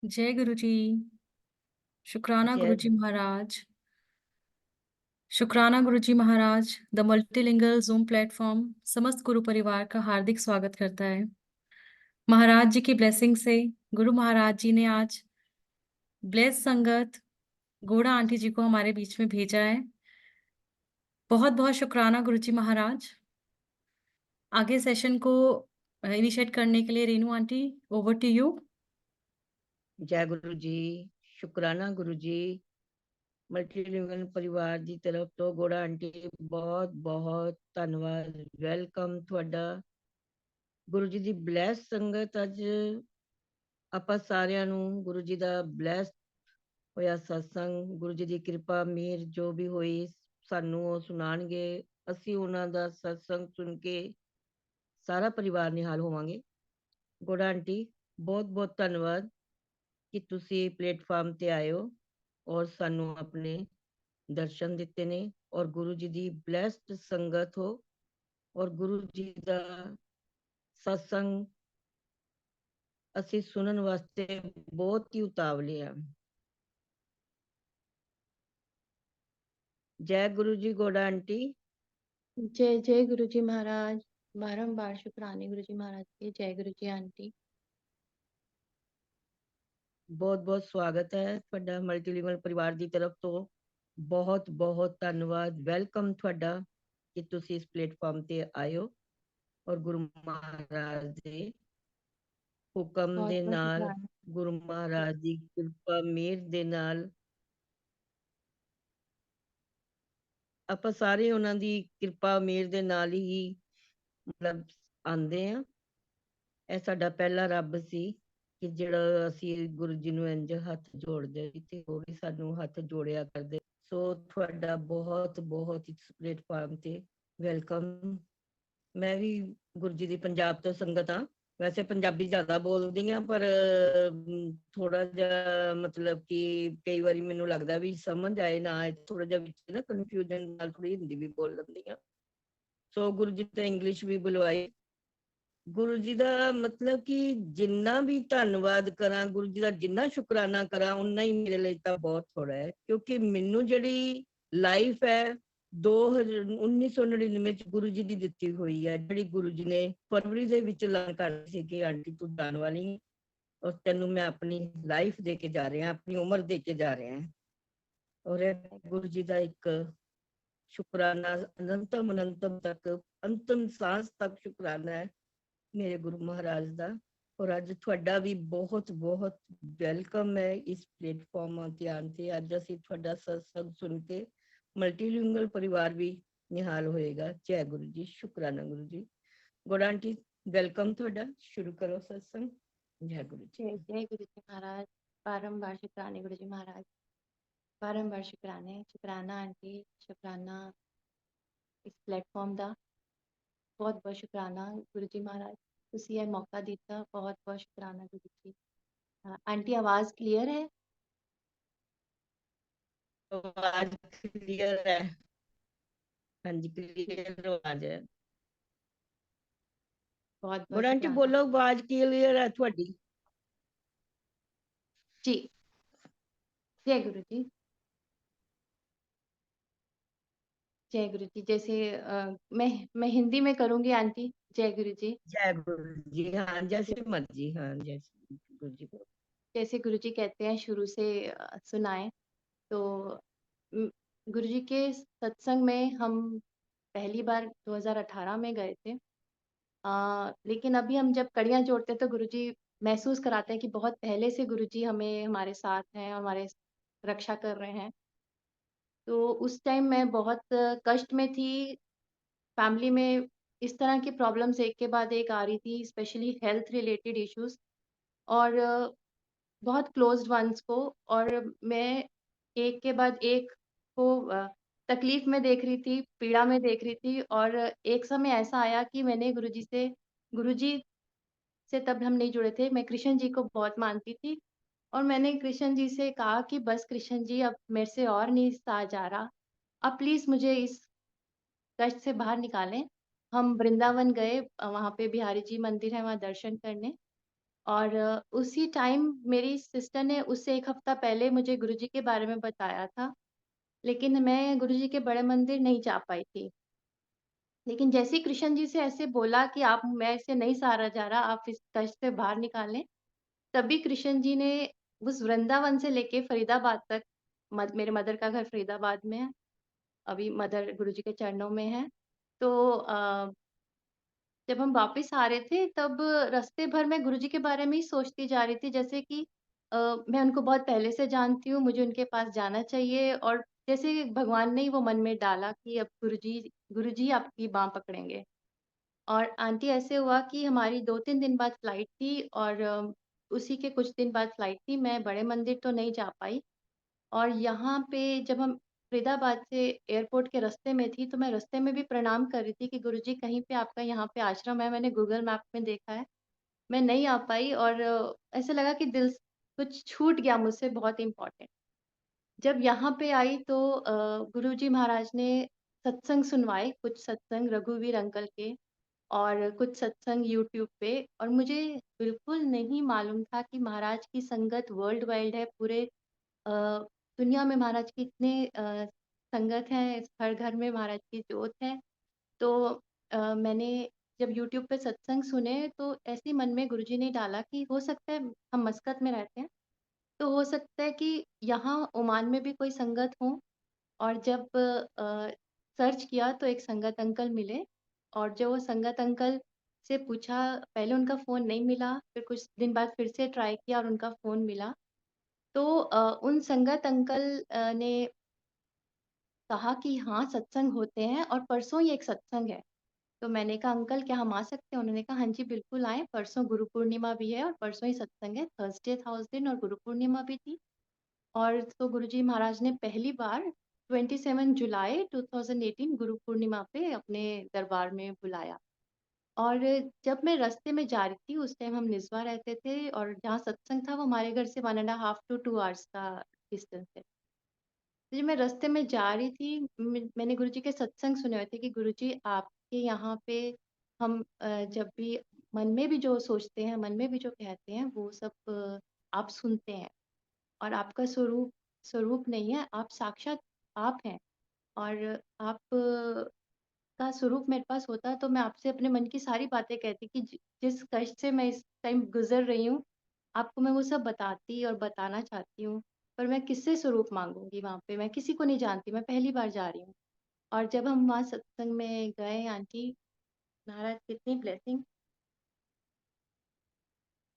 जय गुरु जी। शुक्राना जय गुरु जी महाराज। शुक्राना गुरु जी महाराज। द मल्टीलिंगल जूम प्लेटफॉर्म समस्त गुरु परिवार का हार्दिक स्वागत करता है। महाराज जी की ब्लेसिंग से गुरु महाराज जी ने आज ब्लेस संगत गोड़ा आंटी जी को हमारे बीच में भेजा है। बहुत बहुत शुक्राना गुरु जी महाराज। आगे सेशन को इनिशिएट करने के लिए Renu aunty, over to you. जय गुरु जी। शुक्राना गुरु जी। मल्टीलिंगल परिवार ਦੀ ਤਰਫ ਤੋਂ ਗੋੜਾ ਆਂਟੀ ਬਹੁਤ ਬਹੁਤ ਧੰਨਵਾਦ। ਵੈਲਕਮ ਤੁਹਾਡਾ। ਗੁਰੂ ਜੀ ਦੀ ਬਲੈਸ ਸੰਗਤ। ਅੱਜ ਆਪਾਂ ਸਾਰਿਆਂ ਨੂੰ ਗੁਰੂ ਜੀ ਦਾ ਬਲੈਸ ਹੋਇਆ ਸਤਸੰਗ, ਗੁਰੂ ਜੀ ਦੀ ਕਿਰਪਾ ਮਿਹਰ ਜੋ ਵੀ ਹੋਈ ਸਾਨੂੰ ਉਹ ਸੁਣਾਣਗੇ। ਅਸੀਂ ਉਹਨਾਂ ਦਾ ਸਤਸੰਗ ਸੁਣ ਕੇ ਸਾਰਾ ਪਰਿਵਾਰ ਨਿਹਾਲ ਹੋਵਾਂਗੇ। ਗੋੜਾ ਆਂਟੀ ਬਹੁਤ ਬਹੁਤ ਧੰਨਵਾਦ ਕਿ ਤੁਸੀਂ ਪਲੇਟਫਾਰਮ ਤੇ ਆਏ ਹੋ ਔਰ ਸਾਨੂੰ ਆਪਣੇ ਦਰਸ਼ਨ ਦਿੱਤੇ ਨੇ ਔਰ ਗੁਰੂ ਜੀ ਦੀ ਬਲੈਸਡ ਸੰਗਤ ਹੋ ਔਰ ਗੁਰੂ ਜੀ ਦਾ ਸਤਸੰਗ ਅਸੀਂ ਸੁਣਨ ਵਾਸਤੇ ਬਹੁਤ ਹੀ ਉਤਾਵਲੇ ਆ। जय गुरु जी गोड़ा आंटी। जय जय गुरु जी महाराज। बारंबार शुक्राने गुरु जी महाराज के। जय गुरु जी आंटी। बहुत बहुत स्वागत है ਤੁਹਾਡਾ ਮਲਟੀਲਿੰਗਲ ਪਰਿਵਾਰ ਦੀ ਤਰਫ ਤੋਂ। ਬਹੁਤ ਬਹੁਤ ਧੰਨਵਾਦ। ਵੈਲਕਮ ਤੁਹਾਡਾ ਕਿ ਤੁਸੀਂ ਇਸ ਪਲੇਟਫਾਰਮ ਤੇ ਆਏ ਹੋ ਔਰ ਗੁਰੂ ਮਹਾਰਾਜ ਦੇ ਹੁਕਮ बहुत ਦੇ बहुत ਨਾਲ, शुक्राना। ਗੁਰੂ ਮਹਾਰਾਜ ਦੀ ਕਿਰਪਾ ਮਿਹਰ ਦੇ ਨਾਲ ਆਪਾਂ ਸਾਰੇ ਉਹਨਾਂ ਦੀ ਕਿਰਪਾ ਮਿਹਰ ਦੇ ਨਾਲ ਹੀ ਮਤਲਬ ਆਂਦੇ ਆ। ਇਹ ਸਾਡਾ ਪਹਿਲਾ ਰੱਬ ਸੀ ਕਿ ਜਿਹੜਾ ਅਸੀਂ ਗੁਰੂ ਜੀ ਨੂੰ ਇੰਜ ਹੱਥ ਜੋੜਦੇ ਤੇ ਉਹ ਵੀ ਸਾਨੂੰ ਹੱਥ ਜੋੜਿਆ ਕਰਦੇ। ਸੋ ਤੁਹਾਡਾ ਬਹੁਤ ਬਹੁਤ ਇਸ ਪਲੇਟਫਾਰਮ ਤੇ ਵੈਲਕਮ। ਮੈਂ ਵੀ ਗੁਰੂ ਜੀ ਦੀ ਪੰਜਾਬ ਤੋਂ ਸੰਗਤ ਆ। ਵੈਸੇ ਪੰਜਾਬੀ ਜ਼ਿਆਦਾ ਬੋਲਦੀ ਆ ਪਰ ਥੋੜਾ ਜਿਹਾ ਮਤਲਬ ਕਿ ਕਈ ਵਾਰੀ ਮੈਨੂੰ ਲੱਗਦਾ ਵੀ ਸਮਝ ਆਏ ਨਾ ਆਏ, ਥੋੜਾ ਜਿਹਾ ਵਿੱਚ ਨਾ ਕਨਫਿਊਜ਼ਨ ਨਾਲ ਥੋੜੀ ਹਿੰਦੀ ਵੀ ਬੋਲ ਲੈਂਦੀ ਆ। ਸੋ ਗੁਰੂ ਜੀ ਤੇ ਇੰਗਲਿਸ਼ ਵੀ ਬੁਲਵਾਈ। ਗੁਰੂ ਜੀ ਦਾ ਮਤਲਬ ਕਿ ਜਿੰਨਾ ਵੀ ਧੰਨਵਾਦ ਕਰਾਂ, ਗੁਰੂ ਜੀ ਦਾ ਜਿੰਨਾ ਸ਼ੁਕਰਾਨਾ ਕਰਾਂ ਉਨਾ ਹੀ ਮੇਰੇ ਲਈ ਤਾਂ ਬਹੁਤ ਥੋੜਾ ਹੈ। ਕਿਉਂਕਿ ਮੈਨੂੰ ਜਿਹੜੀ ਲਾਈਫ ਹੈ 1999 ਚ ਗੁਰੂ ਜੀ ਦੀ ਦਿੱਤੀ ਹੋਈ ਹੈ, ਜਿਹੜੀ ਗੁਰੂ ਜੀ ਨੇ ਫਰਵਰੀ ਦੇ ਵਿੱਚ ਐਲਾਨ ਕਰ ਸੀ ਕਿ ਆਂਟੀ ਤੂੰ ਜਾਣ ਵਾਲੀ ਹੈ ਔਰ ਤੈਨੂੰ ਮੈਂ ਆਪਣੀ ਲਾਈਫ ਦੇ ਕੇ ਜਾ ਰਿਹਾ, ਆਪਣੀ ਉਮਰ ਦੇ ਕੇ ਜਾ ਰਿਹਾ। ਔਰ ਇਹ ਗੁਰੂ ਜੀ ਦਾ ਇੱਕ ਸ਼ੁਕਰਾਨਾ ਅਨੰਤਮ ਅਨੰਤਮ ਤੱਕ, ਅੰਤਮ ਸਾਂਸ ਤੱਕ ਸ਼ੁਕਰਾਨਾ ਹੈ ਮੇਰੇ ਗੁਰੂ ਮਹਾਰਾਜ ਦਾ। ਔਰ ਅੱਜ ਤੁਹਾਡਾ ਵੀ ਬਹੁਤ ਬਹੁਤ ਵੈਲਕਮ ਹੈ ਇਸ ਪਲੇਟਫਾਰਮ ਤੇ ਆਉਣ ਤੇ। ਅੱਜ ਅਸੀਂ ਤੁਹਾਡਾ ਸਤਸੰਗ ਸੁਣ ਕੇ ਮਲਟੀਲਿੰਗਲ ਪਰਿਵਾਰ ਵੀ ਨਿਹਾਲ ਹੋਏਗਾ। ਜੈ ਗੁਰੂ ਜੀ। ਸ਼ੁਕਰਾਨਾ ਗੁਰੂ ਜੀ। ਗੋੜਾ ਆਂਟੀ ਵੈਲਕਮ ਤੁਹਾਡਾ। ਸ਼ੁਰੂ ਕਰੋ ਸਤਸੰਗ। जय गुरु जी। जय जय गुरु जी महाराज। बारंबार शुक्राने गुरु जी महाराज। बारंबार शुक्राने। शुक्राना आंटी। शुक्राना इस प्लेटफॉर्म ਦਾ। ਬਹੁਤ ਬਹੁਤ शुक्राना गुरु जी महाराज। ਤੁਸੀਂ ਇਹ ਮੌਕਾ ਦਿੱਤਾ, ਬਹੁਤ ਬਹੁਤ शुक्राना गुरु जी। आंटी आवाज क्लियर है? आवाज क्लियर है? हाँ जी क्लियर आवाज है। बहुत बहुत गोड़ा आंटी शुक्राना बोलो, आवाज क्लियर है ਤੁਹਾਡੀ? जी। जय गुरु जी। जय गुरु जी। जैसे मैं हिंदी में करूंगी आंटी। जय गुरु जी। जय गुरु जी। हाँ जैसे मर्जी। हाँ जैसे गुरु जी। जैसे गुरु जी कहते हैं शुरू से सुनाएं। तो गुरु जी के सत्संग में हम पहली बार 2018 में गए थे। लेकिन अभी हम जब कड़ियाँ जोड़ते हैं तो गुरु जी महसूस कराते हैं कि बहुत पहले से गुरु जी हमें हमारे साथ हैं, हमारे रक्षा कर रहे हैं। तो उस टाइम मैं बहुत कष्ट में थी। फैमिली में इस तरह की प्रॉब्लम्स एक के बाद एक आ रही थी, स्पेशली हेल्थ रिलेटेड इश्यूज और बहुत क्लोज्ड वंस को। और मैं एक के बाद एक को तकलीफ में देख रही थी, पीड़ा में देख रही थी। और एक समय ऐसा आया कि मैंने गुरुजी से तब हम नहीं जुड़े थे, मैं कृष्ण जी को बहुत मानती थी। और मैंने कृष्ण जी से कहा कि बस कृष्ण जी अब मेरे से और नहीं सहा जा रहा, अब प्लीज़ मुझे इस कष्ट से बाहर निकालें। हम वृंदावन गए, वहाँ पे बिहारी जी मंदिर है, वहाँ दर्शन करने। और उसी टाइम मेरी सिस्टर ने उससे 1 हफ्ता पहले मुझे गुरुजी के बारे में बताया था, लेकिन मैं गुरुजी के बड़े मंदिर नहीं जा पाई थी। लेकिन जैसे ही कृष्ण जी से ऐसे बोला कि आप मैं इससे नहीं सहारा जा रहा, आप इस कष्ट से बाहर निकालें, तभी कृष्ण जी ने उस वृंदावन से लेके फरीदाबाद तक मेरे मदर का घर फरीदाबाद में है, अभी मदर गुरुजी के चरणों में है। तो जब हम वापस आ रहे थे तब रास्ते भर मैं गुरुजी के बारे में ही सोचती जा रही थी, जैसे कि मैं उनको बहुत पहले से जानती हूँ, मुझे उनके पास जाना चाहिए, और जैसे भगवान ने ही वो मन में डाला कि अब गुरुजी आपकी बाँह पकड़ेंगे। और आंटी ऐसे हुआ कि हमारी 2-3 दिन बाद फ्लाइट थी, और उसी के कुछ दिन बाद फ्लाइट थी। मैं बड़े मंदिर तो नहीं जा पाई, और यहाँ पे जब हम फरीदाबाद से एयरपोर्ट के रास्ते में थी, तो मैं रास्ते में भी प्रणाम कर रही थी कि गुरुजी कहीं पे आपका यहाँ पे आश्रम है, मैंने गूगल मैप में देखा है। मैं नहीं आ पाई, और ऐसा लगा कि दिल कुछ छूट गया मुझसे बहुत इम्पोर्टेंट। जब यहाँ पे आई तो गुरुजी महाराज ने सत्संग सुनवाए, कुछ सत्संग रघुवीर अंकल के और कुछ सत्संग यूट्यूब पे, और मुझे बिल्कुल नहीं मालूम था कि महाराज की संगत वर्ल्ड वाइड है, पूरे अ, दुनिया में महाराज की इतने संगत हैं, हर घर में महाराज की जोत है। तो मैंने जब यूट्यूब पे सत्संग सुने तो ऐसे ही मन में गुरुजी ने डाला कि हो सकता है, हम मस्कत में रहते हैं, तो हो सकता है कि यहाँ ओमान में भी कोई संगत हो। और जब सर्च किया तो एक संगत अंकल मिले, और जो वो संगत अंकल से पूछा, पहले उनका फ़ोन नहीं मिला, फिर कुछ दिन बाद फिर से ट्राई किया और उनका फ़ोन मिला। तो उन संगत अंकल ने कहा कि हाँ, सत्संग होते हैं और परसों ही एक सत्संग है। तो मैंने कहा अंकल क्या हम आ सकते हैं? उन्होंने कहा हाँ जी, बिल्कुल आएँ, परसों गुरु पूर्णिमा भी है और परसों ही सत्संग है, थर्सडे था उस दिन और गुरु पूर्णिमा भी थी। और तो गुरुजी महाराज ने पहली बार 27 जुलाई 2018 गुरु पूर्णिमा पे अपने दरबार में बुलाया। और जब मैं रास्ते में जा रही थी, उस टाइम हम निज़वा रहते थे, और जहाँ सत्संग था वो हमारे घर से 1 1/2 टू 2 आवर्स का डिस्टेंस है। तो जब मैं रास्ते में जा रही थी, मैंने गुरुजी के सत्संग सुने हुए थे कि गुरुजी आपके यहाँ पे हम जब भी मन में भी जो सोचते हैं, मन में भी जो कहते हैं, वो सब आप सुनते हैं, और आपका स्वरूप स्वरूप नहीं है, आप साक्षात आप हैं। और आप का स्वरूप मेरे पास होता तो मैं आपसे अपने मन की सारी बातें कहती कि जिस कष्ट से मैं इस टाइम गुजर रही हूँ, आपको मैं वो सब बताती और बताना चाहती हूँ। पर मैं किससे स्वरूप मांगूंगी वहाँ पे, मैं किसी को नहीं जानती, मैं पहली बार जा रही हूँ। और जब हम वहाँ सत्संग में गए आंटी, महाराज कितनी ब्लेसिंग,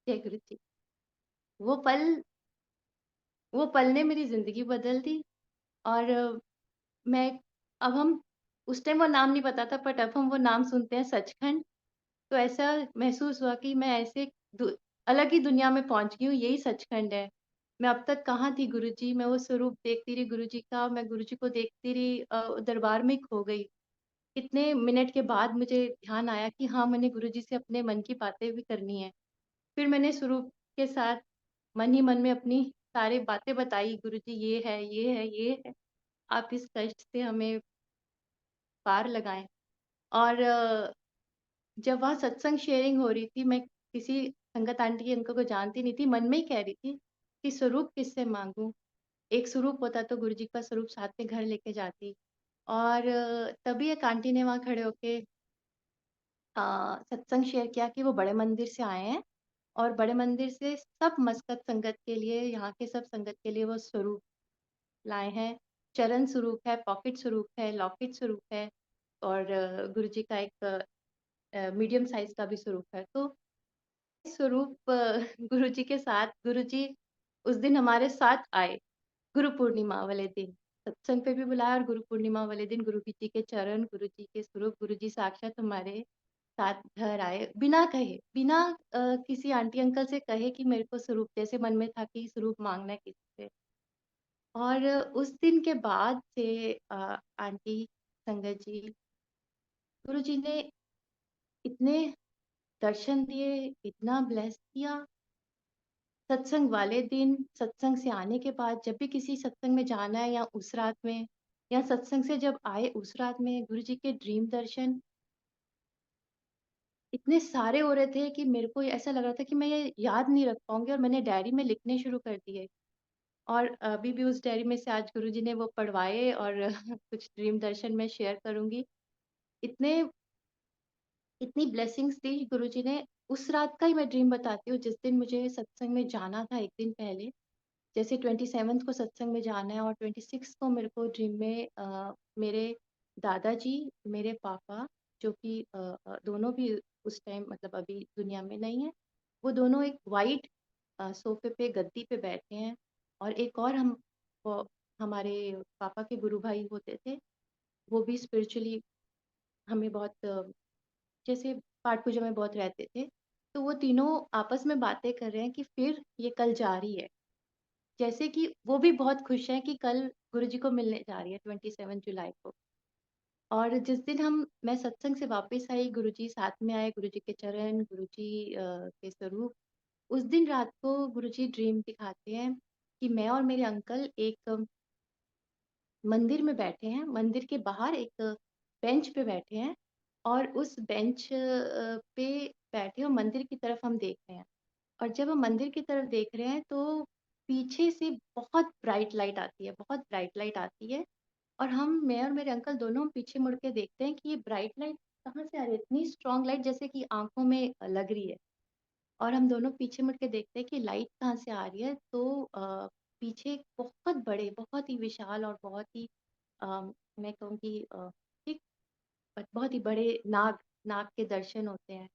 जय गुरु जी। वो पल वो पल ने मेरी जिंदगी बदल दी। और मैं अब हम उस टाइम वो नाम नहीं पता था, बट अब हम वो नाम सुनते हैं, सचखंड। तो ऐसा महसूस हुआ कि मैं ऐसे दु अलग ही दुनिया में पहुँच गई हूँ, यही सचखंड है। मैं अब तक कहाँ थी गुरुजी, मैं वो स्वरूप देखती रही गुरुजी का, मैं गुरुजी को देखती रही, दरबार में खो गई। इतने मिनट के बाद मुझे ध्यान आया कि हाँ, मैंने गुरुजी से अपने मन की बातें भी करनी है। फिर मैंने स्वरूप के साथ मन ही मन में अपनी सारी बातें बताई, गुरुजी ये है, ये है, ये है। आप इस कष्ट से हमें पार लगाएँ। और जब वहाँ सत्संग शेयरिंग हो रही थी, मैं किसी संगत आंटी अंकल को जानती नहीं थी, मन में ही कह रही थी कि स्वरूप किससे माँगूँ? एक स्वरूप होता तो गुरुजी का स्वरूप साथ में घर लेके जाती। और तभी एक आंटी ने वहाँ खड़े होके सत्संग शेयर किया कि वो बड़े मंदिर से आए हैं, और बड़े मंदिर से सब मस्कत संगत के लिए, यहाँ के सब संगत के लिए वो स्वरूप लाए हैं। चरण स्वरूप है, पॉकेट स्वरूप है, लॉकेट स्वरूप है, और गुरुजी का एक मीडियम साइज़ का भी स्वरूप है। तो स्वरूप गुरुजी के साथ, गुरुजी उस दिन हमारे साथ आए, गुरु पूर्णिमा वाले दिन। सत्संग पे भी बुलाया, और गुरु पूर्णिमा वाले दिन गुरु जी के चरण, गुरु जी के स्वरूप, गुरु जी साक्षात हमारे साथ घर आए, बिना कहे, बिना किसी आंटी अंकल से कहे कि मेरे को स्वरूप, जैसे मन में था कि स्वरूप माँगना है किसी से। और उस दिन के बाद से आंटी, संगत जी, गुरु जी ने इतने दर्शन दिए, इतना ब्लेस किया। सत्संग वाले दिन, सत्संग से आने के बाद, जब भी किसी सत्संग में जाना है, या उस रात में, या सत्संग से जब आए उस रात में, गुरु जी के ड्रीम दर्शन इतने सारे हो रहे थे कि मेरे को ऐसा लग रहा था कि मैं ये याद नहीं रख पाऊँगी, और मैंने डायरी में लिखने शुरू कर दिए। और अभी भी उस डायरी में से आज गुरुजी ने वो पढ़वाए, और कुछ ड्रीम दर्शन मैं शेयर करूँगी। इतने इतनी ब्लेसिंग्स दी गुरुजी ने। उस रात का ही मैं ड्रीम बताती हूँ, जिस दिन मुझे सत्संग में जाना था 1 दिन पहले। जैसे 27th को सत्संग में जाना है, और 26 को मेरे को ड्रीम में मेरे दादाजी, मेरे पापा, जो कि दोनों भी उस टाइम मतलब अभी दुनिया में नहीं है, वो दोनों एक वाइट सोफे पे गद्दी पे बैठे हैं। और एक और वो हमारे पापा के गुरु भाई होते थे, वो भी स्पिरिचुअली हमें बहुत जैसे पाठ पूजा में बहुत रहते थे। तो वो तीनों आपस में बातें कर रहे हैं कि फिर ये कल जा रही है। जैसे कि वो भी बहुत खुश हैं कि कल गुरुजी को मिलने जा रही है 27 जुलाई को। और जिस दिन मैं सत्संग से वापस आई, गुरुजी साथ में आए, गुरुजी के चरण, गुरुजी के स्वरूप। उस दिन रात को गुरुजी ड्रीम दिखाते हैं कि मैं और मेरे अंकल एक मंदिर में बैठे हैं, मंदिर के बाहर एक बेंच पे बैठे हैं, और उस बेंच पे बैठे और मंदिर की तरफ हम देख रहे हैं। और जब हम मंदिर की तरफ देख रहे हैं तो पीछे से बहुत ब्राइट लाइट आती है, बहुत ब्राइट लाइट आती है। और मैं और मेरे अंकल दोनों पीछे मुड़ के देखते हैं कि ये ब्राइट लाइट कहाँ से आ रही है, इतनी स्ट्रॉन्ग लाइट जैसे कि आंखों में लग रही है। और हम दोनों पीछे मुड़ के देखते हैं कि लाइट कहाँ से आ रही है, तो पीछे एक बहुत बड़े, बहुत ही विशाल और बहुत ही अ, मैं कहूँगी एक बहुत ही बड़े नाग नाग के दर्शन होते हैं।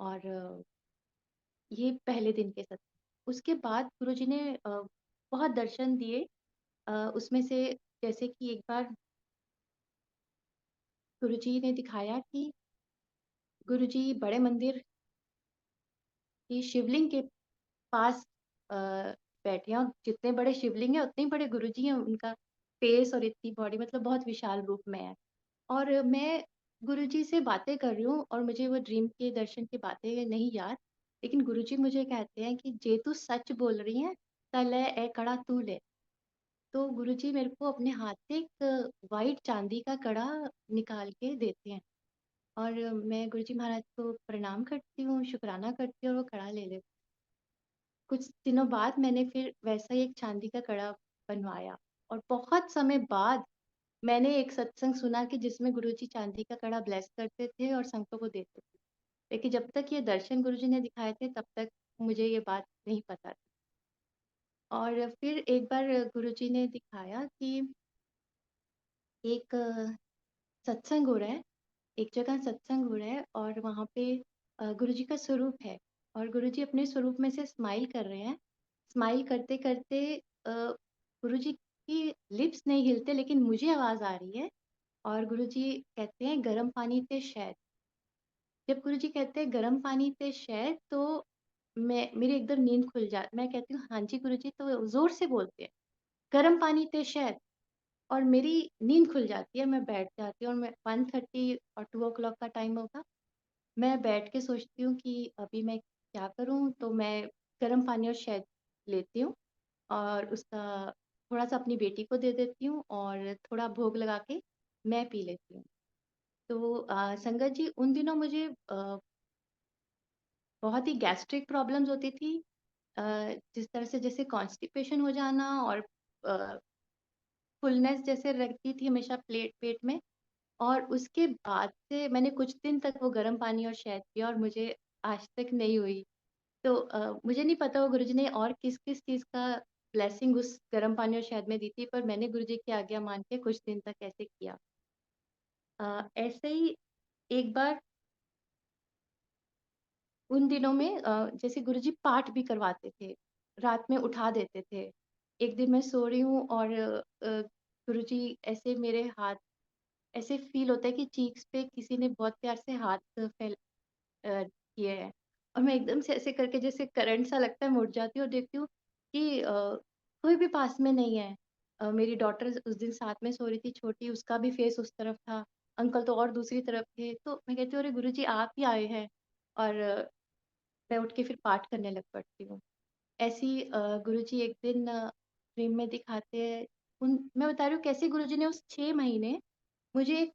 और ये पहले दिन के सत्संग। उसके बाद गुरुजी ने बहुत दर्शन दिए। उसमें से जैसे कि एक बार गुरुजी ने दिखाया कि गुरुजी बड़े मंदिर की शिवलिंग के पास अ, बैठे हैं, और जितने बड़े शिवलिंग है उतने ही बड़े गुरुजी हैं। उनका फेस और इतनी बॉडी मतलब बहुत विशाल रूप में है। और मैं गुरुजी से बातें कर रही हूँ, और मुझे वो ड्रीम के दर्शन की बातें नहीं याद, लेकिन गुरुजी मुझे कहते हैं कि जे तू सच बोल रही है तले ए कड़ा तू ले। तो गुरुजी मेरे को अपने हाथ से एक वाइट चांदी का कड़ा निकाल के देते हैं, और मैं गुरुजी महाराज को प्रणाम करती हूँ, शुक्राना करती हूँ, और वो कड़ा ले लेती हूँ। कुछ दिनों बाद मैंने फिर वैसा ही एक चांदी का कड़ा बनवाया, और बहुत समय बाद मैंने एक सत्संग सुना कि जिसमें गुरुजी चांदी का कड़ा ब्लेस करते थे और संतों को देते थे। लेकिन जब तक ये दर्शन गुरुजी ने दिखाए थे तब तक मुझे ये बात नहीं पता थी। और फिर एक बार गुरुजी ने दिखाया कि एक सत्संग हो रहा है, एक जगह सत्संग हो रहा है, और वहाँ पे गुरुजी का स्वरूप है, और गुरुजी अपने स्वरूप में से स्माइल कर रहे हैं। स्माइल करते करते गुरुजी की लिप्स नहीं हिलते, लेकिन मुझे आवाज आ रही है। और गुरुजी कहते हैं गर्म पानी ते शहद। जब गुरुजी कहते हैं गर्म पानी ते शहद, तो मेरी एकदम नींद खुल जा, मैं कहती हूँ हाँ जी गुरुजी, तो जोर से बोलते हैं गर्म पानी ते शहद। और मेरी नींद खुल जाती है, मैं बैठ जाती हूँ, और मैं 1:30 और 2 o'clock का टाइम होगा। मैं बैठ के सोचती हूँ कि अभी मैं क्या करूँ, तो मैं गर्म पानी और शहद लेती हूँ, और उसका थोड़ा सा अपनी बेटी को दे देती हूँ, और थोड़ा भोग लगा के मैं पी लेती हूँ। तो संगत जी, उन दिनों मुझे बहुत ही गैस्ट्रिक प्रॉब्लम्स होती थी। अ, जिस तरह से जैसे कॉन्स्टिपेशन हो जाना, और फुलनेस जैसे रहती थी हमेशा प्लेट पेट में। और उसके बाद से मैंने कुछ दिन तक वो गर्म पानी और शहद पिया, और मुझे आज तक नहीं हुई। तो मुझे नहीं पता वो गुरुजी ने और किस किस चीज़ का ब्लेसिंग उस गर्म पानी और शहद में दी थी, पर मैंने गुरुजी की आज्ञा मान के कुछ दिन तक ऐसे किया। ऐसे ही एक बार उन दिनों में जैसे गुरुजी पाठ भी करवाते थे, रात में उठा देते थे। एक दिन मैं सो रही हूँ, और गुरुजी ऐसे मेरे हाथ, ऐसे फ़ील होता है कि चीक्स पे किसी ने बहुत प्यार से हाथ किए हैं। और मैं एकदम से ऐसे करके जैसे करंट सा लगता है, मुड़ जाती हूँ और देखती हूँ कि कोई भी पास में नहीं है। मेरी डॉटर उस दिन साथ में सो रही थी छोटी, उसका भी फेस उस तरफ था, अंकल तो और दूसरी तरफ थे। तो मैं कहती हूँ अरे गुरुजी आप ही आए हैं। और मैं उठ के फिर पाठ करने लग पड़ती हूँ। ऐसी गुरुजी एक दिन ड्रीम में दिखाते हैं। उन मैं बता रही हूँ कैसे गुरुजी ने उस 6 महीने मुझे एक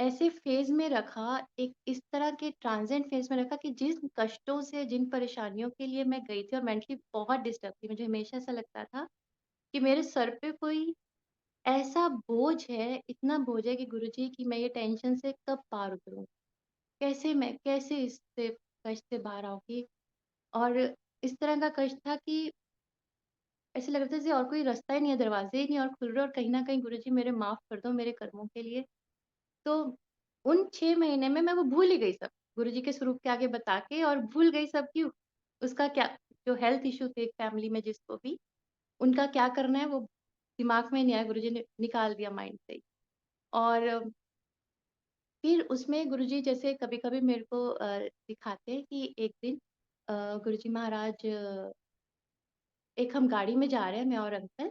ऐसे फेज में रखा, एक इस तरह के ट्रांजिएंट फेज में रखा कि जिन कष्टों से, जिन परेशानियों के लिए मैं गई थी और मेंटली बहुत डिस्टर्ब थी, मुझे हमेशा ऐसा लगता था कि मेरे सर पे कोई ऐसा बोझ है, इतना बोझ है कि गुरुजी कि मैं ये टेंशन से कब पार उतरूँ? कैसे इससे कष्ट से बाहर आऊँगी? और इस तरह का कष्ट था कि ऐसे लग रहा था जैसे और कोई रास्ता ही नहीं है, दरवाज़े ही नहीं और खुल रहे और कहीं न कहीं गुरुजी मेरे माफ़ कर दो मेरे कर्मों के लिए। तो उन 6 महीने में मैं वो भूल ही गई सब, गुरुजी के स्वरूप के आगे बता के और भूल गई सब कि उसका क्या, जो हेल्थ इश्यू थे फैमिली में जिसको भी, उनका क्या करना है वो दिमाग में नहीं आया, गुरुजी ने निकाल दिया माइंड से ही। और फिर उसमें गुरुजी जैसे कभी-कभी मेरे को दिखाते हैं कि एक दिन गुरुजी महाराज एक हम गाड़ी में जा रहे हैं मैं और अंकल,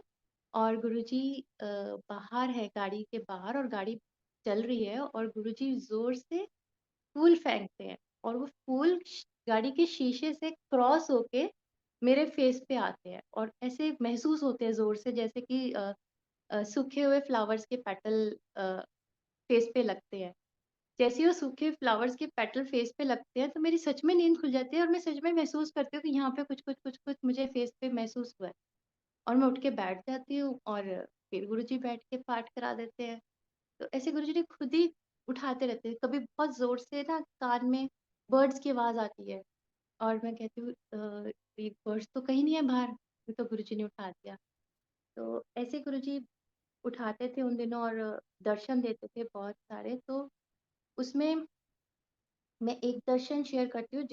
और गुरुजी बाहर है गाड़ी के बाहर और गाड़ी चल रही है और गुरुजी ज़ोर से फूल फेंकते हैं और वो फूल गाड़ी के शीशे से क्रॉस होके मेरे फेस पे आते हैं और ऐसे महसूस होते हैं ज़ोर से जैसे कि सूखे हुए फ्लावर्स के पेटल फेस पे लगते हैं। जैसे ही वो सूखे फ्लावर्स के पेटल फेस पे लगते हैं तो मेरी सच में नींद खुल जाती है और मैं सच में महसूस करती हूँ कि यहाँ पे कुछ मुझे फेस पे महसूस हुआ है। और मैं उठ के बैठ जाती हूँ और फिर गुरुजी बैठ के पाठ करा देते हैं। तो ऐसे गुरुजी ने खुद ही उठाते रहते हैं। कभी बहुत ज़ोर से ना कान में बर्ड्स की आवाज़ आती है और मैं कहती हूँ ये बर्ड्स तो कहीं नहीं है बाहर, ये तो गुरुजी ने उठा दिया। तो ऐसे गुरुजी उठाते थे उन दिनों और दर्शन देते थे बहुत सारे। तो उसमें मैं एक दर्शन शेयर करती हूँ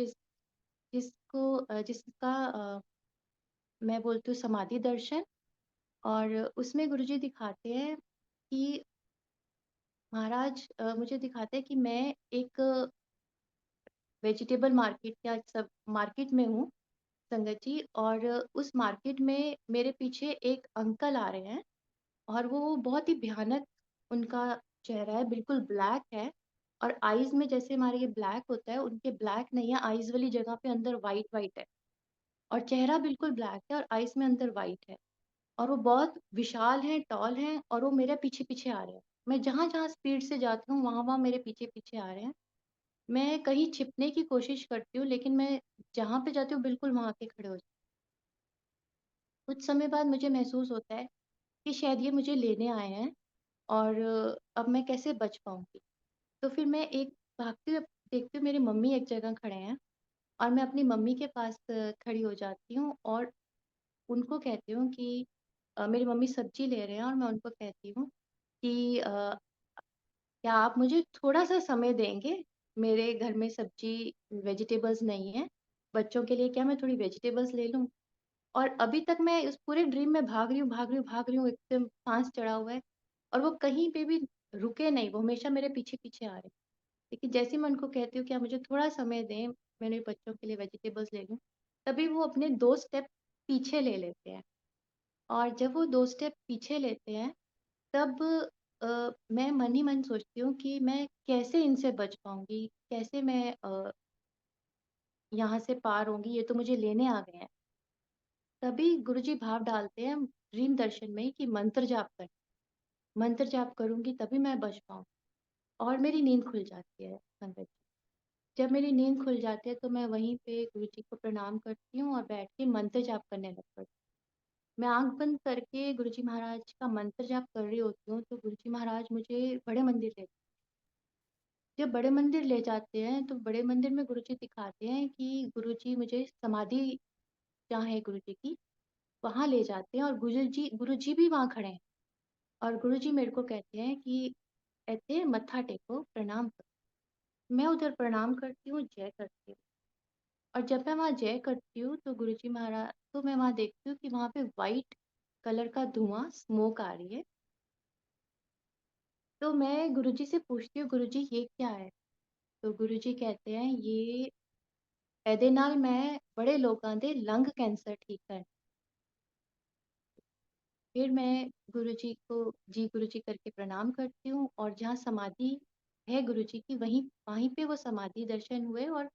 जिसका मैं बोलती हूँ समाधि दर्शन। और उसमें गुरुजी दिखाते हैं कि महाराज मुझे दिखाते हैं कि मैं एक वेजिटेबल मार्केट या सब मार्केट में हूँ संगत जी, और उस मार्केट में मेरे पीछे एक अंकल आ रहे हैं और वो बहुत ही भयानक उनका चेहरा है, बिल्कुल ब्लैक है और आईज में जैसे हमारे ये ब्लैक होता है उनके ब्लैक नहीं है, आईज वाली जगह पे अंदर वाइट वाइट है और चेहरा बिल्कुल ब्लैक है और आईज में अंदर वाइट है और वो बहुत विशाल हैं, टॉल हैं और वो मेरे पीछे-पीछे आ रहे हैं। मैं जहाँ-जहाँ स्पीड से जाती हूँ, वहाँ-वहाँ मेरे पीछे-पीछे आ रहे हैं। मैं कहीं छिपने की कोशिश करती हूँ, लेकिन मैं जहाँ पे जाती हूँ, बिल्कुल वहाँ आके खड़े हो जाते हैं। कुछ समय बाद मुझे महसूस होता है कि शायद ये मुझे लेने आए हैं और अब मैं कैसे बच पाऊँगी? तो फिर मैं एक भागती हुई देखती हूँ मेरी मम्मी एक जगह खड़े हैं और मैं अपनी मम्मी के पास खड़ी हो जाती हूँ और उनको कहती हूँ कि मेरी मम्मी सब्ज़ी ले रहे हैं और मैं उनको कहती हूँ कि क्या आप मुझे थोड़ा-सा समय देंगे? मेरे घर में सब्ज़ी वेजिटेबल्स नहीं है, बच्चों के लिए क्या मैं थोड़ी वेजिटेबल्स ले लूँ? और अभी तक मैं उस पूरे ड्रीम में भाग रही हूँ, भाग रही हूँ, भाग रही हूँ, एकदम साँस चढ़ा हुआ है और वो कहीं पे भी रुके नहीं, वो हमेशा मेरे पीछे-पीछे आ रहे हैं। लेकिन जैसे ही मैं उनको कहती हूँ कि आप मुझे थोड़ा समय दें, मैं मेरे बच्चों के लिए वेजिटेबल्स ले लूँ, तभी वो अपने 2 स्टेप पीछे ले लेते हैं और जब वो 2 स्टेप पीछे लेते हैं तब मैं मन ही मन सोचती हूँ कि मैं कैसे इनसे बच पाऊँगी? कैसे मैं यहाँ से पार होंगी? ये तो मुझे लेने आ गए हैं। तभी गुरुजी भाव डालते हैं ड्रीम दर्शन में कि मंत्र जाप कर, मंत्र जाप करूँगी तभी मैं बच पाऊँ और मेरी नींद खुल जाती है संगत जी। जब मेरी नींद खुल जाती है तो मैं वहीं पे गुरुजी को प्रणाम करती हूँ और बैठ के मंत्र जाप करने लग पड़ती हूँ। मैं आँख बंद करके गुरुजी महाराज का मंत्र जाप कर रही होती हूँ तो गुरुजी महाराज मुझे बड़े मंदिर ले, जब बड़े मंदिर ले जाते हैं तो बड़े मंदिर में गुरुजी दिखाते हैं कि गुरुजी मुझे समाधि जहाँ है गुरुजी की, वहाँ ले जाते हैं और गुरुजी भी वहाँ खड़े हैं और गुरुजी मेरे को कहते हैं कि ऐसे मत्था टेको, प्रणाम करो। मैं उधर प्रणाम करती हूँ, जय करती हूँ और जब मैं वहाँ जय करती हूँ तो गुरुजी महाराज, तो मैं वहाँ देखती हूँ कि वहाँ पे व्हाइट कलर का धुआँ, स्मोक आ रही है। तो मैं गुरुजी से पूछती हूँ, गुरुजी ये क्या है? तो गुरुजी कहते हैं ये ਇਹਦੇ ਨਾਲ मैं बड़े लोगों ਦੇ लंग कैंसर ठीक कर। फिर मैं गुरुजी को जी गुरुजी करके प्रणाम करती हूँ और जहाँ समाधि है गुरुजी की वहीं वहीं पे वो समाधि दर्शन हुए और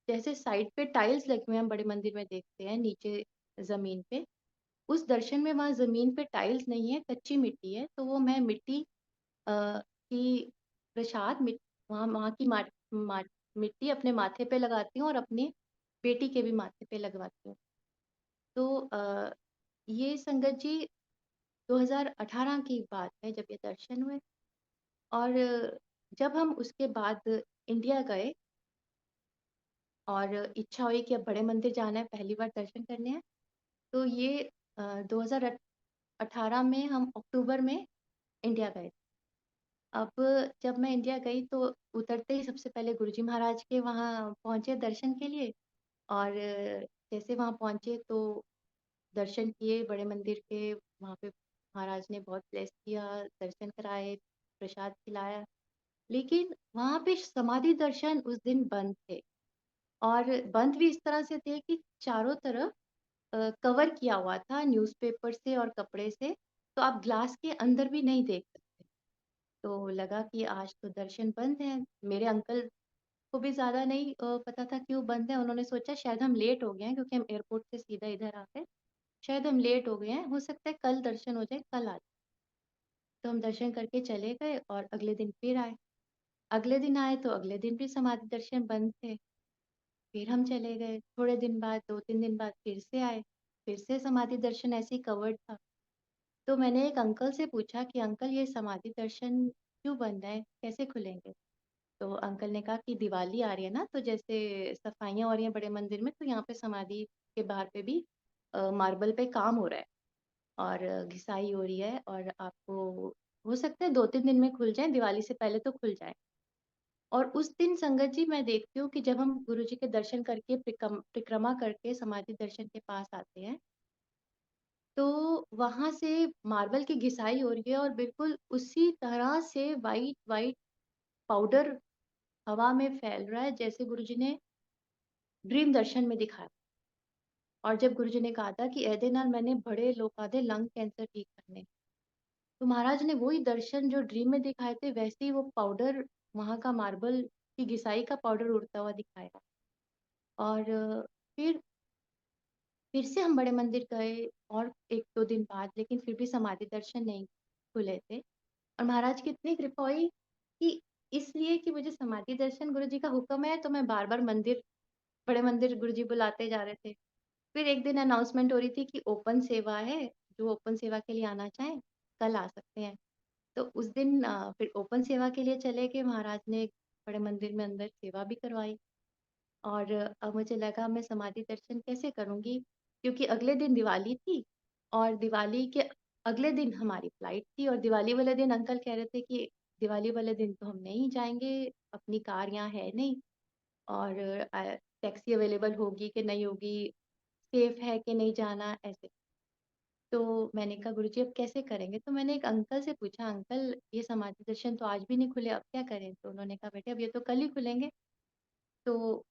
जैसे साइड पे टाइल्स लगे हुए हैं हम बड़े मंदिर में देखते हैं नीचे जमीन पे, उस दर्शन में वहाँ जमीन पे टाइल्स नहीं है, कच्ची मिट्टी है। तो वो मैं मिट्टी की प्रसाद वहाँ वहाँ की मिट्टी अपने माथे पे लगाती हूँ और अपनी बेटी के भी माथे पे लगवाती हूँ। तो ये संगत जी 2018 की बात है जब ये दर्शन हुए। और जब हम उसके बाद इंडिया गए और इच्छा हुई कि अब बड़े मंदिर जाना है, पहली बार दर्शन करने हैं, तो ये 2018 में हम अक्टूबर में इंडिया गए। अब जब मैं इंडिया गई तो उतरते ही सबसे पहले गुरुजी महाराज के वहाँ पहुँचे दर्शन के लिए। और जैसे वहाँ पहुँचे तो दर्शन किए बड़े मंदिर के। वहाँ पे महाराज ने बहुत ब्लेस किया, दर्शन कराए, प्रसाद खिलाया। लेकिन वहाँ पे समाधि दर्शन उस दिन बंद थे, और बंद भी इस तरह से थे कि चारों तरफ कवर किया हुआ था न्यूज़पेपर से और कपड़े से, तो आप ग्लास के अंदर भी नहीं देख सकते। तो लगा कि आज तो दर्शन बंद हैं। मेरे अंकल को भी ज़्यादा नहीं पता था क्यों बंद है। उन्होंने सोचा शायद हम लेट हो गए हैं, क्योंकि हम एयरपोर्ट से सीधा इधर आ गए। शायद हम लेट हो गए हैं, हो सकता है कल दर्शन हो जाए, कल आ जाए। तो हम दर्शन करके चले गए और अगले दिन फिर आए। अगले दिन आए तो अगले दिन भी समाधि दर्शन बंद थे। फिर हम चले गए, थोड़े दिन बाद 2-3 दिन बाद फिर से आए, फिर से समाधि दर्शन ऐसे ही कवर्ड था। तो मैंने एक अंकल से पूछा कि अंकल ये समाधि दर्शन क्यों बंद है, कैसे खुलेंगे? तो अंकल ने कहा कि दिवाली आ रही है ना, तो जैसे सफाइयाँ हो रही हैं बड़े मंदिर में, तो यहाँ पे समाधि के बाहर पे भी मार्बल पे काम हो रहा है और घिसाई हो रही है, और आपको हो सकता है 2-3 दिन में खुल जाए, दिवाली से पहले तो खुल जाए। और उस दिन संगत जी मैं देखती हूँ कि जब हम गुरु जी के दर्शन करके परिक्रमा करके समाधि दर्शन के पास आते हैं, तो वहां से मार्बल की घिसाई हो रही है और बिल्कुल उसी तरह से वाइट वाइट पाउडर हवा में फैल रहा है जैसे गुरु जी ने ड्रीम दर्शन में दिखाया। और जब गुरु जी ने कहा था कि एदे नाल मैंने बड़े लोग आधे लंग कैंसर ठीक करने, तो महाराज ने वही दर्शन जो ड्रीम में दिखाए थे वैसे ही वो पाउडर, वहां का मार्बल की घिसाई का पाउडर उड़ता हुआ दिखाया। और फिर से हम बड़े मंदिर गए और 1-2 दिन बाद, लेकिन फिर भी समाधि दर्शन नहीं खुले थे। और महाराज की इतनी कृपा हुई कि इसलिए कि मुझे समाधि दर्शन गुरु जी का हुक्म है, तो मैं बार बार मंदिर, बड़े मंदिर गुरु जी बुलाते जा रहे थे। फिर एक दिन अनाउंसमेंट हो रही थी कि ओपन सेवा है, जो ओपन सेवा के लिए आना चाहें कल आ सकते हैं। तो उस दिन फिर ओपन सेवा के लिए चले गए। महाराज ने बड़े मंदिर में अंदर सेवा भी करवाई। और अब मुझे लगा मैं समाधि दर्शन कैसे करूँगी, क्योंकि अगले दिन दिवाली थी और दिवाली के अगले दिन हमारी फ्लाइट थी। और दिवाली वाले दिन अंकल कह रहे थे कि दिवाली वाले दिन तो हम नहीं जाएँगे, अपनी कार यहाँ है नहीं, और टैक्सी अवेलेबल होगी कि नहीं होगी, सेफ है कि नहीं जाना, ऐसे। तो मैंने कहा गुरुजी अब कैसे करेंगे? तो मैंने एक अंकल से पूछा, अंकल ये समाधि दर्शन तो आज भी नहीं खुले, अब क्या करें? तो उन्होंने कहा बेटे अब ये तो कल ही खुलेंगे। तो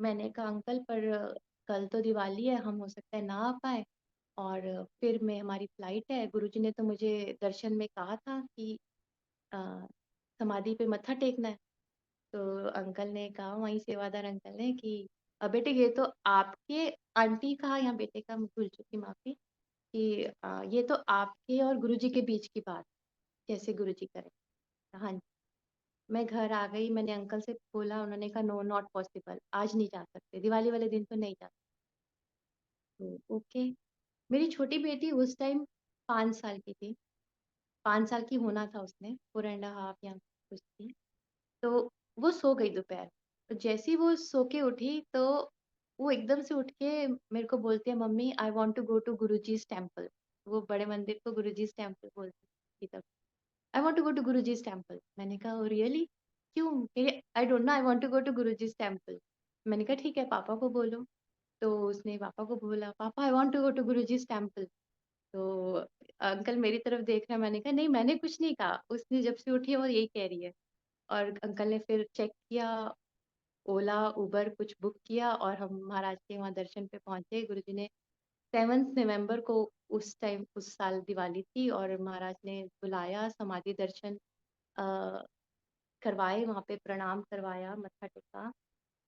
मैंने कहा अंकल पर कल तो दिवाली है, हम हो सकता है ना आ पाए, और फिर मैं हमारी फ्लाइट है। गुरुजी ने तो मुझे दर्शन में कहा था कि अ, समाधि पे मत्था टेकना है। तो अंकल ने कहा, वहीं सेवादार अंकल ने, कि बेटे ये तो आपके, आंटी कहा या बेटे का, मैं भूल चुकी, माफी, कि ये तो आपके और गुरुजी के बीच की बात, जैसे गुरुजी करें। हाँ जी। मैं घर आ गई, मैंने अंकल से बोला, उन्होंने कहा नो नॉट पॉसिबल, आज नहीं जा सकते, दिवाली वाले दिन तो नहीं जा सकते। तो ओके। मेरी छोटी बेटी उस टाइम 5 साल की थी, 5 साल की होना था उसने, 4.5 या कुछ थी। तो वो सो गई दोपहर। तो जैसे ही वो सो के उठी तो वो एकदम से उठ के मेरे को बोलती है, mummy I want to go to Guruji's temple. वो बड़े मंदिर को गुरुजी's टेम्पल बोलती थी तब। I want to go to Guruji's temple. मैंने कहा ओ रियली, क्यों? I don't know, I want to go to Guruji's temple. मैंने कहा ठीक है पापा को बोलो। तो उसने पापा को बोला, papa I want to go to Guruji's temple. तो अंकल मेरी तरफ देख रहे हैं। मैंने कहा नहीं मैंने कुछ नहीं कहा, उसने जब से उठी है वो यही कह रही है। और अंकल ने फिर चेक किया, ओला उबर कुछ बुक किया और हम महाराज के वहाँ दर्शन पे पहुंचे। गुरुजी ने 7 नवंबर को, उस टाइम उस साल दिवाली थी, और महाराज ने बुलाया, समाधि दर्शन अ, करवाए, वहाँ पे प्रणाम करवाया, मत्था टेका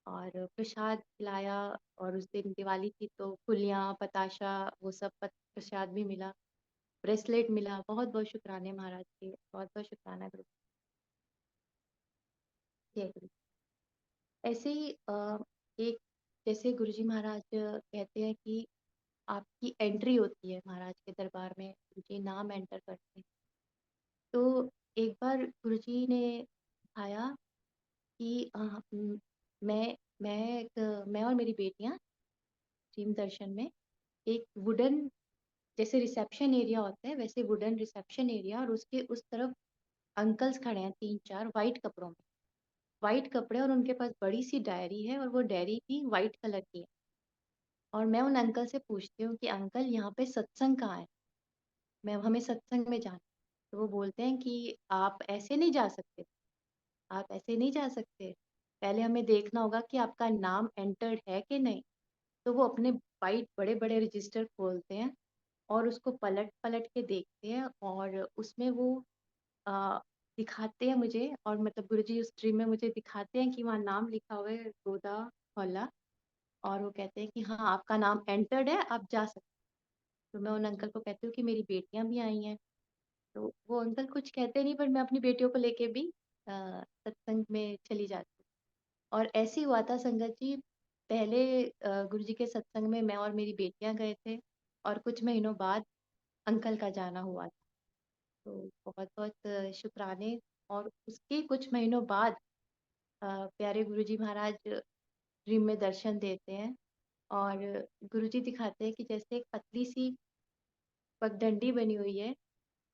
और प्रसाद खिलाया। और उस दिन दिवाली थी तो फुलियाँ, पताशा, वो सब प्रसाद भी मिला, ब्रेसलेट मिला। बहुत बहुत शुक्राने महाराज के, बहुत बहुत शुक्राना गुरु। जय गुरु। ऐसे ही एक जैसे गुरुजी महाराज कहते हैं कि आपकी एंट्री होती है महाराज के दरबार में, गुरुजी नाम एंटर करते हैं। तो एक बार गुरुजी ने आया कि मैं और मेरी बेटियां टीम दर्शन में एक वुडन, जैसे रिसेप्शन एरिया होता है वैसे वुडन रिसेप्शन एरिया, और उसके उस तरफ अंकल्स खड़े हैं 3-4 वाइट कपड़ों में, वाइट कपड़े, और उनके पास बड़ी सी डायरी है और वो डायरी भी वाइट कलर की है। और मैं उन अंकल से पूछती हूँ कि अंकल यहाँ पे सत्संग कहाँ है, मैं हमें सत्संग में जाना। तो वो बोलते हैं कि आप ऐसे नहीं जा सकते, आप ऐसे नहीं जा सकते, पहले हमें देखना होगा कि आपका नाम एंटर्ड है कि नहीं। तो वो अपने वाइट बड़े बड़े रजिस्टर खोलते हैं और उसको पलट पलट के देखते हैं, और उसमें वो अ, दिखाते हैं मुझे, और मतलब गुरुजी उस ड्रीम में मुझे दिखाते हैं कि वहाँ नाम लिखा हुआ है गोदा हौला, और वो कहते हैं कि हाँ आपका नाम एंटर्ड है, आप जा सकते हैं। तो मैं उन अंकल को कहती हूँ कि मेरी बेटियां भी आई हैं। तो वो अंकल कुछ कहते नहीं, पर मैं अपनी बेटियों को लेके भी सत्संग में चली जाती हूँ। और ऐसे ही हुआ था संगत जी, पहले गुरुजी के सत्संग में मैं और मेरी बेटियां गए थे, और कुछ महीनों बाद अंकल का जाना हुआ था। तो बहुत बहुत शुक्राने। और उसके कुछ महीनों बाद प्यारे गुरुजी महाराज ड्रीम में दर्शन देते हैं, और गुरुजी दिखाते हैं कि जैसे एक पतली सी पगडंडी बनी हुई है,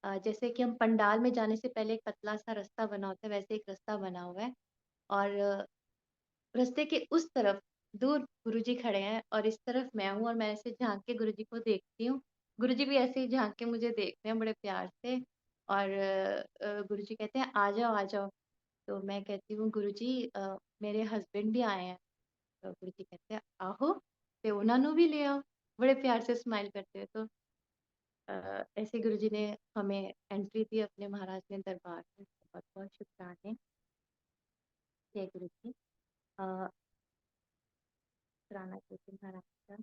जैसे कि हम पंडाल में जाने से पहले एक पतला सा रास्ता बना होता है, वैसे एक रास्ता बना हुआ है। और रास्ते के उस तरफ दूर गुरुजी खड़े हैं, और इस तरफ मैं हूँ, और मैं ऐसे झांक के गुरुजी को देखती हूँ। गुरुजी भी ऐसे ही झांक के मुझे देखते हैं बड़े प्यार से, और गुरुजी कहते हैं आ जाओ आ जाओ। तो मैं कहती हूँ गुरुजी मेरे हस्बैंड भी आए हैं। तो गुरुजी कहते हैं आहो, ते उन्होंने भी ले आओ, बड़े प्यार से स्माइल करते हैं। तो ऐसे गुरुजी ने हमें एंट्री दी अपने महाराज ने दरबार में, बहुत बहुत शुक्राने। जय गुरु जी। शुक्राना गुरुजी महाराज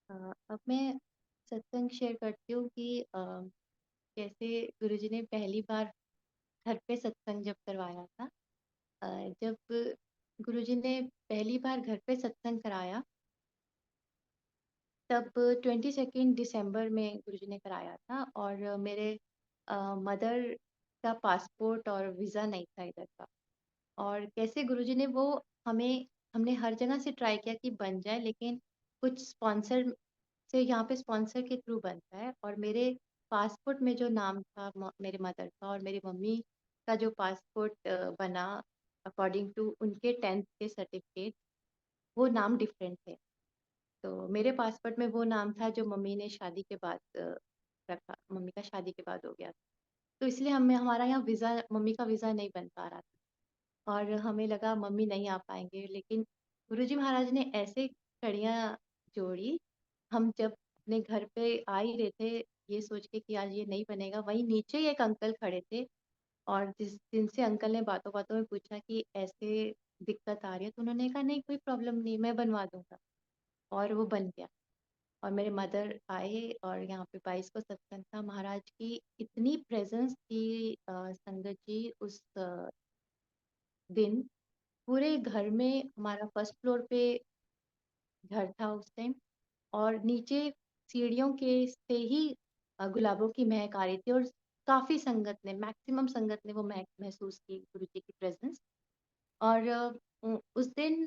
का। अब मैं सत्संग शेयर करती हूँ कि कैसे गुरुजी ने पहली बार घर पे सत्संग जब करवाया था। जब गुरुजी ने पहली बार घर पे सत्संग कराया, तब 22 दिसंबर में गुरुजी ने कराया था, और मेरे मदर का पासपोर्ट और वीज़ा नहीं था इधर का। और कैसे गुरुजी ने वो हमने हर जगह से ट्राई किया कि बन जाए, लेकिन कुछ स्पॉन्सर से यहाँ पे स्पॉन्सर के थ्रू बनता है, और मेरे पासपोर्ट में जो नाम था मेरे मदर का और मेरी मम्मी का जो पासपोर्ट बना अकॉर्डिंग टू उनके 10th के सर्टिफिकेट, वो नाम डिफरेंट थे। तो मेरे पासपोर्ट में वो नाम था जो मम्मी ने शादी के बाद रखा, मम्मी का शादी के बाद हो गया। तो इसलिए हमें हमारा यहाँ वीज़ा, मम्मी का वीज़ा नहीं बन पा रहा था, और हमें लगा मम्मी नहीं आ पाएंगे। लेकिन गुरुजी महाराज ने ऐसे कड़ियाँ जोड़ी, हम जब अपने घर पे आ ही रहे थे ये सोच के कि आज ये नहीं बनेगा, वहीं नीचे ही एक अंकल खड़े थे, और जिनसे अंकल ने बातों बातों में पूछा कि ऐसे दिक्कत आ रही है, तो उन्होंने कहा नहीं कोई प्रॉब्लम नहीं, मैं बनवा दूंगा, और वो बन गया। और मेरे मदर आए, और यहाँ पे 22 को सत्संग था। महाराज की इतनी प्रेजेंस थी संगत जी उस दिन। पूरे घर में, हमारा फर्स्ट फ्लोर पे घर था उस टाइम, और नीचे सीढ़ियों के से ही गुलाबों की महक आ रही थी, और काफी संगत ने, मैक्सिमम संगत ने वो महक महसूस की गुरु जी की प्रेजेंस। और उस दिन,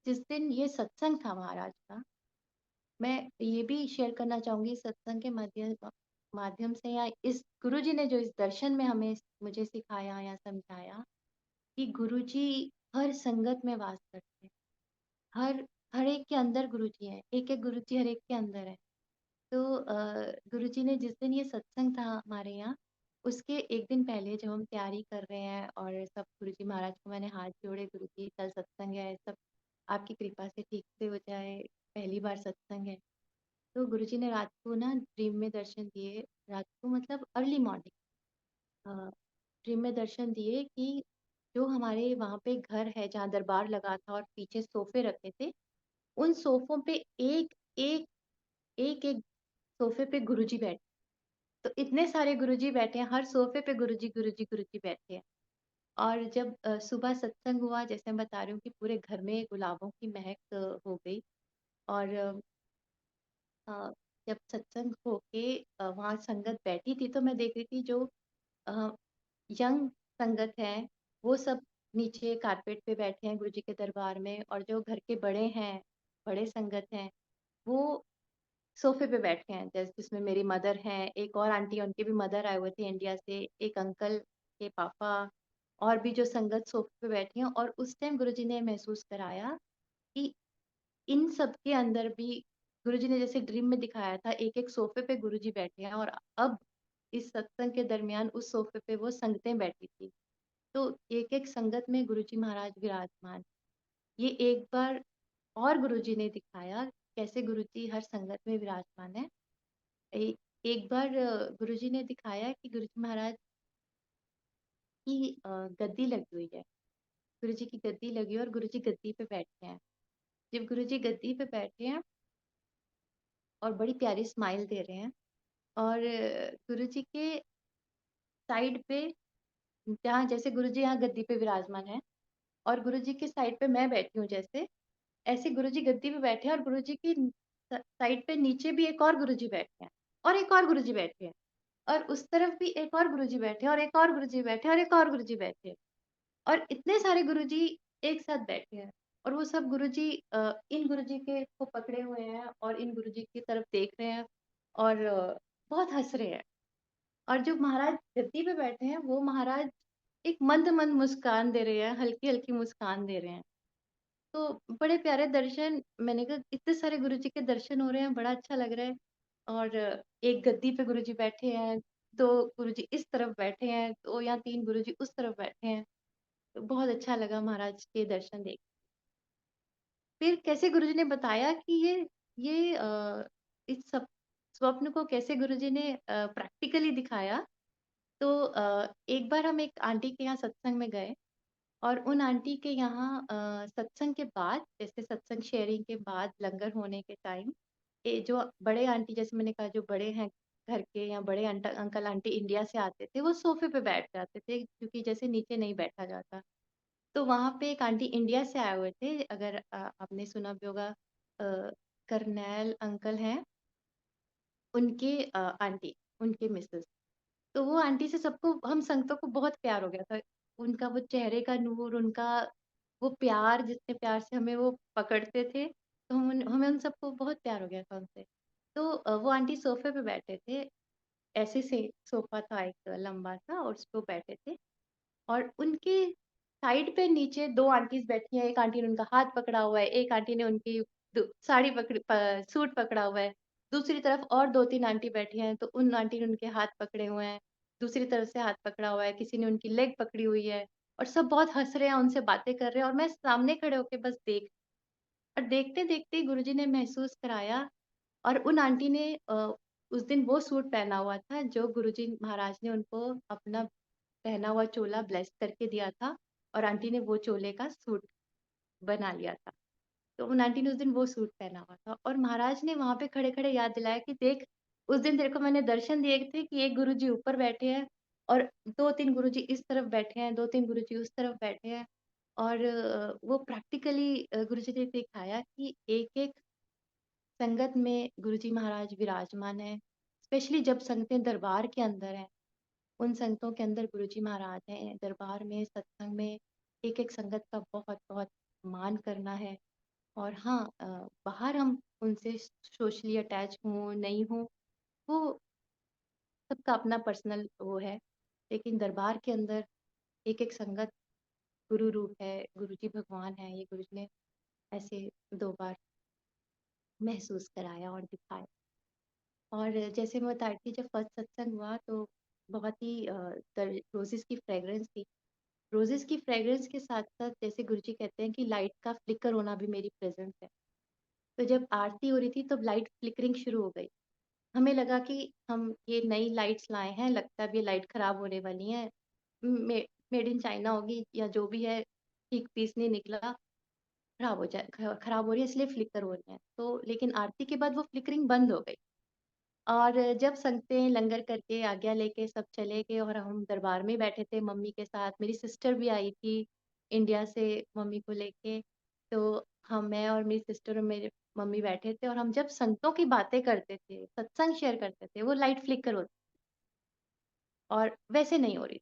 जिस दिन ये सत्संग था महाराज का, मैं ये भी शेयर करना चाहूंगी सत्संग के माध्यम से, या इस गुरु जी ने जो इस दर्शन में हमें मुझे सिखाया या समझाया कि गुरु जी हर संगत में वास करते हैं। हर हर एक के अंदर गुरुजी है, एक एक गुरुजी हर एक के अंदर है। तो गुरुजी ने जिस दिन ये सत्संग था हमारे यहाँ, उसके एक दिन पहले जब हम तैयारी कर रहे हैं, और सब गुरुजी महाराज को मैंने हाथ जोड़े, गुरुजी कल सत्संग है, सब आपकी कृपा से ठीक से हो जाए, पहली बार सत्संग है। तो गुरुजी ने रात को ना ड्रीम में दर्शन दिए, रात को मतलब अर्ली मॉर्निंग ड्रीम में दर्शन दिए कि जो हमारे वहाँ पे घर है जहाँ दरबार लगा था और पीछे सोफे रखे थे, उन सोफों पे एक एक एक एक सोफे पे गुरुजी बैठे। तो इतने सारे गुरुजी बैठे हैं, हर सोफे पे गुरुजी गुरुजी गुरुजी बैठे हैं। और जब सुबह सत्संग हुआ, जैसे मैं बता रही हूँ कि पूरे घर में गुलाबों की महक हो गई। और अ, जब सत्संग होके वहाँ संगत बैठी थी, तो मैं देख रही थी जो अ, यंग संगत है, वो सब नीचे कारपेट पे बैठे हैं गुरुजी के दरबार में, और जो घर के बड़े हैं, बड़े संगत हैं, वो सोफे पे बैठे हैं। जैसे जिसमें मेरी मदर हैं, एक और आंटी है, उनके भी मदर आए हुए थे इंडिया से, एक अंकल के पापा, और भी जो संगत सोफे पे बैठी हैं। और उस टाइम गुरुजी ने महसूस कराया कि इन सब के अंदर भी गुरुजी ने जैसे ड्रीम में दिखाया था, एक-एक सोफे पे गुरुजी बैठे हैं, और अब इस सत्संग के दरमियान उस सोफे पे वो संगतें बैठी थी। तो एक-एक संगत में गुरुजी महाराज विराजमान। ये एक बार और गुरुजी ने दिखाया कैसे गुरुजी हर संगत में विराजमान है। ए एक बार गुरुजी ने दिखाया कि गुरुजी महाराज की गद्दी लगी हुई है। गुरुजी की गद्दी लगी है और गुरुजी गद्दी पे बैठे हैं। जब गुरुजी गद्दी पे बैठे हैं और बड़ी प्यारी स्माइल दे रहे हैं, और गुरुजी के साइड पे, जहाँ जैसे गुरुजी यहाँ गद्दी पे विराजमान है और गुरुजी के साइड पे मैं बैठी हूँ, जैसे ऐसे गुरुजी गद्दी पे बैठे हैं, और गुरुजी की साइड पे नीचे भी एक और गुरुजी बैठे हैं, और एक और गुरुजी बैठे हैं, और उस तरफ भी एक और गुरुजी बैठे हैं, और एक और गुरुजी बैठे हैं, और एक और गुरुजी बैठे हैं, और इतने सारे गुरुजी एक साथ बैठे हैं। और वो सब गुरुजी इन गुरुजी के को पकड़े हुए हैं और इन गुरुजी की तरफ देख रहे हैं, और बहुत हंस रहे हैं। और जो महाराज गद्दी पे बैठे हैं, वो महाराज एक मंद मंद मुस्कान दे रहे हैं, हल्की हल्की मुस्कान दे रहे हैं। तो बड़े प्यारे दर्शन, मैंने कहा इतने सारे गुरुजी के दर्शन हो रहे हैं, बड़ा अच्छा लग रहा है। और एक गद्दी पे गुरुजी बैठे हैं, दो गुरुजी इस तरफ बैठे हैं, दो या तीन गुरुजी उस तरफ बैठे हैं। तो बहुत अच्छा लगा महाराज के दर्शन देख। फिर कैसे गुरुजी ने बताया कि ये इस सब स्वप्न को कैसे गुरुजी ने प्रैक्टिकली दिखाया। तो एक बार हम एक आंटी के यहाँ सत्संग में गए, और उन आंटी के यहाँ सत्संग के बाद, जैसे सत्संग शेयरिंग के बाद लंगर होने के टाइम, ये जो बड़े आंटी, जैसे मैंने कहा जो बड़े हैं घर के, या बड़े अंकल आंटी इंडिया से आते थे, वो सोफे पे बैठ जाते थे, क्योंकि जैसे नीचे नहीं बैठा जाता। तो वहाँ पे एक आंटी इंडिया से आए हुए थे, अगर आपने सुना भी होगा, करनैल अंकल हैं, उनके आंटी, उनके मिसेस। तो वो आंटी से सबको, हम संगतों को बहुत प्यार हो गया था। उनका वो चेहरे का नूर, उनका वो प्यार, जितने प्यार से हमें वो पकड़ते थे, तो हमें उन सबको बहुत प्यार हो गया था उनसे। तो वो आंटी सोफे पे बैठे थे, ऐसे से सोफा था एक लंबा सा, और उस पे वो बैठे थे। और उनके साइड पे नीचे दो आंटीज बैठी हैं, एक आंटी ने उनका हाथ पकड़ा हुआ है, एक आंटी ने उनकी साड़ी सूट पकड़ा हुआ है। दूसरी तरफ और दो तीन आंटी बैठी हैं, तो उन आंटी ने उनके हाथ पकड़े हुए हैं, दूसरी तरफ से हाथ पकड़ा हुआ है, किसी ने उनकी लेग पकड़ी हुई है, और सब बहुत हंस रहे हैं, उनसे बातें कर रहे हैं, और मैं सामने खड़े होके बस देख। और देखते देखते गुरुजी ने महसूस कराया, और उन आंटी ने उस दिन वो सूट पहना हुआ था जो गुरुजी महाराज ने उनको अपना पहना हुआ चोला ब्लेस करके दिया था, और आंटी ने वो चोले का सूट बना लिया था। तो उन आंटी ने उस दिन वो सूट पहना हुआ था, और महाराज ने वहां पे खड़े खड़े याद दिलाया कि देख, उस दिन तेरे को मैंने दर्शन दिए थे कि एक गुरुजी ऊपर बैठे हैं, और दो तीन गुरुजी इस तरफ बैठे हैं, दो तीन गुरुजी उस तरफ बैठे हैं। और वो प्रैक्टिकली गुरुजी ने दिखाया कि एक एक संगत में गुरुजी महाराज विराजमान है। स्पेशली जब संगतें दरबार के अंदर हैं, उन संगतों के अंदर गुरुजी महाराज हैं, दरबार में, सत्संग में एक एक संगत का बहुत बहुत मान करना है। और हाँ, बाहर हम उनसे सोशली अटैच हूँ नहीं हूँ, वो सबका अपना पर्सनल वो है। लेकिन दरबार के अंदर एक एक संगत गुरु रूप है, गुरुजी भगवान है, ये गुरुजी ने ऐसे दो बार महसूस कराया और दिखाया। और जैसे मैं बता रही थी, जब फर्स्ट सत्संग हुआ तो बहुत ही रोजेस की फ्रेग्रेंस थी। रोजेस की फ्रेग्रेंस के साथ साथ, जैसे गुरुजी कहते हैं कि लाइट का फ्लिकर होना भी मेरी प्रेजेंस है। तो जब आरती हो रही थी, तब लाइट फ्लिकरिंग शुरू हो गई। हमें लगा कि हम ये नई लाइट्स लाए हैं, लगता है अब ये लाइट खराब होने वाली है, मेड इन चाइना होगी या जो भी है, ठीक पीस नहीं निकला, खराब हो जाए, खराब हो रही है, इसलिए फ्लिकर हो रही है। तो लेकिन आरती के बाद वो फ्लिकरिंग बंद हो गई। और जब संगतें लंगर करके आज्ञा लेके सब चले गए और हम दरबार में बैठे थे मम्मी के साथ, मेरी सिस्टर भी आई थी इंडिया से मम्मी को लेके। तो हम, मैं और मेरी सिस्टर और मेरे मम्मी बैठे थे और हम जब संगतों की बातें करते थे, सत्संग शेयर करते थे, वो लाइट फ्लिकर होती और वैसे नहीं हो रही।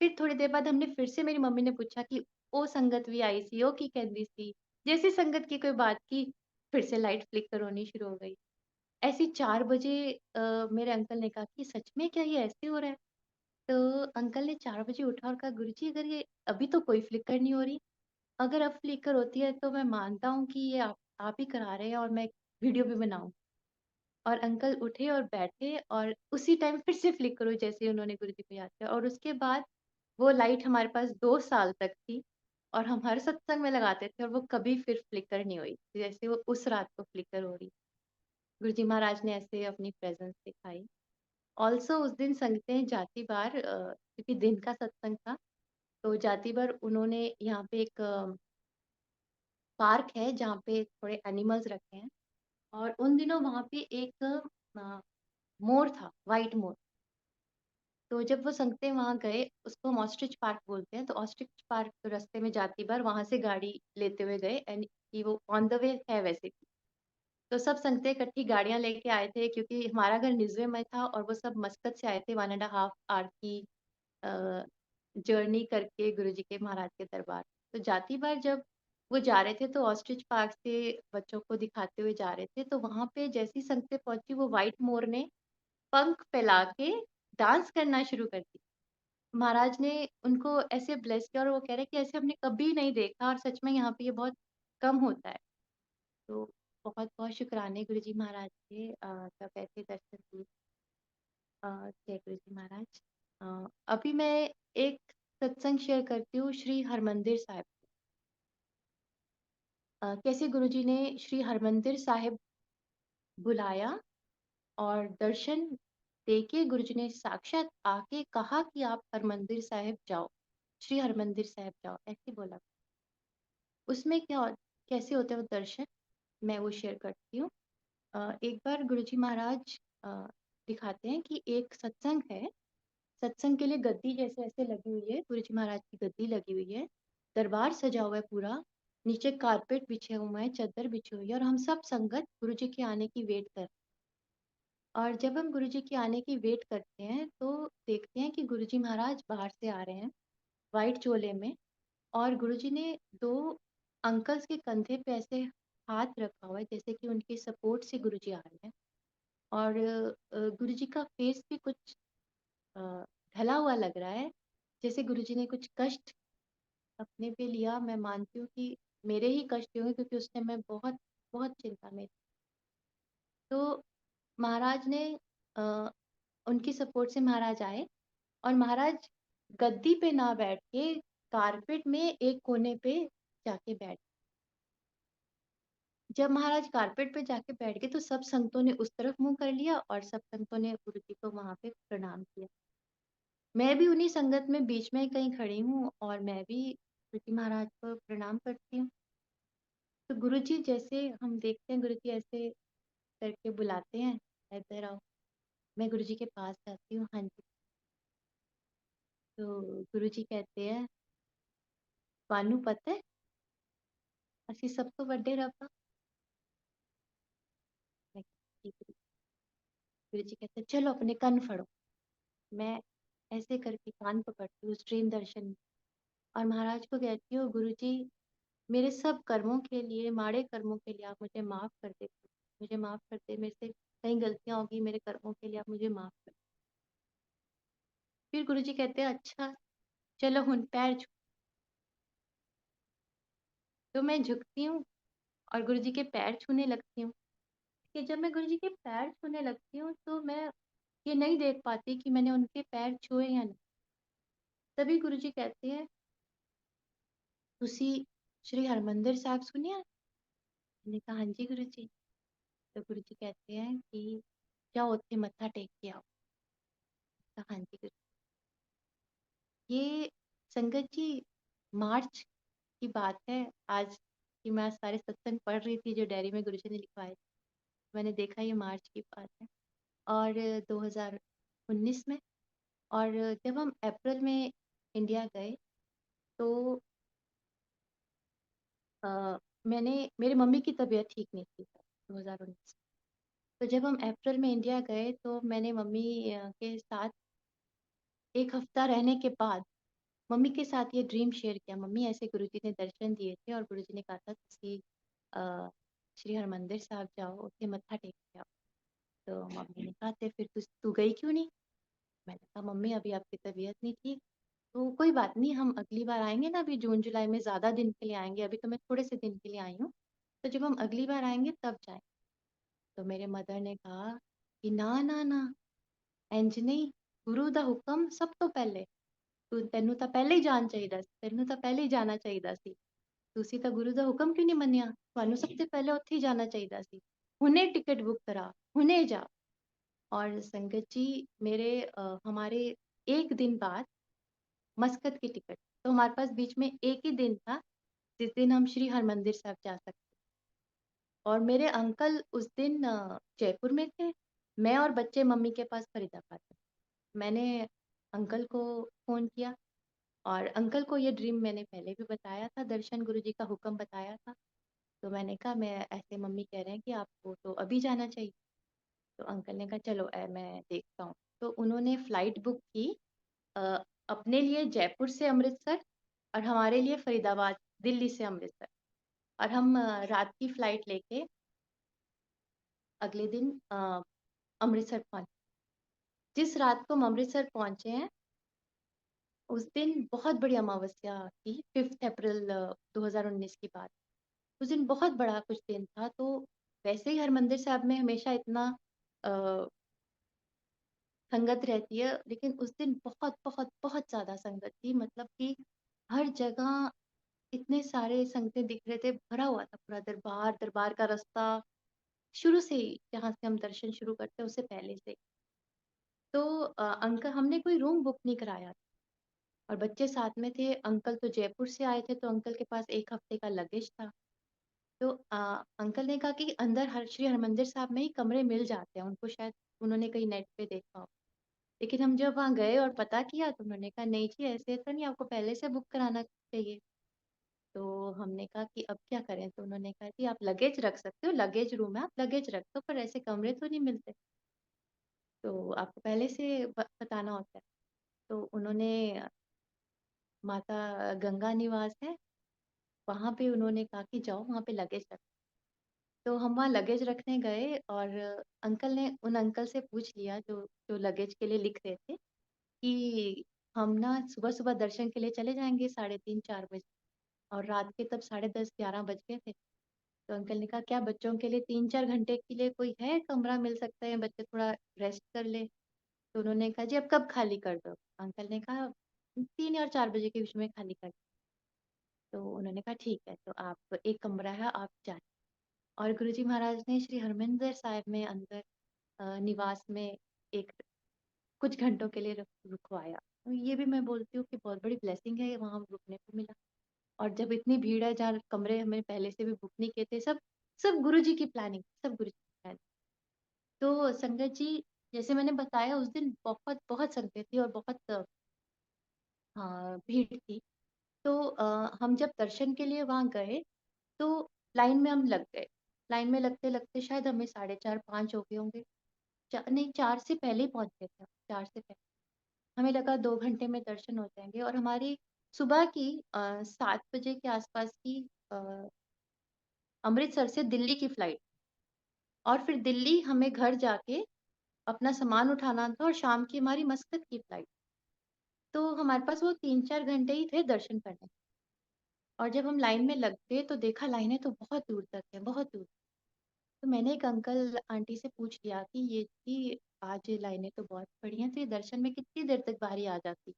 फिर थोड़ी देर बाद हमने फिर से, मेरी मम्मी ने पूछा कि ओ संगत भी आई सी, ओ की कहती सी। जैसे संगत की कोई बात की, फिर से लाइट फ्लिकर होनी शुरू हो गई। ऐसे ही 4 बजे मेरे अंकल ने कहा कि सच में क्या ये ऐसे हो रहा है? तो अंकल ने 4 बजे उठा और कहा, गुरुजी अगर ये अभी तो कोई फ्लिकर नहीं हो रही, अगर अब फ्लिकर होती है तो मैं मानता हूँ कि ये आप ही करा रहे हैं और मैं वीडियो भी बनाऊँ। और अंकल उठे और बैठे और उसी टाइम फिर से फ्लिकर हुई जैसे ही उन्होंने गुरुजी को याद किया, और उसके बाद वो लाइट हमारे पास 2 साल तक थी और हम हर सत्संग में लगाते थे और वो कभी फिर फ्लिकर नहीं हुई, जैसे वो उस रात को फ्लिकर हो रही। गुरुजी महाराज ने ऐसे अपनी प्रेज़ेंस दिखाई। ऑल्सो उस दिन संगतें जाती बार, क्योंकि दिन का सत्संग था, तो जाती बार उन्होंने यहाँ पे एक पार्क है जहाँ पे थोड़े एनिमल्स रखे हैं, और उन दिनों वहाँ पे एक मोर था, व्हाइट मोर। तो जब वो संगते वहाँ गए, उसको हम ऑस्ट्रिच पार्क बोलते हैं, तो ऑस्ट्रिच पार्क रास्ते में जाती बार वहाँ से गाड़ी लेते हुए गए, एंड कि वो ऑन द वे है वैसे भी। तो सब संगतें इकट्ठी गाड़ियाँ लेके आए थे क्योंकि हमारा घर निज़वे में था और वो सब मस्कत से आए थे 1 एंड अ हाफ आवर की अ, जर्नी करके गुरुजी के महाराज के दरबार। तो जाती बार जब वो जा रहे थे तो ऑस्ट्रिच पार्क से बच्चों को दिखाते हुए जा रहे थे, तो वहाँ पे जैसे ही संगतें पहुँची, वो व्हाइट मोर ने पंख फैला के डांस करना शुरू कर दी। महाराज ने उनको ऐसे ब्लेस किया और वो कह रहे कि ऐसे हमने कभी नहीं देखा और सच में यहाँ पे ये बहुत कम होता है। तो बहुत-बहुत शुक्राने गुरुजी महाराज के, तब ऐसे दर्शन दिए। जय गुरुजी महाराज। अभी मैं एक सत्संग शेयर करती हूँ श्री हरमंदिर साहिब। कैसे गुरुजी ने श्री हरमंदिर साहिब बुलाया और दर्शन देके गुरुजी ने साक्षात आके कहा कि आप हरमंदिर साहिब जाओ, श्री हरमंदिर साहिब जाओ, ऐसे बोला। उसमें कैसे होते हैं वो दर्शन, मैं वो शेयर करती हूँ। एक बार गुरुजी महाराज अ, दिखाते हैं कि एक सत्संग है, सत्संग के लिए गद्दी जैसे ऐसे लगी हुई है, गुरुजी महाराज की गद्दी लगी हुई है, दरबार सजा हुआ है पूरा, नीचे कारपेट बिछे हुए हैं, चादर बिछी हुई है और हम सब संगत गुरुजी के आने की वेट कर। और जब हम गुरुजी के आने की वेट करते हैं तो देखते हैं कि गुरुजी महाराज बाहर से आ रहे हैं वाइट चोले में, और गुरुजी ने 2 अंकल्स के कंधे पे ऐसे हाथ रखा हुआ है जैसे कि उनकी सपोर्ट से गुरुजी आ रहे हैं। और गुरुजी का फेस भी कुछ अ, ढला हुआ लग रहा है, जैसे गुरुजी ने कुछ कष्ट अपने पे लिया। मैं मानती हूँ कि मेरे ही कष्ट हुए क्योंकि उस टाइम मैं बहुत बहुत चिंता में थी। तो महाराज ने अ, उनकी सपोर्ट से महाराज आए और महाराज गद्दी पे ना बैठ के कारपेट में एक कोने पे जाके बैठ। जब महाराज कारपेट पे जाके बैठ गए तो सब संतों ने उस तरफ मुंह कर लिया और सब संतों ने गुरु जी को वहां पे प्रणाम किया। मैं भी उन्हीं संगत में बीच में कहीं खड़ी हूँ और मैं भी गुरु जी महाराज को प्रणाम करती हूँ। तो गुरु जी जैसे हम देखते हैं, गुरु जी ऐसे करके बुलाते हैं, इधर आओ। मैं गुरु जी के पास जाती हूँ, हाँ जी। तो गुरु जी कहते हैं, ਤੁਹਾਨੂੰ पता है ਅਸੀਂ सब तो ਵੱਡੇ ਰੱਬ ਹਾਂ। मैं कहती, "ठीक है।" गुरु जी कहते हैं, चलो अपने कान फड़ो। मैं ऐसे करके कान पकड़ती हूँ स्ट्रीम दर्शन में और महाराज को कहती हूँ, गुरु जी मेरे सब कर्मों के लिए, माड़े कर्मों के लिए आप मुझे माफ कर दे, मुझे माफ कर दे, मेरे से कई गलतियां होगी, मेरे कर्मों के लिए आप मुझे माफ कर। फिर गुरु जी कहते हैं, अच्छा चलो हुन पैर छू। तो मैं झुकती हूँ और गुरु जी के पैर छूने लगती हूँ। कि जब मैं गुरु जी के पैर छूने लगती हूँ तो मैं ये नहीं देख पाती कि मैंने उनके पैर छुए या नहीं। तभी गुरु जी कहते हैं, ਤੁਸੀਂ श्री हरमंदिर साहब सुनिया? मैंने कहा हाँ जी गुरु जी। तो गुरु जी कहते हैं कि जाओ उत्थे मत्था टेक के आओ। कहा हाँ जी गुरु। ये संगत जी मार्च की बात है आज, कि मैं सारे सत्संग पढ़ रही थी जो डायरी में गुरु जी ने लिखवाए। मैंने देखा ये मार्च की बात है। और 2019 में। और जब हम अप्रैल में इंडिया गए तो मैंने मेरी मम्मी की तबीयत ठीक नहीं थी 2019। तो जब हम अप्रैल में इंडिया गए तो मैंने मम्मी के साथ एक हफ्ता रहने के बाद मम्मी के साथ ये ड्रीम शेयर किया। मम्मी, ऐसे गुरुजी ने दर्शन दिए थे और गुरुजी ने कहा था तुसी श्री हरमंदिर साहब जाओ, उत्थे मत्था टेक के आओ। तो मम्मी ने कहा, "ते फिर तू गई क्यों नहीं?" मैंने कहा, "मम्मी अभी आपकी तबीयत नहीं ठीक, तो कोई बात नहीं, हम अगली बार आएंगे ना, अभी जून जुलाई में ज़्यादा दिन के लिए आएंगे, अभी तो मैं थोड़े से दिन के लिए आई हूँ, तो जब हम अगली बार आएंगे तब जाएंगे।" तो मेरे मदर ने कहा कि ना ना ना, इंज नहीं, गुरु दा हुक्म सब तो पहले, ਤੂੰ ਤੈਨੂੰ ਤਾਂ ਪਹਿਲੇ ਹੀ ਜਾਣ ਚਾਹੀਦਾ ਸੀ, ਤੈਨੂੰ ਤਾਂ ਪਹਿਲੇ ਹੀ ਜਾਣਾ ਚਾਹੀਦਾ ਸੀ। ਤੁਸੀਂ ਤਾਂ ਗੁਰੂ ਦਾ ਹੁਕਮ ਕਿਉਂ ਨਹੀਂ ਮੰਨਿਆ? ਤੁਹਾਨੂੰ ਸਭ ਤੋਂ ਪਹਿਲੇ ਉੱਥੇ ਹੀ ਜਾਣਾ ਚਾਹੀਦਾ ਸੀ। ਹੁਣੇ टिकट बुक करा, हुने जा। और संगत जी, मेरे हमारे एक दिन बाद मस्कत की टिकट, तो हमारे पास बीच में एक ही दिन था जिस दिन हम श्री हरमंदिर साहब जा सकते। और मेरे अंकल उस दिन जयपुर में थे, मैं और बच्चे मम्मी के पास फरीदाबाद में। मैंने अंकल को फ़ोन किया और अंकल को ये ड्रीम मैंने पहले भी बताया था, दर्शन गुरुजी का हुक्म बताया था। तो मैंने कहा, मैं ऐसे मम्मी कह रहे हैं कि आपको तो अभी जाना चाहिए। तो अंकल ने कहा चलो मैं देखता हूँ। तो उन्होंने फ़्लाइट बुक की अ, अपने लिए जयपुर से अमृतसर और हमारे लिए फरीदाबाद, दिल्ली से अमृतसर। और हम रात की फ़्लाइट लेके अगले दिन अमृतसर पहुँचे। जिस रात को हम अमृतसर पहुँचे हैं, उस दिन बहुत बड़ी अमावस्या थी, 5 अप्रैल 2019 की बात। उस दिन बहुत बड़ा कुछ दिन था, तो वैसे ही हरमंदिर साहब में हमेशा इतना अ, संगत रहती है, लेकिन उस दिन बहुत बहुत बहुत ज़्यादा संगत थी। मतलब कि हर जगह इतने सारे संगतें दिख रहे थे, भरा हुआ था पूरा दरबार, दरबार का रास्ता शुरू से ही, जहाँ से हम दर्शन शुरू करते हैं उससे पहले से। तो अंकल, हमने कोई रूम बुक नहीं कराया और बच्चे साथ में थे। अंकल तो जयपुर से आए थे, तो अंकल के पास 1 हफ्ते का लगेज था। तो अंकल ने कहा कि अंदर श्री हरमंदिर साहब में ही कमरे मिल जाते हैं उनको, शायद उन्होंने कहीं नेट पे देखा हो। लेकिन हम जब वहाँ गए और पता किया तो उन्होंने कहा नहीं जी, ऐसे तो नहीं, आपको पहले से बुक कराना चाहिए। तो हमने कहा कि अब क्या करें? तो उन्होंने कहा कि आप लगेज रख सकते हो, लगेज रूम है, आप लगेज रख दो, पर ऐसे कमरे तो नहीं मिलते, तो आपको पहले से बताना होता है। तो उन्होंने माता गंगा निवास है, वहाँ पे उन्होंने कहा कि जाओ वहाँ पे लगेज रख। तो हम वहाँ लगेज रखने गए और अंकल ने उन अंकल से पूछ लिया जो जो लगेज के लिए लिख रहे थे कि हम ना सुबह सुबह दर्शन के लिए चले जाएंगे 3:30-4 बजे, और रात के तब 10:30-11 बज गए थे। तो अंकल ने कहा क्या बच्चों के लिए 3-4 घंटे के लिए कोई है, कमरा मिल सकता है, बच्चे थोड़ा रेस्ट कर ले? तो उन्होंने कहा जी अब कब खाली कर दो? अंकल ने कहा 3 और 4 बजे के बीच में खाली कर दो। तो उन्होंने कहा ठीक है, तो आप एक कमरा है, आप जाए। और गुरुजी महाराज ने श्री हरमिंदर साहिब में अंदर निवास में एक कुछ घंटों के लिए रुकवाया। तो ये भी मैं बोलती हूँ कि बहुत बड़ी ब्लेसिंग है वहाँ रुकने को मिला। और जब इतनी भीड़ है, जहाँ कमरे हमें पहले से भी बुक नहीं किए थे, सब सब गुरुजी की प्लानिंग, सब गुरुजी की प्लानिंग। तो संगत जी, जैसे मैंने बताया उस दिन बहुत बहुत संगत थी और बहुत भीड़ थी। तो हम जब दर्शन के लिए वहाँ गए तो लाइन में हम लग गए। लाइन में लगते लगते शायद हमें 4:30-5 हो गए होंगे। नहीं, 4 से पहले ही पहुंच गए थे, 4 से पहले। हमें लगा 2 घंटे में दर्शन हो जाएंगे। और हमारी सुबह की 7 बजे के आसपास की अ, अमृतसर से दिल्ली की फ्लाइट, और फिर दिल्ली हमें घर जाके अपना सामान उठाना था, और शाम की हमारी मस्कत की फ्लाइट। तो हमारे पास वो 3-4 घंटे ही थे दर्शन करने। और जब हम लाइन में लग गए तो देखा लाइनें तो बहुत दूर तक है, बहुत दूर। तो मैंने एक अंकल आंटी से पूछ लिया कि ये कि आज ये लाइनें तो बहुत बढ़िया थी, दर्शन में कितनी देर तक बारी आ जाती?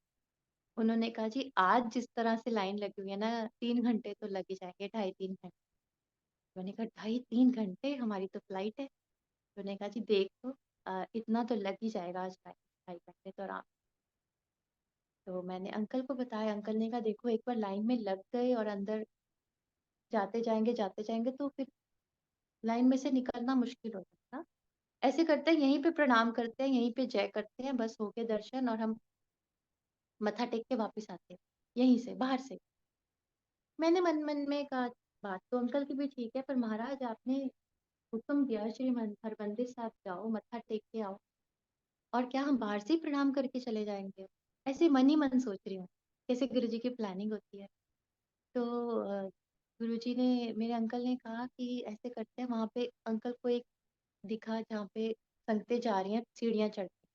उन्होंने कहा जी आज जिस तरह से लाइन लगी हुई है ना, 3 घंटे तो लग ही जाएंगे, 2.5-3 घंटे। मैंने कहा 2.5-3 घंटे, हमारी तो फ्लाइट है। तो उन्होंने कहा जी देख लो, इतना तो लग ही जाएगा आज, 2.5-2.5 घंटे तो आराम। तो मैंने अंकल को बताया, अंकल ने कहा देखो एक बार लाइन में लग गए और अंदर जाते जाएंगे तो फिर लाइन में से निकलना मुश्किल हो सकता। ऐसे करते हैं, यहीं पे प्रणाम करते हैं, यहीं पे जय करते हैं, बस हो गए दर्शन और हम मत्था टेक के वापस आते हैं, यहीं से, बाहर से। मैंने मन मन में कहा, बात तो अंकल की भी ठीक है, पर महाराज आपने हुक्म दिया श्री हरमंदिर साहब जाओ, मत्था टेक के आओ, और क्या हम बाहर से ही प्रणाम करके चले जाएंगे? ऐसे मन ही मन सोच रही हूँ कैसे गुरु जी की प्लानिंग होती है। तो गुरु जी ने, मेरे अंकल ने कहा कि ऐसे करते हैं, वहां पे अंकल को एक दिखा जहाँ पे संगतें जा रही हैं सीढ़ियाँ चढ़ के।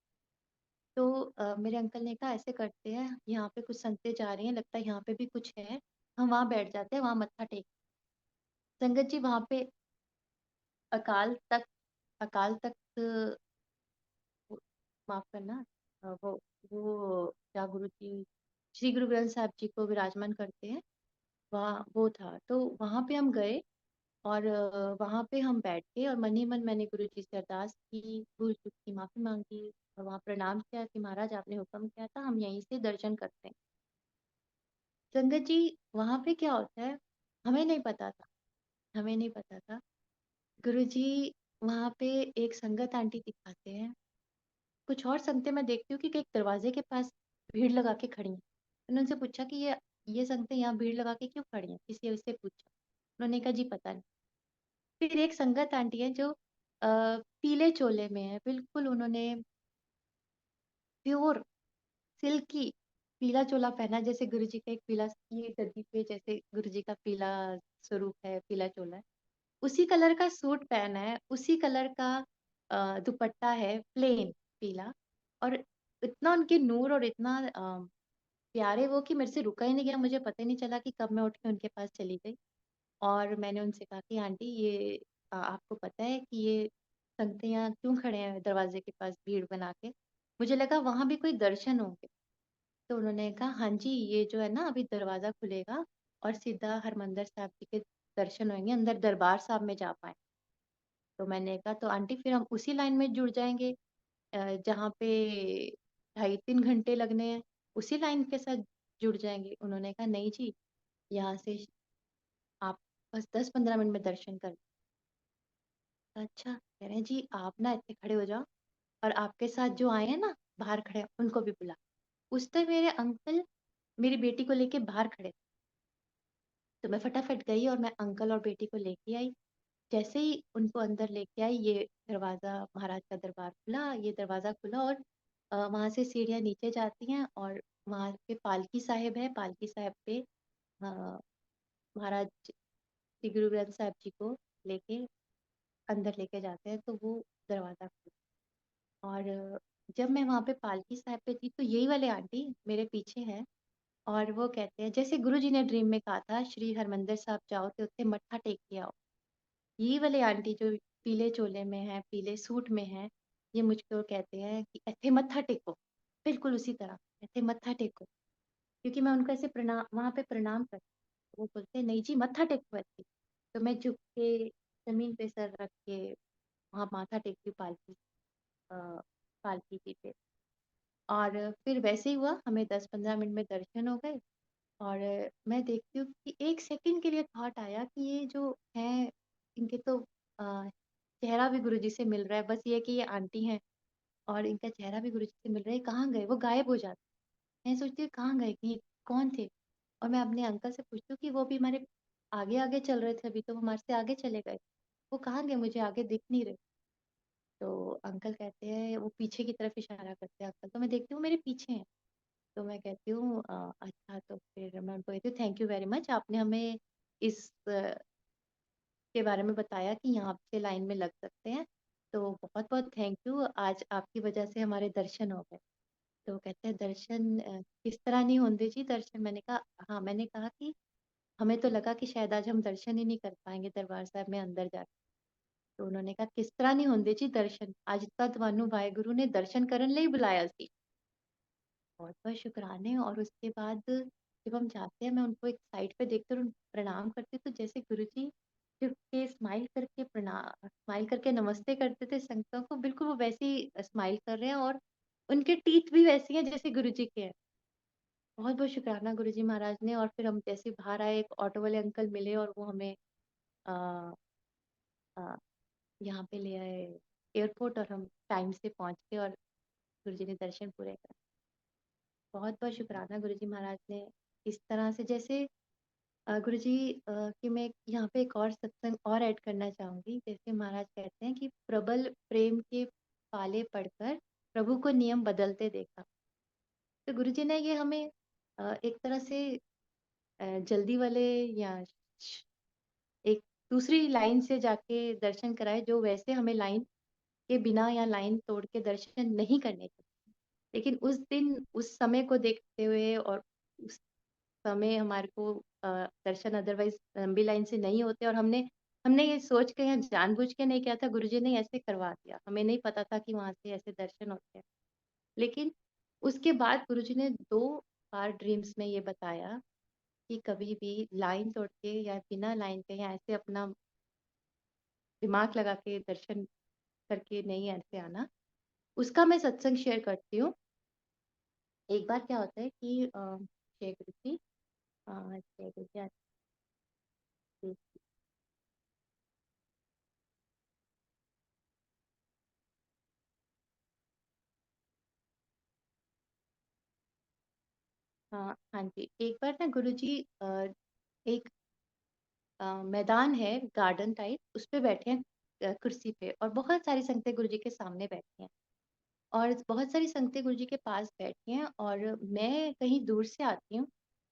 तो मेरे अंकल ने कहा ऐसे करते हैं, यहाँ पे कुछ संगतें जा रही हैं, लगता है यहाँ पे भी कुछ है, हम वहाँ बैठ जाते हैं, वहाँ मत्था टेक। संगत जी वहाँ पे अकाल तख्त, अकाल तख्त, माफ करना, वो क्या गुरु जी, श्री गुरु ग्रंथ साहब जी को विराजमान करते हैं, वहाँ वो था। तो वहाँ पे हम गए और वहाँ पे हम बैठ के और मन ही मन मैंने गुरु जी से अरदास की, भूल चूक की माफी मांगी और वहाँ प्रणाम किया कि महाराज आपने हुक्म किया था, हम यहीं से दर्शन करते हैं। संगत जी वहाँ पे क्या होता है, हमें नहीं पता था, हमें नहीं पता था। गुरु जी वहाँ पे एक संगत आंटी दिखाते हैं, कुछ और संगतें मैं देखती हूँ कि एक दरवाजे के पास भीड़ लगा के खड़ी हैं। मैंने उनसे पूछा कि ये संगतें यहाँ भीड़ लगा के क्यों खड़ी हैं, किसी से पूछा, उन्होंने कहा जी पता नहीं। फिर एक संगत आंटी है जो पीले चोले में है, बिल्कुल उन्होंने प्योर सिल्की पीला चोला पहना, जैसे गुरु जी का एक पीला, ये गद्दी पे जैसे गुरु जी का पीला स्वरूप है, पीला चोला है, उसी कलर का सूट पहना है, उसी कलर का दुपट्टा है प्लेन पीला। और इतना उनके नूर और इतना प्यारे वो कि मेरे से रुका ही नहीं गया, मुझे पता ही नहीं चला कि कब मैं उठ के उनके पास चली गई। और मैंने उनसे कहा कि आंटी ये आपको पता है कि ये संगते यहाँ क्यों खड़े हैं दरवाजे के पास भीड़ बना के? मुझे लगा वहां भी कोई दर्शन होंगे। तो उन्होंने कहा हाँ जी, ये जो है ना अभी दरवाजा खुलेगा और सीधा हरमंदिर साहब जी के दर्शन होंगे, अंदर दरबार साहब में जा पाए। तो मैंने कहा तो आंटी फिर हम उसी लाइन में जुड़ जाएंगे, जहाँ पे 2.5-3 घंटे लगने हैं, उसी लाइन के साथ जुड़ जाएंगे। उन्होंने कहा नहीं जी, यहाँ से आप बस 10-15 मिनट में दर्शन कर। अच्छा, कह रहे हैं जी आप ना इतने खड़े हो जाओ और आपके साथ जो आए हैं ना बाहर खड़े हैं, उनको भी बुला। उस तक मेरे अंकल मेरी बेटी को लेके बाहर खड़े थे। तो मैं फटाफट गई और मैं अंकल और बेटी को लेके आई। जैसे ही उनको अंदर लेके आई, ये दरवाजा, महाराज का दरबार खुला, ये दरवाजा खुला और वहां से सीढ़ियाँ नीचे जाती हैं और वहां पे पालकी साहिब है, पालकी साहिब पे अ, महाराज श्री गुरु ग्रंथ साहब जी को लेके अंदर लेके जाते हैं। तो वो दरवाजा खुला और जब मैं वहां पे पालकी साहिब पे थी, तो यही वाले आंटी मेरे पीछे हैं और वो कहते हैं जैसे गुरु जी ने ड्रीम में कहा था श्री हरमंदिर साहब जाओ तो उत्थे मत्था टेक के आओ। यही वाले आंटी जो पीले चोले में है, पीले सूट में है, ये मुझको कहते हैं कि इत्थे मत्था टेको, बिल्कुल उसी तरह, इत्थे मत्था टेको। क्योंकि मैं उनको ऐसे प्रणाम, वहां पे प्रणाम करती, वो बोलते हैं नहीं जी मत्था टेको ऐसे। तो मैं झुक के जमीन पे सर रख के वहां माथा टेकती हूँ पालकी, अ, पालकी की पे। और फिर वैसे ही हुआ, हमें 10-15 मिनट में दर्शन हो गए। और मैं देखती हूँ कि एक सेकंड के लिए थॉट आया कि ये जो है इनके तो चेहरा भी गुरुजी से मिल रहा है, बस ये कि ये आंटी हैं और इनका चेहरा भी गुरुजी से मिल रहा है, कहाँ गए? वो गायब हो जाते। मैं सोचती हूँ कहाँ गए, कि कौन थे? और मैं अपने अंकल से पूछती हूँ कि वो भी हमारे आगे आगे चल रहे थे, अभी तो वो हमारे से आगे चले गए, वो कहाँ गए? मुझे आगे दिख नहीं रहे। तो अंकल कहते हैं, वो पीछे की तरफ इशारा करते हैं अंकल, तो मैं देखती हूँ मेरे पीछे हैं। तो मैं कहती हूँ अच्छा, तो फिर मैं उनको कहती हूँ थैंक यू वेरी मच, आपने हमें इस के बारे में बताया कि यहाँ से लाइन में लग सकते हैं, तो बहुत बहुत थैंक यू, आज आपकी वजह से हमारे दर्शन हो गए। तो कहते हैं दर्शन किस तरह नहीं होंगे जी दर्शन? मैंने कहा हाँ, मैंने कहा कि हमें तो लगा कि शायद आज हम दर्शन ही नहीं कर पाएंगे दरबार साहब में अंदर जाके। तो उन्होंने कहा किस तरह नहीं होंगे जी दर्शन, आज तक ਤੁਹਾਨੂੰ ਵਾਹਿਗੁਰੂ ने दर्शन करने ਲਈ बुलाया सी। बहुत बहुत शुक्राने। और उसके बाद जब हम जाते हैं, मैं उनको एक साइड पे देखकर उन प्रणाम करती हूँ, तो जैसे गुरुजी झुक के स्माइल करके नमस्ते करते थे संगतों को, बिल्कुल वो वैसे ही स्माइल कर रहे हैं और उनके टीथ भी वैसे हैं जैसे गुरुजी के हैं। बहुत बहुत शुक्राना गुरुजी महाराज ने। और फिर हम जैसे बाहर आए, एक ऑटो वाले अंकल मिले और वो हमें आ, आ, यहाँ पे ले आए, एयरपोर्ट और हम टाइम से पहुंच गए और गुरुजी ने दर्शन पूरे करे। बहुत बहुत शुक्राना गुरुजी महाराज ने इस तरह से, जैसे गुरुजी कि मैं यहाँ पे एक और सत्संग और ऐड करना चाहूंगी। जैसे महाराज कहते हैं कि प्रबल प्रेम के पाले पढ़कर प्रभु को नियम बदलते देखा। तो गुरुजी ने ये हमें एक तरह से जल्दी वाले या एक दूसरी लाइन से जाके दर्शन कराए, जो वैसे हमें लाइन के बिना या लाइन तोड़ के दर्शन नहीं करने चाहिए। लेकिन उस दिन उस समय को देखते हुए और उस समय हमारे को दर्शन अदरवाइज लंबी लाइन से नहीं होते, और हमने हमने ये सोच के या जानबूझ के नहीं किया था, गुरुजी ने ऐसे करवा दिया। हमें नहीं पता था कि वहां से ऐसे दर्शन होते हैं। लेकिन उसके बाद गुरुजी ने 2 बार ड्रीम्स में ये बताया कि कभी भी लाइन तोड़ के या बिना लाइन के या ऐसे अपना दिमाग लगा के दर्शन करके नहीं ऐसे आना। उसका मैं सत्संग शेयर करती हूँ। एक बार क्या होता है कि जय गुरु जी, जय गुरु जी, हाँ हाँ जी, एक बार ना गुरु जी एक मैदान है गार्डन टाइप, उस पे बैठे हैं कुर्सी पे, और बहुत सारी संगतें गुरु जी के सामने बैठी हैं और बहुत सारी संगतें गुरु जी के पास बैठी हैं, और मैं कहीं दूर से आती हूँ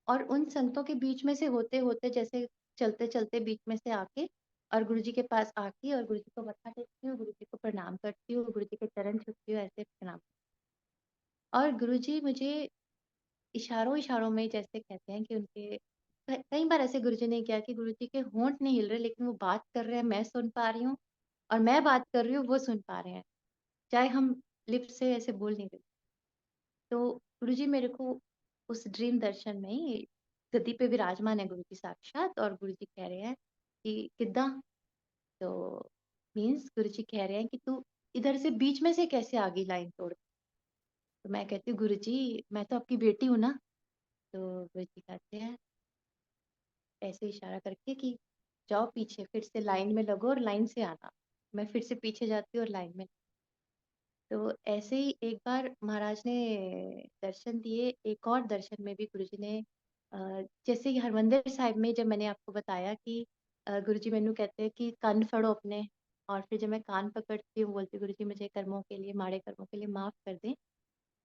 और उन संगतों के बीच में से होते होते, जैसे चलते चलते बीच में से आके और गुरु जी के पास आके और गुरु जी को मत्था टेकती हूँ, गुरु जी को प्रणाम करती हूँ, गुरु जी के चरण छूती हूँ, ऐसे प्रणाम। और गुरु जी मुझे इशारों इशारों में, जैसे कहते हैं कि उनके कई बार ऐसे गुरुजी ने किया कि गुरुजी के होंठ नहीं हिल रहे, लेकिन वो बात कर रहे हैं, मैं सुन पा रही हूँ, और मैं बात कर रही हूँ, वो सुन पा रहे हैं, चाहे हम लिप से ऐसे बोल नहीं रहे। तो गुरुजी मेरे को उस ड्रीम दर्शन में ही गद्दी पे विराजमान है गुरुजी साक्षात, और गुरुजी कह रहे हैं कि किद्दा, तो मीन्स गुरुजी कह रहे हैं कि तू इधर से बीच में से कैसे आ गई लाइन तोड़ के? तो मैं कहती हूँ गुरुजी मैं तो आपकी बेटी हूँ ना। तो गुरुजी कहते हैं ऐसे इशारा करके कि जाओ पीछे, फिर से लाइन में लगो और लाइन से आना। मैं फिर से पीछे जाती हूँ और लाइन में। तो ऐसे ही एक बार महाराज ने दर्शन दिए। एक और दर्शन में भी गुरुजी ने जैसे कि हरमंदिर साहिब में, जब मैंने आपको बताया कि गुरुजी मैनू कहते हैं कि कान फड़ो अपने, और फिर जब मैं कान पकड़ती हूँ बोलती गुरुजी मुझे कर्मों के लिए, माड़े कर्मों के लिए माफ कर दें,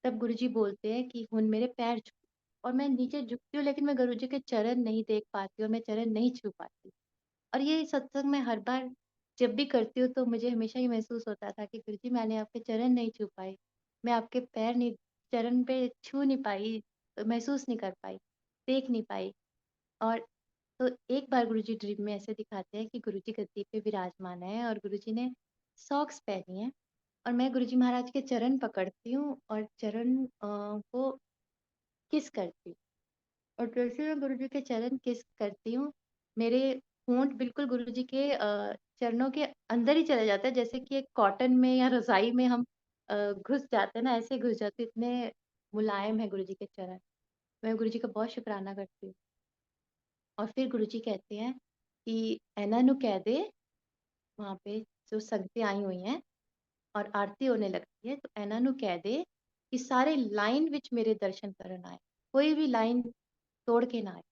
तब गुरुजी बोलते हैं कि हुन मेरे पैर छू। और मैं नीचे झुकती हूँ, लेकिन मैं गुरुजी के चरण नहीं देख पाती और मैं चरण नहीं छू पाती। और ये सत्संग में हर बार जब भी करती हूँ तो मुझे हमेशा ही महसूस होता था कि गुरुजी मैंने आपके चरण नहीं छू पाए, मैं आपके पैर नहीं, चरण पे छू नहीं पाई, महसूस नहीं कर पाई, देख नहीं पाई। और तो एक बार गुरुजी ड्रीम में ऐसे दिखाते हैं कि गुरुजी गद्दी पे विराजमान है और गुरुजी ने सॉक्स पहनी है, और मैं गुरुजी महाराज के चरण पकड़ती हूँ और चरण को किस करती हूँ। और जैसे मैं गुरुजी के चरण किस करती हूँ, मेरे होंठ बिल्कुल गुरुजी के चरणों के अंदर ही चले जाते हैं, जैसे कि एक कॉटन में या रजाई में हम घुस जाते हैं ना, ऐसे घुस जाते, इतने मुलायम है गुरुजी के चरण। मैं गुरुजी का बहुत शुक्राना करती हूँ। और फिर गुरुजी कहते हैं कि ऐना नु कह दे, वहाँ पे जो संगतें आई हुई हैं और आरती होने लगती है, तो ऐना नु कह दे कि सारे लाइन विच मेरे दर्शन करन आए, कोई भी लाइन तोड़ के ना आए।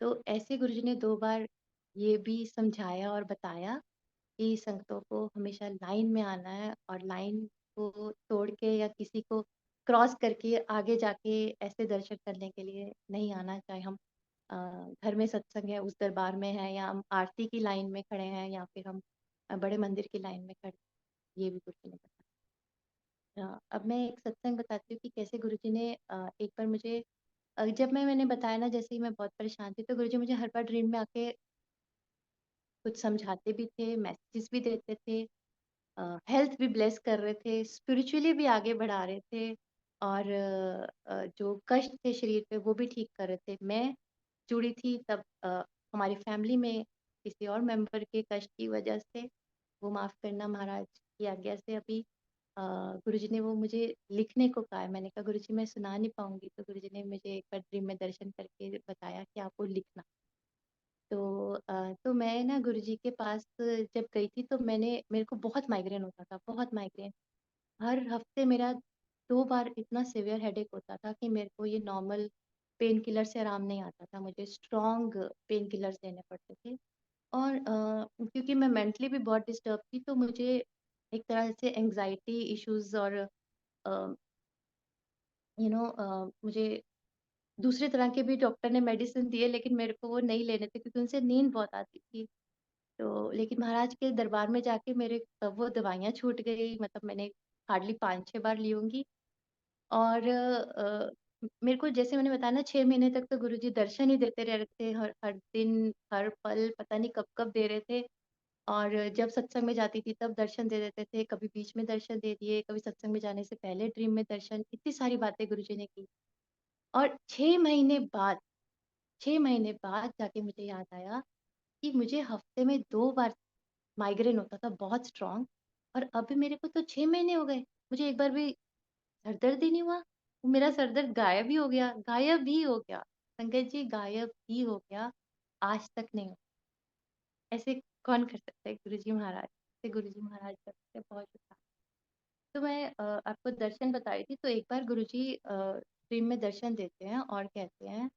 तो ऐसे गुरुजी ने 2 बार ये भी समझाया और बताया कि संगतों को हमेशा लाइन में आना है, और लाइन को तोड़ के या किसी को क्रॉस करके आगे जाके ऐसे दर्शन करने के लिए नहीं आना। चाहे हम अ, घर में सत्संग है उस दरबार में है, या हम आरती की लाइन में खड़े हैं, या फिर हम बड़े मंदिर की लाइन में खड़े हैं, ये भी गुरुजी ने बताया। अब मैं एक सत्संग बताती हूँ कि कैसे गुरुजी ने एक बार मुझे जब मैंने बताया ना, जैसे ही मैं बहुत परेशान थी, तो गुरुजी मुझे हर बार ड्रीम में आके कुछ समझाते भी थे, मैसेजेस भी देते थे, हेल्थ भी ब्लेस कर रहे थे, स्पिरिचुअली भी आगे बढ़ा रहे थे, और जो कष्ट थे शरीर पे वो भी ठीक कर रहे थे। मैं जुड़ी थी तब हमारी फैमिली में किसी और मेंबर के कष्ट की वजह से, वो माफ करना महाराज की आज्ञा से अभी गुरुजी ने वो मुझे लिखने को कहा है। मैंने कहा गुरुजी मैं सुना नहीं पाऊंगी, तो गुरुजी ने मुझे एक बार ड्रीम में दर्शन करके बताया कि आप वो लिखना। तो मैं ना गुरुजी के पास जब गई थी तो मेरे को बहुत माइग्रेन होता था, बहुत माइग्रेन। हर हफ्ते मेरा 2 बार इतना सीवियर हेडेक होता था कि मेरे को ये नॉर्मल पेन किलर से आराम नहीं आता था, मुझे स्ट्रॉन्ग पेन किलर्स लेने पड़ते थे। और क्योंकि मैं मेंटली भी बहुत डिस्टर्ब थी तो मुझे एक तरह से एंग्जायटी इश्यूज़ और मुझे दूसरे तरह के भी डॉक्टर ने मेडिसिन दिए, लेकिन मेरे को वो नहीं लेने थे क्योंकि उनसे नींद बहुत आती थी। तो लेकिन महाराज के दरबार में जाके मेरे वो दवाइयाँ छूट गई, मतलब मैंने हार्डली 5-6 बार ली होंगी। और मेरे को जैसे मैंने बताया ना 6 महीने तक तो गुरुजी दर्शन ही देते रह रहे थे, हर हर दिन, हर पल, पता नहीं कब-कब दे रहे थे। और जब सत्संग में जाती थी तब दर्शन दे देते थे, कभी बीच में दर्शन दे दिए, कभी सत्संग में जाने से पहले ड्रीम में दर्शन, इतनी सारी बातें गुरुजी ने की। और 6 महीने बाद जाके मुझे याद आया कि मुझे हफ्ते में 2 बार माइग्रेन होता था बहुत स्ट्रॉन्ग, और अभी मेरे को तो 6 महीने हो गए, मुझे एक बार भी सर दर्द ही नहीं हुआ। मेरा सर दर्द गायब ही हो गया, गायब ही हो गया। संगत जी, गायब ही हो गया, आज तक नहीं हुआ। ऐसे कौन कर सकता है गुरुजी महाराज? ऐसे गुरुजी महाराज करते हैं, बहुत शुक्रिया। तो मैं आपको दर्शन बताई थी, तो एक बार गुरुजी ड्रीम में दर्शन देते हैं और कहते हैं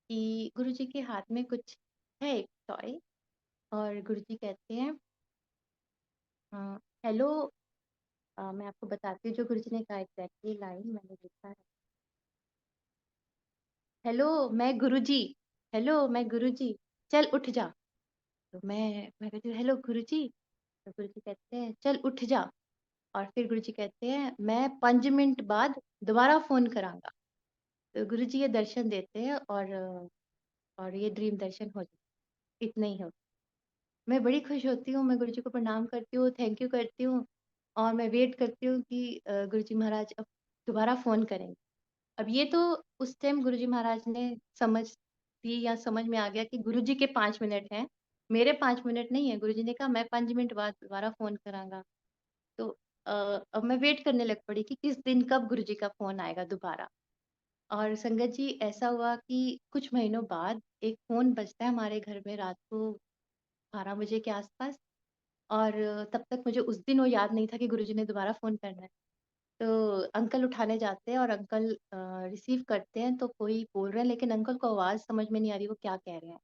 कि गुरुजी के हाथ में कुछ है, एक टॉय। और गुरुजी कहते हैं अ, हेलो, मैं आपको बताती हूँ जो गुरुजी ने कहा, एग्जैक्टली लाइन मैंने लिखा है। हेलो मैं गुरुजी, हेलो मैं गुरुजी, चल उठ जा। तो मैं कहती हूँ हेलो गुरुजी। तो गुरुजी कहते हैं चल उठ जा। और फिर गुरुजी कहते हैं मैं 5 मिनट बाद दोबारा फोन करांगा। तो गुरुजी ये दर्शन देते हैं और ये ड्रीम दर्शन हो जाता, इतना ही हो। मैं बड़ी खुश होती हूँ, मैं गुरुजी को प्रणाम करती हूँ, थैंक यू करती हूँ। और मैं वेट करती हूँ कि गुरुजी महाराज अब दोबारा फोन करेंगे। अब ये तो उस टाइम गुरुजी महाराज ने समझ दी, या समझ में आ गया कि गुरुजी के 5 मिनट हैं, मेरे 5 मिनट नहीं है। गुरुजी ने कहा मैं 5 मिनट बाद दोबारा फोन करांगा। तो अ, अब मैं वेट करने लग पड़ी कि किस दिन कब गुरुजी का फोन आएगा दोबारा। और संगत जी, ऐसा हुआ कि कुछ महीनों बाद एक फोन बजता है हमारे घर में रात को 12 बजे के आसपास। और तब तक मुझे उस दिन वो याद नहीं था कि गुरुजी ने दोबारा फोन करना है। तो अंकल उठाने जाते हैं और अंकल रिसीव करते हैं, तो कोई बोल रहे हैं, लेकिन अंकल को आवाज़ समझ में नहीं आ रही वो क्या कह रहे हैं।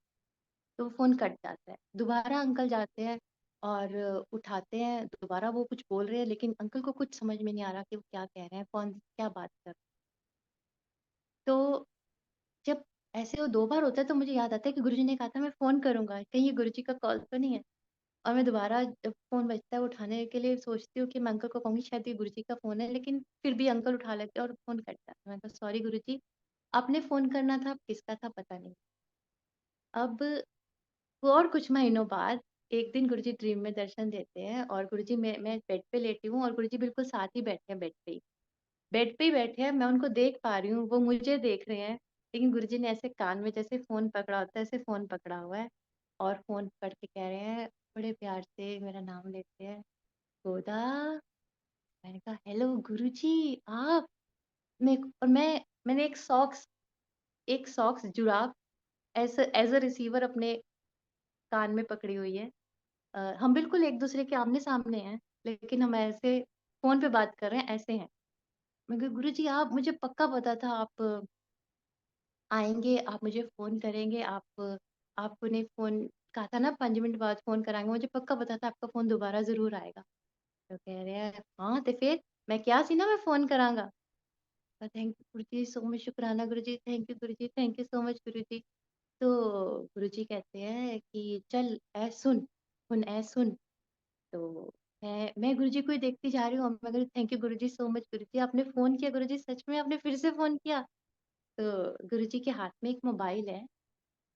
तो फ़ोन कट जाता है। दोबारा अंकल जाते हैं और उठाते हैं, दोबारा वो कुछ बोल रहे हैं, लेकिन अंकल को कुछ समझ में नहीं आ रहा कि वो क्या कह रहे हैं, कौन क्या बात कर रहे हैं। तो जब ऐसे वो 2 बार होता है तो मुझे याद आता है कि गुरुजी ने कहा था मैं फ़ोन करूँगा, कहीं ये गुरुजी का कॉल तो नहीं है। और मैं दोबारा जब फ़ोन बजता है उठाने के लिए सोचती हूँ कि मैं अंकल को कहूँगी शायद ये गुरुजी का फ़ोन है, लेकिन फिर भी अंकल उठा लेते हैं और फ़ोन कट जाता है। मैंने कहा सॉरी गुरुजी, आपने फ़ोन करना था, किसका था पता नहीं। अब वो और कुछ महीनों बाद एक दिन गुरुजी ड्रीम में दर्शन देते हैं और गुरुजी, मैं बेड पे लेटी हूँ और गुरुजी बिल्कुल साथ ही बैठे हैं बेड पे ही। बेड पे ही बैठे हैं, मैं उनको देख पा रही हूँ, वो मुझे देख रहे हैं, लेकिन गुरुजी ने ऐसे कान में जैसे फ़ोन पकड़ा होता है, ऐसे फ़ोन पकड़ा हुआ है और फ़ोन पकड़ के कह रहे हैं, बड़े प्यार से मेरा नाम लेते हैं, गोदा। मैंने कहा हेलो गुरुजी आप। मैंने एक सॉक्स जुराब एज अ रिसीवर अपने कान में पकड़ी हुई है। हम बिल्कुल एक दूसरे के आमने सामने हैं, लेकिन हम ऐसे फोन पे बात कर रहे हैं, ऐसे हैं। मैं कहा गुरुजी आप, मुझे पक्का पता था आप आएंगे, आप मुझे फोन करेंगे, आपने फोन कहा था ना 5 मिनट बाद फोन कराएंगे, मुझे पक्का पता था आपका फोन दोबारा जरूर आएगा। तो कह रहे हैं हाँ तो फिर मैं क्या सी ना, मैं फोन करांगा। Thank you Guruji so much, शुक्राना Guruji, thank you Guruji, thank you so much Guruji. तो गुरुजी कहते हैं कि चल ऐ सुन, सुन। तो मैं गुरुजी को ही देखती जा रही हूँ, मैं कह रही thank you Guruji so much, Guruji आपने फोन किया, गुरुजी सच में आपने फिर से फोन किया। तो गुरुजी के हाथ में एक मोबाइल है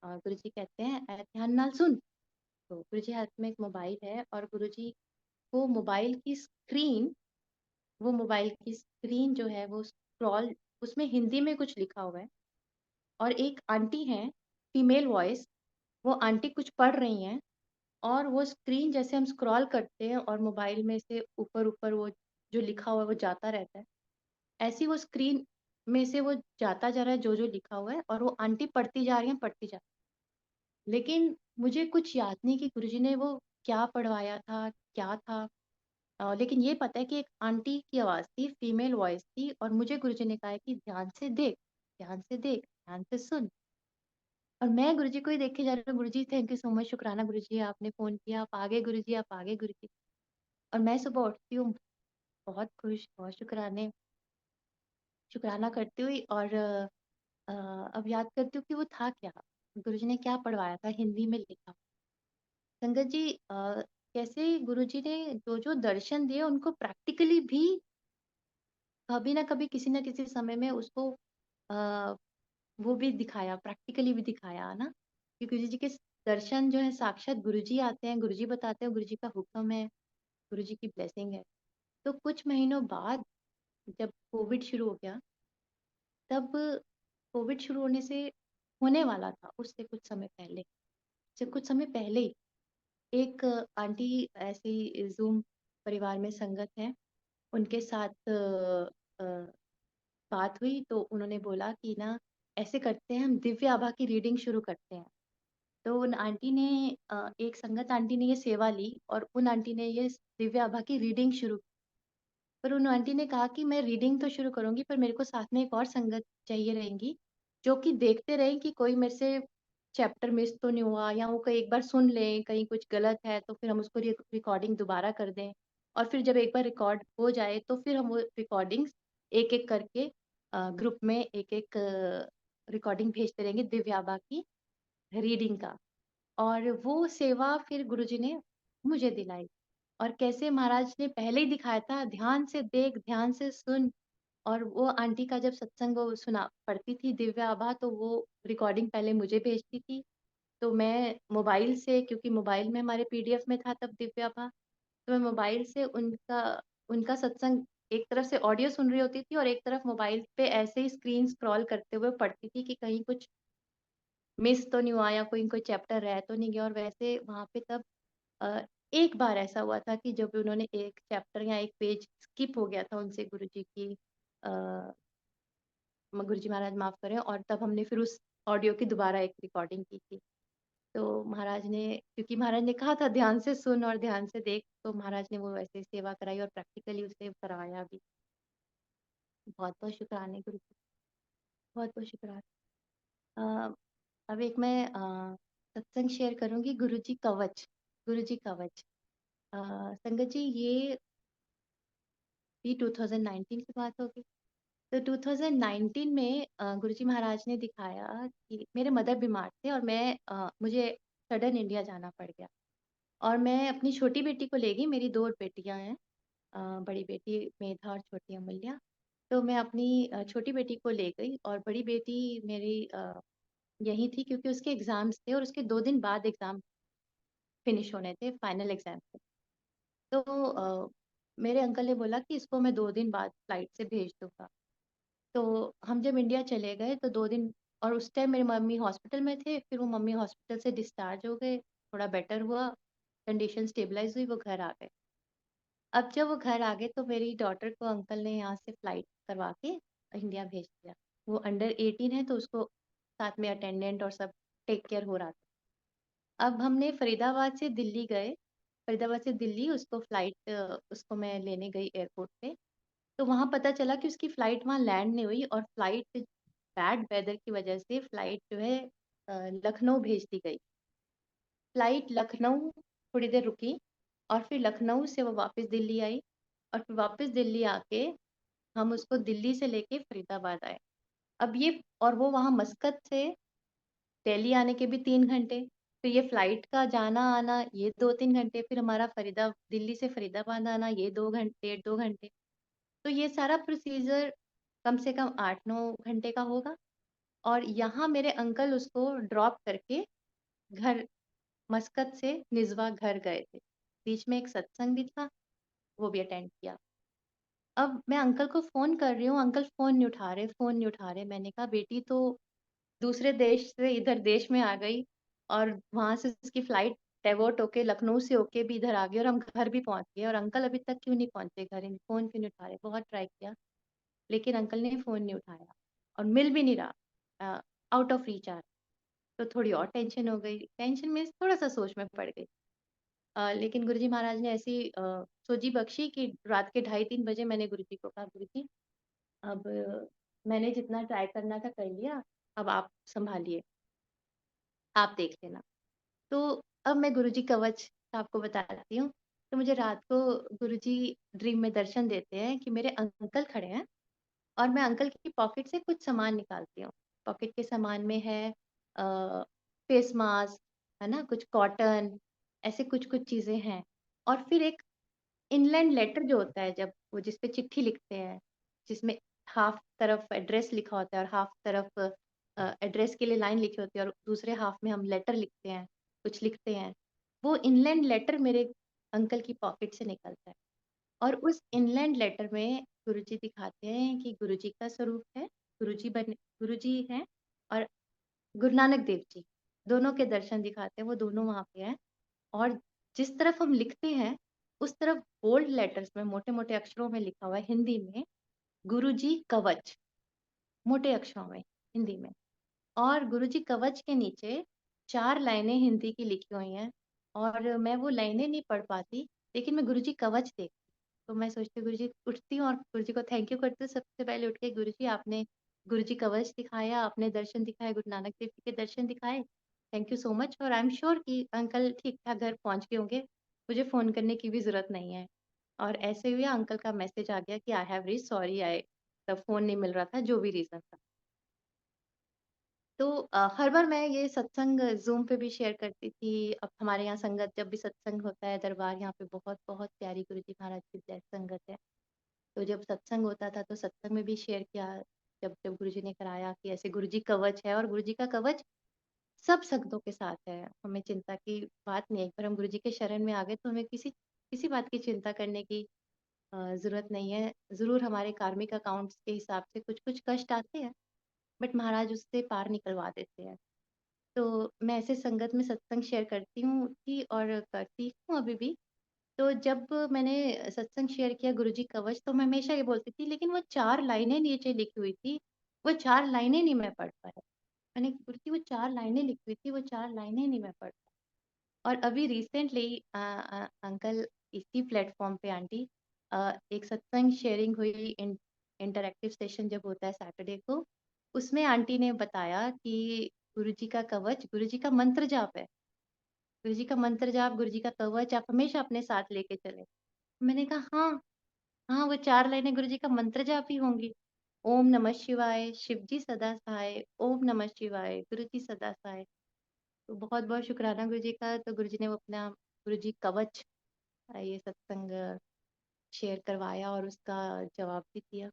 और गुरुजी कहते हैं "ऐ ध्यान नाल सुन"। तो गुरुजी हाथ में एक मोबाइल है और गुरुजी वो मोबाइल की स्क्रीन जो है वो स्क्रॉल, उसमें हिंदी में कुछ लिखा हुआ है और एक आंटी हैं, फीमेल वॉइस, वो आंटी कुछ पढ़ रही हैं। और वो स्क्रीन जैसे हम स्क्रॉल करते हैं और मोबाइल में से ऊपर ऊपर वो जो लिखा हुआ है वो जाता रहता है, ऐसी वो स्क्रीन में से वो जाता जा रहा है जो जो लिखा हुआ है, और वो आंटी पढ़ती जा रही है, पढ़ती जा, लेकिन मुझे कुछ याद नहीं कि गुरुजी ने वो क्या पढ़वाया था, क्या था। लेकिन ये पता है कि एक आंटी की आवाज़ थी, फीमेल वॉइस थी, और मुझे गुरुजी ने कहा है कि ध्यान से देख, ध्यान से देख, ध्यान से सुन। और मैं गुरुजी को ही देख के जा रही हूँ, गुरुजी थैंक यू सो मच, शुक्राना गुरुजी आपने फ़ोन किया, आप आ गए गुरुजी, आप आ गए गुरुजी। और मैं सुबह उठती हूँ बहुत खुश, बहुत शुक्राना करती हुई, और अब याद करती हूँ कि वो था क्या? गुरुजी ने क्या पढ़वाया था, हिंदी में लिखा। संगत जी, कैसे गुरुजी ने जो-जो दर्शन दिए उनको प्रैक्टिकली भी कभी ना कभी किसी न किसी समय में उसको अ, वो भी दिखाया, प्रैक्टिकली भी दिखाया, है ना? कि गुरुजी के दर्शन जो है साक्षात गुरुजी आते हैं, गुरुजी बताते हैं, गुरुजी का हुक्म है, गुरुजी की ब्लेसिंग है। तो कुछ महीनों बाद जब कोविड शुरू हो गया, तब कोविड शुरू होने से होने वाला था, उससे कुछ समय पहले, से कुछ समय पहले ही एक आंटी ऐसी ज़ूम परिवार में संगत है, उनके साथ अ, बात हुई तो उन्होंने बोला कि ना ऐसे करते हैं, हम दिव्य आभा की रीडिंग शुरू करते हैं। तो उन आंटी ने एक संगत आंटी ने ये सेवा ली और उन आंटी ने ये दिव्य आभा की रीडिंग शुरू की। पर उन आंटी ने कहा कि मैं रीडिंग तो शुरू करूँगी, पर मेरे को साथ में एक और संगत चाहिए रहेंगी, जो कि देखते रहें कि कोई मेरे से चैप्टर मिस तो नहीं हुआ, या वो कहीं एक बार सुन लें, कहीं कुछ गलत है तो फिर हम उसको रिकॉर्डिंग दोबारा कर दें। और फिर जब एक बार रिकॉर्ड हो जाए तो फिर हम वो रिकॉर्डिंग्स एक-एक करके ग्रुप में एक-एक रिकॉर्डिंग भेजते रहेंगे दिव्य आभा की रीडिंग का। और वो सेवा फिर गुरुजी ने मुझे दिलाई। और कैसे महाराज ने पहले ही दिखाया था, ध्यान से देख, ध्यान से सुन। और वो आंटी का जब सत्संग वो सुना पढ़ती थी दिव्य आभा, तो वो रिकॉर्डिंग पहले मुझे भेजती थी। तो मैं मोबाइल से, क्योंकि मोबाइल में हमारे पीडीएफ में था तब दिव्य आभा, तो मैं मोबाइल से उनका उनका सत्संग एक तरफ से ऑडियो सुन रही होती थी और एक तरफ मोबाइल पे ऐसे ही स्क्रीन स्क्रॉल करते हुए पढ़ती थी कि कहीं कुछ मिस तो नहीं हुआ या कोई चैप्टर रह तो नहीं गया। और वैसे वहाँ पे तब अ, एक बार ऐसा हुआ था कि जब उन्होंने एक चैप्टर या एक पेज स्किप हो गया था उनसे, गुरुजी की अ, गुरुजी महाराज माफ करें, और तब हमने फिर उस ऑडियो की दोबारा एक रिकॉर्डिंग की थी। तो महाराज ने, क्योंकि महाराज ने कहा था ध्यान से सुन और ध्यान से देख, तो महाराज ने वो वैसे सेवा कराई और प्रैक्टिकली उसे करवाया भी। बहुत बहुत शुक्राने गुरु जी, बहुत बहुत शुक्राना। अ, अब एक मैं सत्संग शेयर करूंगी, गुरुजी कवच, गुरुजी कवच। संगत जी, ये भी 2019 की बात होगी। तो 2019 में गुरुजी महाराज ने दिखाया कि मेरे मदर बीमार थे और मुझे सडन इंडिया जाना पड़ गया। और मैं अपनी छोटी बेटी को ले गई, मेरी 2 बेटियां हैं, बड़ी बेटी मेधा और छोटी अमूल्या। तो मैं अपनी छोटी बेटी को ले गई और बड़ी बेटी मेरी यहीं थी, क्योंकि उसके एग्ज़ाम्स थे और उसके 2 दिन बाद एग्ज़ाम फिनिश होने थे, फाइनल एग्ज़ाम थे। तो मेरे अंकल ने बोला कि इसको मैं 2 दिन बाद फ्लाइट से भेज दूँगा। तो हम जब इंडिया चले गए तो 2 दिन, और उस टाइम मेरी मम्मी हॉस्पिटल में थे, फिर वो मम्मी हॉस्पिटल से डिस्चार्ज हो गए, थोड़ा बेटर हुआ, कंडीशन स्टेबलाइज़ हुई, वो घर आ गए। अब जब वो घर आ गए तो मेरी डॉटर को अंकल ने यहाँ से फ्लाइट करवा के इंडिया भेज दिया। वो अंडर 18 है तो उसको साथ में अटेंडेंट और सब टेक केयर हो रहा था। अब हमने फरीदाबाद से दिल्ली गए, फरीदाबाद से दिल्ली उसको मैं लेने गई एयरपोर्ट पे। तो वहाँ पता चला कि उसकी फ्लाइट वहाँ लैंड नहीं हुई, और फ्लाइट बैड वेदर की वजह से फ्लाइट जो है लखनऊ भेज दी गई। फ्लाइट लखनऊ थोड़ी देर रुकी और फिर लखनऊ से वो वापस दिल्ली आई, और फिर वापस दिल्ली आके हम उसको दिल्ली से लेके फरीदाबाद आए। अब ये, और वो वहाँ मस्कत से दिल्ली आने के भी 3 घंटे, फिर ये फ्लाइट का जाना आना ये 2-3 घंटे, फिर हमारा दिल्ली से फरीदाबाद आना ये 2 घंटे, 1.5 घंटे। तो ये सारा प्रोसीजर कम से कम 8-9 घंटे का होगा। और यहाँ मेरे अंकल उसको ड्रॉप करके घर, मस्कत से निज़वा घर गए थे। बीच में एक सत्संग भी था, वो भी अटेंड किया। अब मैं अंकल को फ़ोन कर रही हूँ, अंकल फ़ोन नहीं उठा रहे, फ़ोन नहीं उठा रहे। मैंने कहा बेटी तो दूसरे देश से इधर देश में आ गई, और वहाँ से उसकी फ्लाइट डाइवर्ट होके लखनऊ से होके भी इधर आ गई, और हम घर भी पहुँच गए, और अंकल अभी तक क्यों नहीं पहुँचे घर? फ़ोन क्यों नहीं उठा रहे? बहुत ट्राई किया, लेकिन अंकल ने फ़ोन नहीं उठाया और मिल भी नहीं रहा, आउट ऑफ रीच आ रहा। तो थोड़ी और टेंशन हो गई। टेंशन में थोड़ा-सा सोच में पड़ गई। लेकिन गुरुजी महाराज ने ऐसी सोझी बख्शी कि रात के 2:30-3 बजे मैंने गुरुजी को कहा, "गुरुजी, अब मैंने जितना ट्राई करना था कर लिया, अब आप सँभालिए, आप देख लेना।" तो अब मैं गुरुजी कवच आपको बताती हूँ। तो मुझे रात को गुरुजी ड्रीम में दर्शन देते हैं कि मेरे अंकल खड़े हैं और मैं अंकल की पॉकेट से कुछ सामान निकालती हूँ। पॉकेट के सामान में है फेस मास्क, है ना? कुछ कॉटन, ऐसे कुछ-कुछ चीज़ें हैं। और फिर एक इनलैंड लेटर जो होता है, जब वो जिस पे चिट्ठी लिखते हैं, जिसमें हाफ तरफ एड्रेस लिखा होता है और हाफ तरफ एड्रेस के लिए लाइन लिखी होती है और दूसरे हाफ में हम लेटर लिखते हैं, कुछ लिखते हैं। वो इनलैंड लेटर मेरे अंकल की पॉकेट से निकलता है और उस इनलैंड लेटर में गुरुजी दिखाते हैं कि गुरुजी का स्वरूप है, गुरुजी हैं और गुरु नानक देव जी, दोनों के दर्शन दिखाते हैं, वो दोनों वहाँ पे हैं। और जिस तरफ हम लिखते हैं, उस तरफ बोल्ड लेटर्स में मोटे-मोटे अक्षरों में लिखा हुआ है हिंदी में, गुरुजी कवच, मोटे अक्षरों में हिंदी में। और गुरुजी कवच के नीचे 4 लाइनें हिंदी की लिखी हुई हैं और मैं वो लाइनें नहीं पढ़ पाती, लेकिन मैं गुरुजी कवच देखती। तो मैं सोचती हूँ, गुरुजी, उठती हूँ और गुरुजी को थैंक यू करती हूँ सबसे पहले उठ के, गुरुजी आपने गुरुजी कवच दिखाया, आपने दर्शन दिखाए, गुरु नानक देव जी के दर्शन दिखाए। थैंक यू सो मच और आई एम श्योर कि अंकल ठीक-ठाक घर पहुँच गए होंगे, मुझे फ़ोन करने की भी ज़रूरत नहीं है। और ऐसे हुए अंकल का मैसेज आ गया कि आई हैव रियली सॉरी, आई तब फ़ोन नहीं मिल रहा था, जो भी रीज़न था। तो हर बार मैं ये सत्संग ज़ूम पे भी शेयर करती थी। अब हमारे यहाँ संगत जब भी सत्संग होता है, दरबार यहाँ पे बहुत-बहुत प्यारी गुरुजी महाराज की ब्लेस्ड संगत है। तो जब सत्संग होता था तो सत्संग में भी शेयर किया, जब जब गुरुजी ने कराया कि ऐसे गुरुजी कवच है और गुरुजी का कवच सब संगतों के साथ है। हमें चिंता की बात नहीं है, एक बार हम गुरुजी के शरण में आ गए तो हमें किसी किसी बात की चिंता करने की ज़रूरत नहीं है। ज़रूर हमारे कार्मिक अकाउंट्स के हिसाब से कुछ-कुछ कष्ट आते हैं, बट महाराज उससे पार निकलवा देते हैं। तो मैं ऐसे संगत में सत्संग शेयर करती हूँ थी और करती हूँ अभी भी। तो जब मैंने सत्संग शेयर किया गुरुजी कवच, तो मैं हमेशा ये बोलती थी, लेकिन वो 4 लाइनें नीचे लिखी हुई थी, वो 4 लाइनें नहीं मैं पढ़ पाई। मैंने गुरुजी वो 4 लाइनें लिखी हुई थी, वो 4 लाइनें नहीं मैं पढ़ पाई। और अभी रिसेंटली अंकल इसी प्लेटफ़ॉर्म पे आंटी एक सत्संग शेयरिंग हुई, इंटरैक्टिव सेशन जब होता है सैटरडे को, उसमें आंटी ने बताया कि गुरुजी का कवच, गुरुजी का मंत्र जाप है। गुरुजी का मंत्र जाप, गुरुजी का कवच आप हमेशा अपने साथ लेके चलें। मैंने कहा, हाँ, हाँ, वो 4 लाइनें गुरुजी का मंत्र जाप ही होंगी। ओम नमः शिवाय, शिव जी सदा सहाय, ओम नमः शिवाय, गुरु जी सदा सहाय। तो बहुत-बहुत शुक्राना गुरुजी का। तो गुरुजी ने वो अपना गुरुजी कवच ये सत्संग शेयर करवाया और उसका जवाब भी दिया।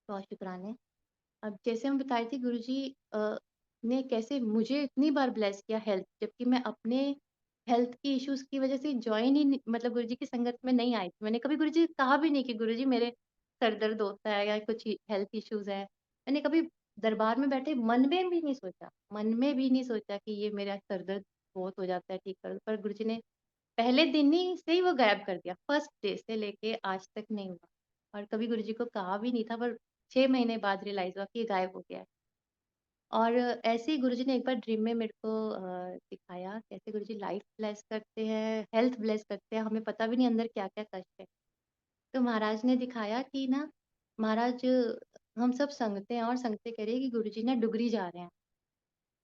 बहुत शुक्राने। अब जैसे मैं बता रही थी, गुरुजी ने कैसे मुझे इतनी बार ब्लेस किया हेल्थ, जबकि मैं अपने हेल्थ की इश्यूज़ की वज़ह से जॉइन ही नहीं, मतलब गुरुजी की संगत में नहीं आई थी। मैंने कभी गुरुजी से कहा भी नहीं कि गुरुजी मेरे सर दर्द होता है या कुछ हेल्थ इश्यूज़ है। मैंने कभी दरबार में बैठे मन में भी नहीं सोचा कि ये मेरा सर दर्द बहुत हो जाता है, ठीक कर दो। पर गुरुजी ने पहले दिन ही से ही वो गायब कर दिया, फर्स्ट डे से लेके आज तक नहीं हुआ। और कभी गुरुजी को कहा भी नहीं था, पर 6 महीने बाद रियलाइज़ हुआ कि ये गायब हो गया है। और ऐसे ही गुरुजी ने एक बार ड्रीम में मेरे को दिखाया कैसे गुरुजी लाइफ ब्लेस करते हैं, हेल्थ ब्लेस करते हैं, हमें पता भी नहीं अंदर क्या-क्या कष्ट है। तो महाराज ने दिखाया कि ना, महाराज हम सब संगते हैं और संगते कह रही है कि गुरुजी ना डुगरी जा रहे हैं।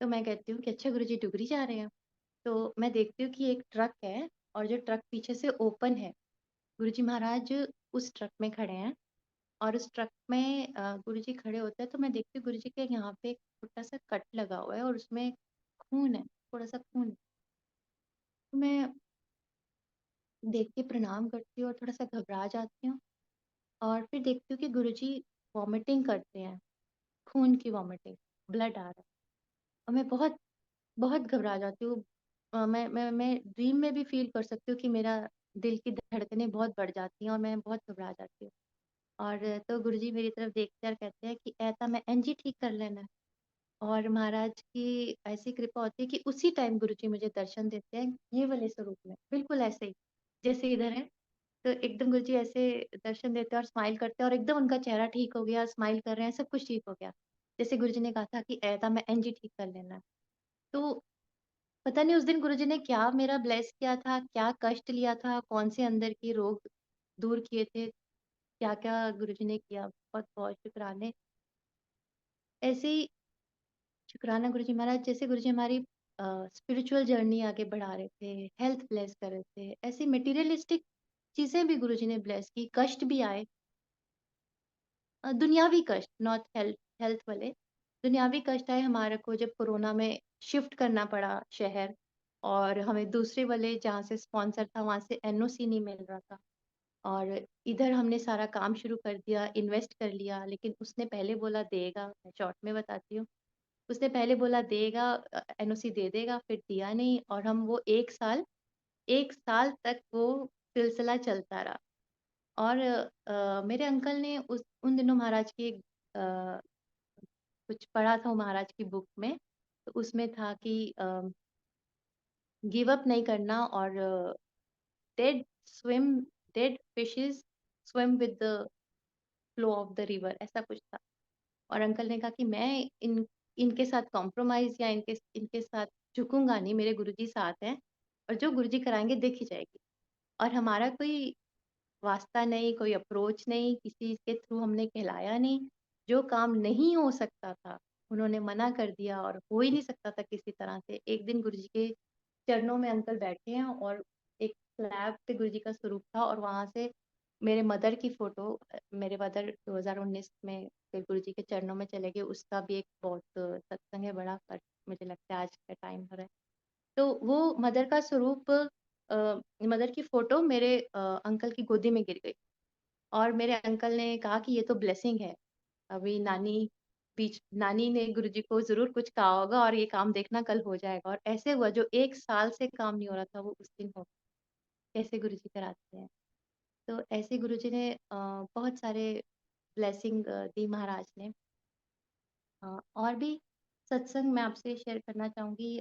तो मैं कहती हूँ कि अच्छा गुरुजी डुगरी जा रहे हैं? तो मैं देखती हूँ कि एक ट्रक है और जो ट्रक पीछे से ओपन है। गुरुजी महाराज उस ट्रक में खड़े हैं और उस ट्रक में गुरुजी खड़े होते हैं, तो मैं देखती हूँ गुरुजी के यहाँ पे एक छोटा-सा कट लगा हुआ है और उसमें खून है, थोड़ा-सा खून है। तो मैं देख के प्रणाम करती हूँ और थोड़ा-सा घबरा जाती हूँ और फिर देखती हूँ कि गुरुजी वॉमिटिंग करते हैं, खून की वॉमिटिंग, ब्लड आ रहा है और मैं बहुत बहुत घबरा जाती हूँ। मैं ड्रीम में भी फ़ील कर सकती हूँ कि मेरा दिल की धड़कनें बहुत बढ़ जाती हैं और मैं बहुत घबरा जाती हूँ। और तो गुरुजी मेरी तरफ देखते हैं और कहते हैं कि "ऐता मैं इंज ही ठीक कर लेना।" और महाराज की ऐसी कृपा होती है कि उसी टाइम गुरुजी मुझे दर्शन देते हैं, ये वाले स्वरूप में, बिल्कुल ऐसे ही, जैसे इधर है। तो एकदम गुरुजी ऐसे दर्शन देते हैं और स्माइल करते हैं और एकदम उनका चेहरा ठीक हो गया, स्माइल कर रहे हैं, सब कुछ ठीक हो गया। जैसे गुरुजी ने कहा था कि "ऐता मैं इंज ही ठीक कर लेना।" तो पता नहीं उस दिन गुरुजी ने क्या मेरा ब्लेस किया था, क्या कष्ट लिया था, कौन से अंदर के रोग दूर किए थे, क्या-क्या गुरुजी ने किया, बहुत-बहुत शुक्राने। ऐसे ही शुक्राना गुरुजी महाराज, जैसे गुरुजी हमारी स्पिरिचुअल जर्नी आगे बढ़ा रहे थे, हेल्थ ब्लेस कर रहे थे, ऐसी मटेरियलिस्टिक चीज़ें भी गुरुजी ने ब्लेस की, कष्ट भी आए, दुनियावी कष्ट, नॉट हेल्थ हेल्थ वाले, दुनियावी कष्ट आए हमारे को जब कोरोना में शिफ्ट करना पड़ा शहर, और हमें दूसरे वाले जहाँ से स्पॉन्सर था वहाँ से एनओसी नहीं मिल रहा था, और इधर हमने सारा काम शुरू कर दिया, इन्वेस्ट कर लिया, लेकिन उसने पहले बोला देगा, मैं शॉर्ट में बताती हूँ। उसने पहले बोला देगा, एनओसी दे देगा, फिर दिया नहीं, और हम वो 1 साल तक वो सिलसिला चलता रहा। और मेरे अंकल ने उस उन दिनों महाराज की एक कुछ पढ़ा था वो महाराज की बुक में, तो उसमें था कि गिव अप नहीं करना, और dead swim dead fishes swim with the flow of the river, ऐसा कुछ था। और अंकल ने कहा कि मैं इनके साथ कॉम्प्रोमाइज़ या इनके इनके साथ झुकूँगा नहीं, मेरे गुरुजी साथ हैं, और जो गुरुजी कराएँगे देखी जाएगी। और हमारा कोई वास्ता नहीं, कोई अप्रोच नहीं, किसी के थ्रू हमने कहलाया नहीं। जो काम नहीं हो सकता था, उन्होंने मना कर दिया, और हो ही नहीं सकता था किसी तरह से। एक दिन गुरुजी के चरणों में अंकल बैठे हैं, और एक स्लैब पे गुरुजी का स्वरूप था, और वहाँ से मेरे मदर की फ़ोटो, मेरे मदर 2019 में फिर गुरुजी के चरणों में चले गए, उसका भी एक बहुत सत्संग है बड़ा, पर मुझे लगता है आज का टाइम हो रहा है। तो वो मदर का स्वरूप, मदर की फ़ोटो मेरे अंकल की गोदी में गिर गई, और मेरे अंकल ने कहा कि ये तो ब्लेसिंग है। अभी नानी ने गुरुजी को ज़रूर कुछ कहा होगा, और ये काम देखना कल हो जाएगा, और ऐसे हुआ, जो 1 साल से काम नहीं हो रहा था वो उस दिन हो गया। कैसे गुरुजी कराते हैं। तो ऐसे गुरुजी ने बहुत सारे ब्लेसिंग दी महाराज ने। और भी सत्संग मैं आपसे शेयर करना चाहूँगी,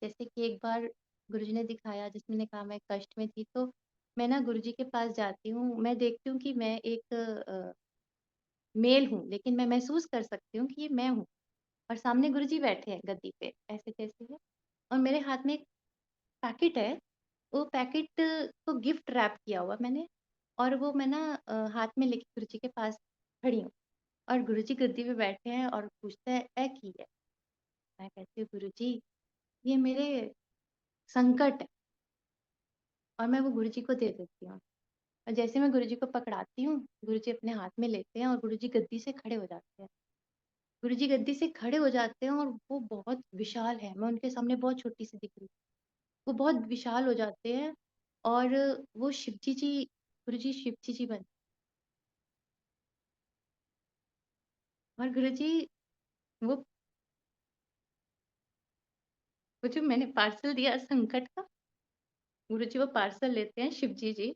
जैसे कि एक बार गुरुजी ने दिखाया, जिसमें मैंने कहा मैं कष्ट में थी, तो मैं ना गुरुजी के पास जाती हूँ, मैं देखती हूँ कि मैं एक मेल हूँ, लेकिन मैं महसूस कर सकती हूँ कि ये मैं हूँ, और सामने गुरुजी बैठे हैं गद्दी पे, ऐसे जैसे है, और मेरे हाथ में एक पैकेट है, वो पैकेट को गिफ्ट रैप किया हुआ मैंने, और वो मैं ना हाथ में लेके गुरुजी के पास खड़ी हूँ, और गुरुजी गद्दी पे बैठे हैं, और पूछते हैं "ए की है?" मैं कहती हूँ "गुरुजी, ये मेरे संकट है", और मैं वो गुरुजी को दे देती हूँ। और जैसे मैं गुरुजी को पकड़ाती हूँ, गुरुजी अपने हाथ में लेते हैं, और गुरुजी गद्दी से खड़े हो जाते हैं। गुरुजी गद्दी से खड़े हो जाते हैं, और वो बहुत विशाल है, मैं उनके सामने बहुत छोटी-सी दिख रही हूँ। वो बहुत विशाल हो जाते हैं, और वो गुरुजी शिवजी जी बन, और गुरुजी वो वो जो मैंने पार्सल दिया संकट का, गुरुजी वो पार्सल लेते हैं शिवजी जी,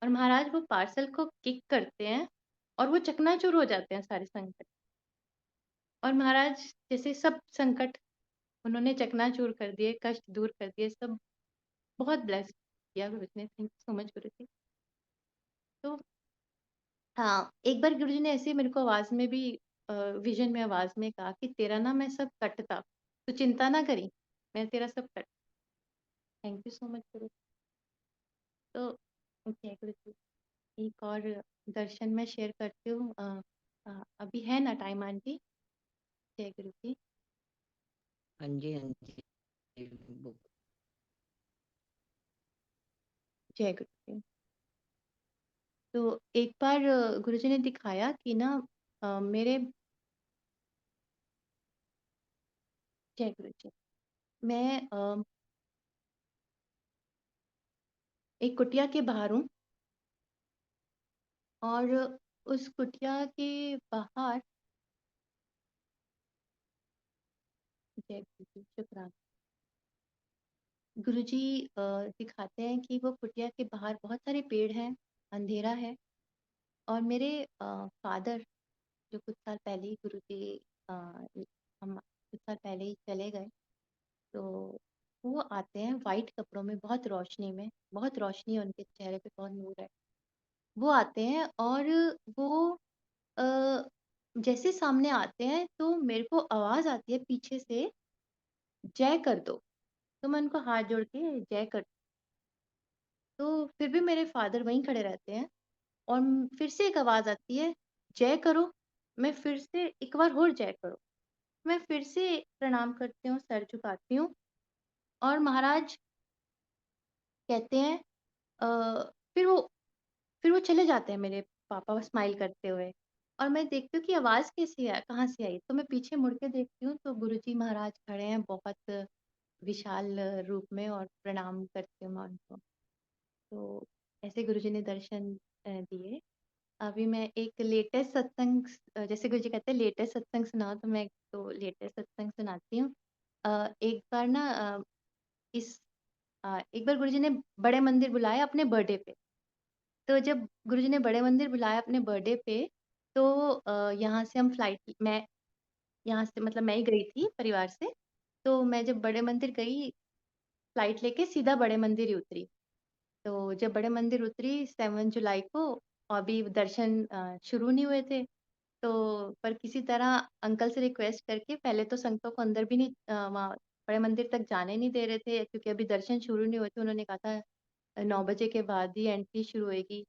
और महाराज वो पार्सल को किक करते हैं, और वो चकनाचूर हो जाते हैं सारे संकट, और महाराज जैसे सब संकट उन्होंने चकनाचूर कर दिए, कष्ट दूर कर दिए, सब बहुत ब्लेस किया गुरुजी ने। Thank you so much Guruji. तो हाँ, एक बार गुरुजी ने ऐसे ही मेरे को आवाज़ में भी, विज़न में आवाज़ में कहा कि तेरा ना मैं सब कटता, तू चिंता ना करी, मैं तेरा सब cut. Thank you so much गुरु। तो जय गुरु जी। एक और दर्शन मैं शेयर करती हूँ, अभी है ना टाइम आंटी? जय गुरु जी। हाँ जी, हाँ जी। जय गुरु जी। तो एक बार गुरुजी ने दिखाया कि ना, मेरे, जय गुरु जी, मैं एक कुटिया के बाहर हूँ, और उस कुटिया के बाहर, जय गुरु जी, शुक्राना। गुरुजी दिखाते हैं कि वो कुटिया के बाहर बहुत सारे पेड़ हैं, अंधेरा है, और मेरे फादर, जो कुछ साल पहले ही गुरुजी, हम कुछ साल पहले ही चले गए, तो वो आते हैं वाइट कपड़ों में, बहुत रोशनी है उनके चेहरे पे, बहुत नूर है। वो आते हैं, और वो अ, जैसे सामने आते हैं, तो मेरे को आवाज़ आती है पीछे से जय कर दो। तो मैं उनको हाथ जोड़ के जय कर, तो फिर भी मेरे फादर वहीं खड़े रहते हैं और फिर से एक आवाज़ आती है, जय करो। मैं फिर से एक बार और जय करो। मैं फिर से प्रणाम करती हूँ, सर झुकाती हूँ और महाराज कहते हैं अ, फिर वो फिर वो चले जाते हैं मेरे पापा स्माइल करते हुए। और मैं देखती हूँ कि आवाज़ कैसी है, कहाँ से आई? तो मैं पीछे मुड़ के देखती हूँ तो गुरुजी महाराज खड़े हैं बहुत विशाल रूप में और प्रणाम करती हूँ मैं उनको। तो ऐसे गुरुजी ने दर्शन दिए। अभी मैं एक लेटेस्ट सत्संग जैसे गुरुजी कहते हैं लेटेस्ट सत्संग सुनाओ, तो मैं एक तो लेटेस्ट सत्संग सुनाती हूँ। एक बार ना एक बार गुरुजी ने बड़े मंदिर बुलाया अपने बर्थडे पे। तो जब गुरुजी ने बड़े मंदिर बुलाया अपने बर्थडे पे, तो यहाँ से हम फ्लाइट मैं यहाँ से मतलब मैं ही गई थी परिवार से। तो मैं जब बड़े मंदिर गई, फ्लाइट लेके सीधा बड़े मंदिर ही उतरी। तो जब बड़े मंदिर उतरी 7 जुलाई को, अभी दर्शन शुरू नहीं हुए थे। तो पर किसी तरह अंकल से रिक्वेस्ट करके पहले तो संगतों को अंदर भी नहीं वहाँ बड़े मंदिर तक जाने नहीं दे रहे थे क्योंकि अभी दर्शन शुरू नहीं हुए थे। उन्होंने कहा था 9 बजे के बाद ही एंट्री शुरू होएगी।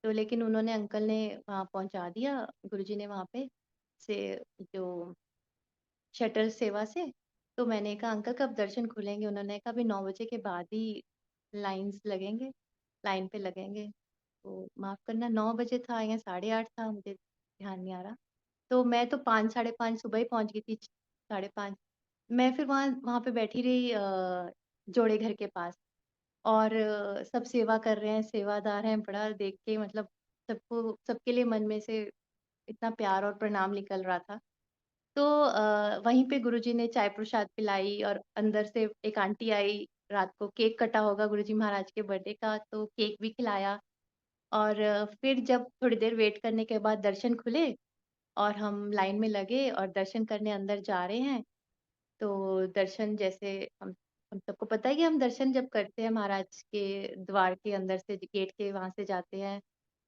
तो लेकिन उन्होंने अंकल ने वहाँ पहुँचा दिया, गुरुजी ने वहाँ पे से जो शटल सेवा से। तो मैंने कहा अंकल कब दर्शन खुलेंगे? उन्होंने कहा अभी 9 बजे के बाद ही लाइन्स लगेंगे, लाइन पे लगेंगे। तो माफ़ करना 9 बजे था या 8:30 था, मुझे ध्यान नहीं आ रहा। तो मैं तो 5 साढ़े 5 सुबह ही पहुँच गई थी, साढ़े 5। मैं फिर वहाँ वहाँ पे बैठी रही जोड़े घर के पास और सब सेवा कर रहे हैं, सेवादार हैं, बड़ा देख के मतलब सबको सबके लिए मन में से इतना प्यार और प्रणाम निकल रहा था। तो वहीं पे गुरुजी ने चाय प्रसाद पिलाई और अंदर से एक आंटी आई, रात को केक कटा होगा गुरुजी महाराज के बर्थडे का, तो केक भी खिलाया। और फिर जब थोड़ी देर वेट करने के बाद दर्शन खुले और हम लाइन में लगे और दर्शन करने अंदर जा रहे हैं, तो दर्शन जैसे हम सबको पता है कि हम दर्शन जब करते हैं महाराज के द्वार के अंदर से गेट के वहाँ से जाते हैं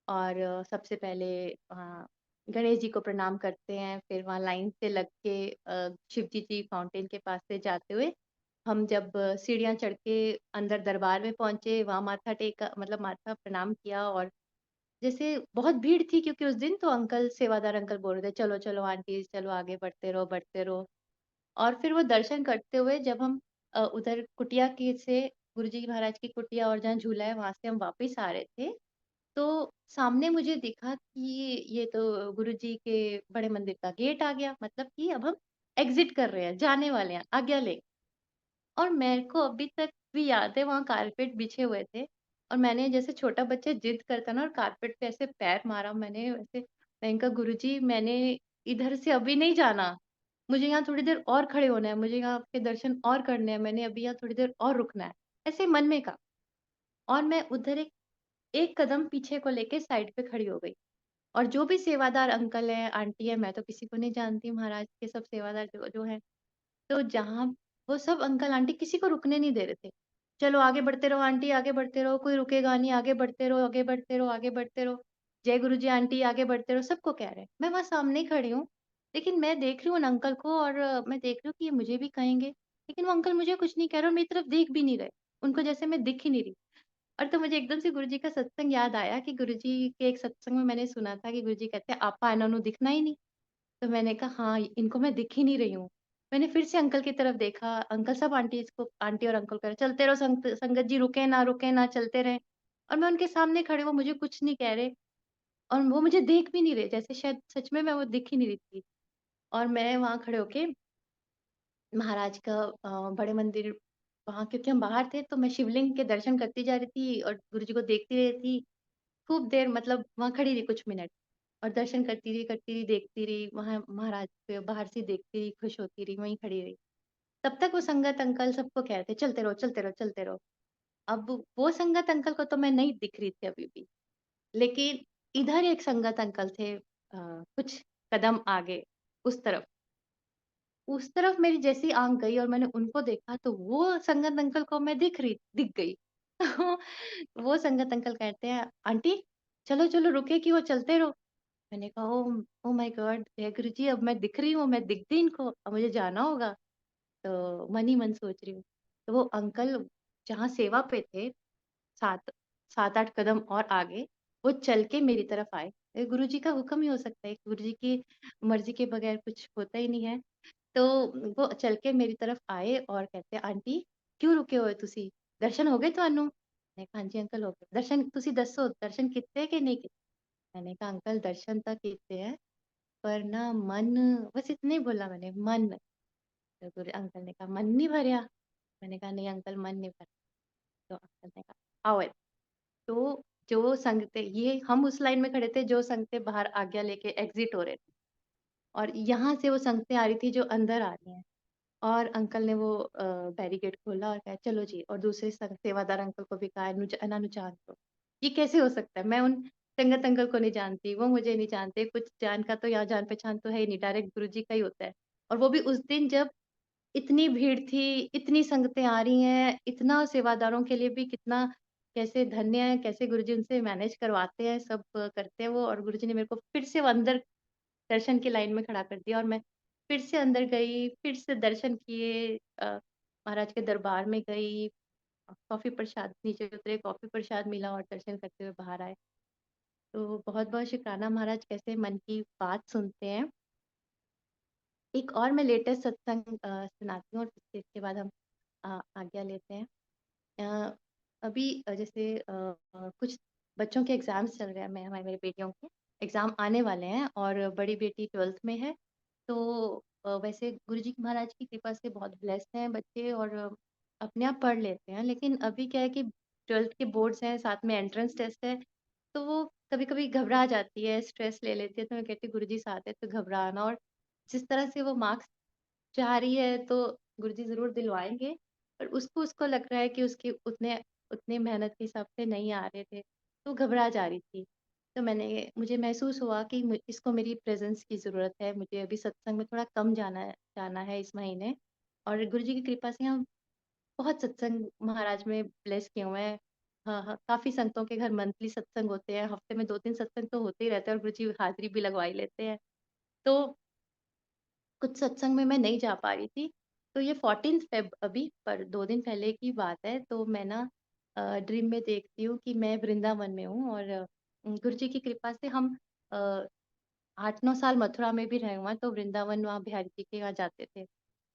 और सबसे पहले वहाँ गणेश जी को प्रणाम करते हैं, फिर वहाँ लाइन से लग के शिव जी फाउंटेन के पास से जाते हुए हम जब सीढ़ियाँ चढ़ के अंदर दरबार में पहुँचे, वहाँ माथा टेका मतलब माथा प्रणाम किया। और जैसे बहुत भीड़ थी क्योंकि उस दिन तो अंकल सेवादार अंकल बोल रहे थे, "चलो, चलो आंटी, चलो आगे बढ़ते रहो, बढ़ते रहो।" और फिर वो दर्शन करते हुए जब हम उधर कुटिया के से गुरुजी महाराज की कुटिया और जहाँ झूला है वहाँ से हम वापस आ रहे थे, तो सामने मुझे दिखा कि ये तो गुरुजी के बड़े मंदिर का गेट आ गया, मतलब कि अब हम एग्जिट कर रहे हैं, जाने वाले हैं, आज्ञा लें। और मेरे को अभी तक भी याद है वहाँ कारपेट बिछे हुए थे और मैंने जैसे छोटा बच्चा जिद करता ना और कारपेट पे ऐसे पैर मारा मैंने वैसे। मैंने कहा गुरुजी मैंने इधर से अभी नहीं जाना, मुझे यहाँ थोड़ी देर और खड़े होना है, मुझे यहाँ आपके दर्शन और करने हैं, मैंने अभी यहाँ थोड़ी देर और रुकना है, ऐसे मन में कहा। और मैं उधर एक कदम पीछे को लेके साइड पे खड़ी हो गई। और जो भी सेवादार अंकल हैं, आंटी है, मैं तो किसी को नहीं जानती, महाराज के सब सेवादार जो जो हैं, तो जहाँ वो सब अंकल आंटी किसी को रुकने नहीं दे रहे थे। चलो आगे बढ़ते रहो आंटी, आगे बढ़ते रहो, कोई रुकेगा नहीं, आगे बढ़ते रहो, आगे बढ़ते रहो, आगे बढ़ते रहो। जय गुरु जी आंटी आगे बढ़ते रहो, सबको कह रहे हैं। मैं वहाँ सामने ही खड़ी हूँ, लेकिन मैं देख रही हूँ उन अंकल को और मैं देख रही हूँ कि ये मुझे भी कहेंगे, लेकिन वो अंकल मुझे कुछ नहीं कह रहे और मेरी तरफ देख भी नहीं रहे। उनको जैसे मैं दिख ही नहीं रही। और तो मुझे एकदम से गुरुजी का सत्संग याद आया कि गुरुजी के एक सत्संग में मैंने सुना था कि गुरुजी कहते हैं, "आपा इन्हां नूं दिखना ही नहीं।" तो मैंने कहा हाँ, इनको मैं दिख ही नहीं रही हूँ। मैंने फिर से अंकल की तरफ देखा, अंकल सब आंटी और अंकल कह रहे चलते रहो संगत जी रुके ना चलते रहें। और मैं उनके सामने खड़े वो मुझे कुछ नहीं कह रहे और वो मुझे देख भी नहीं रहे, जैसे शायद सच में मैं वो दिख ही नहीं रही थी। और मैं वहाँ खड़े होके महाराज का बड़े मंदिर वहाँ क्योंकि हम बाहर थे तो मैं शिवलिंग के दर्शन करती जा रही थी और गुरुजी को देखती रही थी। खूब देर मतलब वहाँ खड़ी रही कुछ मिनट और दर्शन करती रही, देखती रही, वहाँ महाराज को बाहर से देखती रही, खुश होती रही, वहीं खड़ी रही। तब तक वो संगत अंकल सबको कह रहे थे, "चलते रहो, चलते रहो, चलते रहो।" अब वो संगत अंकल को तो मैं नहीं दिख रही थी अभी भी, लेकिन इधर एक संगत अंकल थे कुछ कदम आगे, उस तरफ। उस तरफ मेरी जैसी आँख गई और मैंने उनको देखा तो वो संगत अंकल को मैं दिख गई। वो संगत अंकल कहते हैं, "आंटी चलो, चलो रुके क्यों हो? चलते रहो।" मैंने कहा ओह ओह माय गॉड! हे गुरुजी अब मैं दिख रही हूँ, मैं दिख गई इनको, अब मुझे जाना होगा। तो मन ही मन सोच रही हूँ। तो वो अंकल जहाँ सेवा पे थे, 7-8 कदम और आगे, वो चल के मेरी तरफ आए। गुरुजी का हुक्म ही हो सकता है, गुरुजी की मर्ज़ी के बगैर कुछ होता ही नहीं है। तो वो चल के मेरी तरफ आए और कहते, आंटी क्यों रुके होए तुसी? दर्शन हो गए ਤੁਹਾਨੂੰ? मैंने कहा हाँ जी अंकल हो गए। दर्शन तुसी दसो दर्शन किते कि नहीं किते? मैंने कहा अंकल दर्शन तो किते हैं, पर ना मन, बस इतना ही बोला मैंने, मन। तो गुरु अंकल ने कहा मन नहीं भरया? मैंने कहा नहीं अंकल मन नहीं भरा। तो अंकल ने कहा आओ इधर। तो जो संगते, ये हम उस लाइन में खड़े थे, जो संगते बाहर आज्ञा लेके एग्जिट हो रहे थे, और यहाँ से वो संगतें आ रही थी जो अंदर आ रही हैं। और अंकल ने वो बैरिकेड खोला और कहा चलो जी, और दूसरे सेवादार अंकल को भी कहा अनुचान को। ये कैसे हो सकता है? मैं उन संगत अंकल को नहीं जानती, वो मुझे नहीं जानते, कुछ जान का तो यहाँ जान पहचान तो है ही नहीं, डायरेक्ट गुरुजी का ही होता है। और वो भी उस दिन जब इतनी भीड़ थी, इतनी संगतें आ रही हैं, इतना सेवादारों के लिए भी कितना, कैसे धन्य है, कैसे गुरुजी उनसे मैनेज करवाते हैं, सब करते हैं वो। और गुरुजी ने मेरे को फिर से वो अंदर दर्शन की लाइन में खड़ा कर दिया, और मैं फिर से अंदर गई, फिर से दर्शन किए, महाराज के दरबार में गई, कॉफ़ी प्रसाद नीचे उतरे, कॉफ़ी प्रसाद मिला और दर्शन करते हुए बाहर आए। तो बहुत-बहुत शुकराना महाराज, कैसे मन की बात सुनते हैं। एक और मैं लेटेस्ट सत्संग सुनाती हूँ, और फिर इसके बाद हम आज्ञा लेते हैं। अ, अभी जैसे कुछ बच्चों के एग्ज़ाम्स चल रहे हैं, मैं हमारी मेरी बेटियों के एग्ज़ाम आने वाले हैं, और बड़ी बेटी 12th में है। तो वैसे गुरुजी महाराज की कृपा से बहुत ब्लेस्ड हैं बच्चे, और अपने आप पढ़ लेते हैं। लेकिन अभी क्या है कि 12th के बोर्ड्स हैं, साथ में एंट्रेंस टेस्ट है, तो वो कभी-कभी घबरा जाती है, स्ट्रेस ले लेती है। तो मैं कहती हूँ गुरुजी साथ है तो घबराना, और जिस तरह से वो मार्क्स चाह रही है तो गुरुजी ज़रूर दिलवाएँगे। पर उसको लग रहा है कि उसके उतने उतनी मेहनत के हिसाब से नहीं आ रहे थे, तो घबरा जा रही थी। तो मुझे महसूस हुआ कि इसको मेरी प्रेज़ेंस की ज़रूरत है, मुझे अभी सत्संग में थोड़ा कम जाना है इस महीने। और गुरुजी की कृपा से हम बहुत सत्संग महाराज में ब्लेस किए हुए हैं। हाँ, हाँ, काफ़ी संतों के घर मंथली सत्संग होते हैं, हफ्ते में 2-3 सत्संग तो होते ही रहते हैं, और गुरुजी हाज़िरी भी लगवा ही लेते हैं। तो कुछ सत्संग में मैं नहीं जा पा रही थी। तो ये 14 फ़ेब अभी, पर 2 दिन पहले की बात है। तो मैं ना ड्रीम में देखती हूँ कि मैं वृंदावन में हूँ, और गुरुजी की कृपा से हम अ, 8-9 साल मथुरा में भी रहे हुए हैं, तो वृंदावन वहाँ बिहारी जी के यहाँ जाते थे।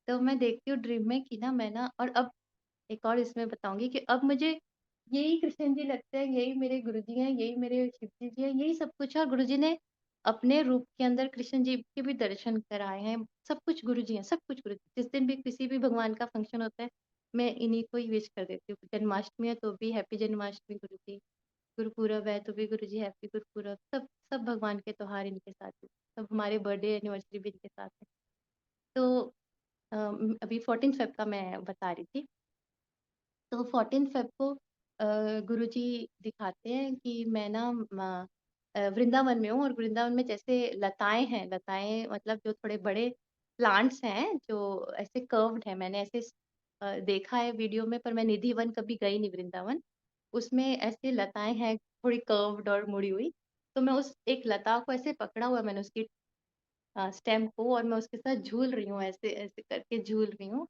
तो मैं देखती हूँ ड्रीम में कि ना मैं ना, और अब एक और इसमें बताऊँगी कि अब मुझे यही कृष्ण जी लगते हैं, यही मेरे गुरुजी हैं, यही मेरे शिव जी हैं, यही सब कुछ है। और गुरुजी ने अपने रूप के अंदर कृष्ण जी के भी दर्शन कराए हैं। सब कुछ गुरुजी हैं, सब कुछ गुरुजी। जिस दिन भी किसी भी भगवान का फंक्शन होता है, मैं इन्हीं को ही विश कर देती हूँ। जन्माष्टमी है तो भी हैप्पी जन्माष्टमी गुरुजी, गुरुपूरब है तो भी गुरुजी हैप्पी गुरुपूरब। सब सब भगवान के त्योहार इनके साथ हैं। सब हमारे बर्थडे एनिवर्सरी भी इनके साथ है। तो अभी 14 फ़ेब का मैं बता रही थी। तो 14 फ़ेब को गुरुजी दिखाते हैं कि मैं ना वृंदावन में हूँ, और वृंदावन में जैसे लताएँ हैं, लताएँ मतलब जो थोड़े बड़े प्लांट्स हैं, जो ऐसे कर्व्ड हैं। मैंने ऐसे देखा है वीडियो में, पर मैं निधि वन कभी गई नहीं वृंदावन। उसमें ऐसे लताएँ हैं, थोड़ी कर्व्ड और मुड़ी हुई। तो मैं उस एक लता को ऐसे पकड़ा हुआ है मैंने, उसकी स्टेम को, और मैं उसके साथ झूल रही हूँ, ऐसे-ऐसे करके झूल रही हूँ।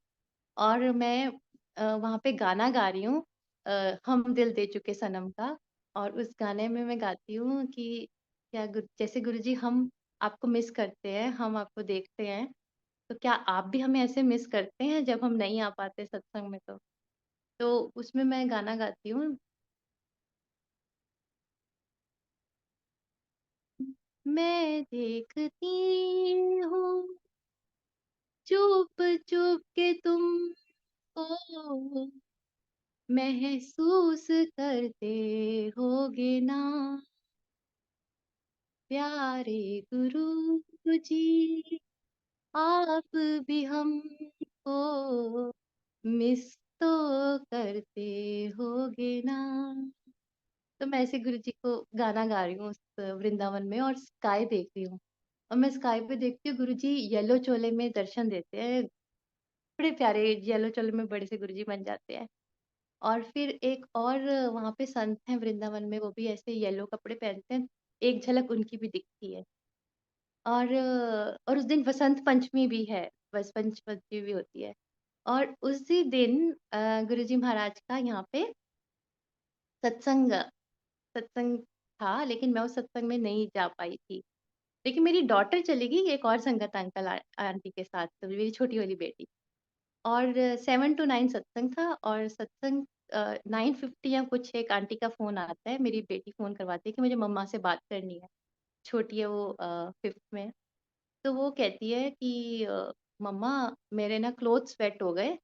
और मैं वहाँ पे गाना गा रही हूँ, हम दिल दे चुके सनम का। और उस गाने में मैं गाती हूँ कि क्या जैसे गुरुजी हम आपको मिस करते हैं, हम आपको देखते हैं, तो क्या आप भी हमें ऐसे मिस करते हैं जब हम नहीं आ पाते सत्संग में तो? तो उसमें मैं गाना गाती हूँ, मैं देखती हूँ चुप-चुप के तुमको, महसूस करते होगे ना प्यारे गुरु जी, आप भी हमको मिस तो करते होगे ना। तो मैं ऐसे गुरु जी को गाना गा रही हूँ उस वृंदावन में, और स्काई देख रही हूँ। और मैं स्काई पे देखती हूँ गुरु जी येलो चोले में दर्शन देते हैं। बड़े प्यारे येलो चोले में बड़े से गुरु जी बन जाते हैं। और फिर एक और वहाँ पे संत हैं वृंदावन में, वो भी ऐसे येलो कपड़े पहनते हैं, एक झलक उनकी भी दिखती है। और उस दिन वसंत पंचमी भी है, पंचमी भी होती है। और उसी दिन गुरुजी महाराज का यहाँ पे सत्संग सत्संग था, लेकिन मैं उस सत्संग में नहीं जा पाई थी। लेकिन मेरी डॉटर चली गई एक और संगत अंकल आंटी के साथ, तो मेरी छोटी वाली बेटी। और 7 टू 9 सत्संग था, और सत्संग 9:50 या कुछ एक आंटी का फ़ोन आता है, मेरी बेटी फ़ोन करवाती है कि मुझे मम्मा से बात करनी है। छोटी है वो, 5th में है। तो वो कहती है कि मम्मा मेरे ना क्लोथ्स वेट हो गए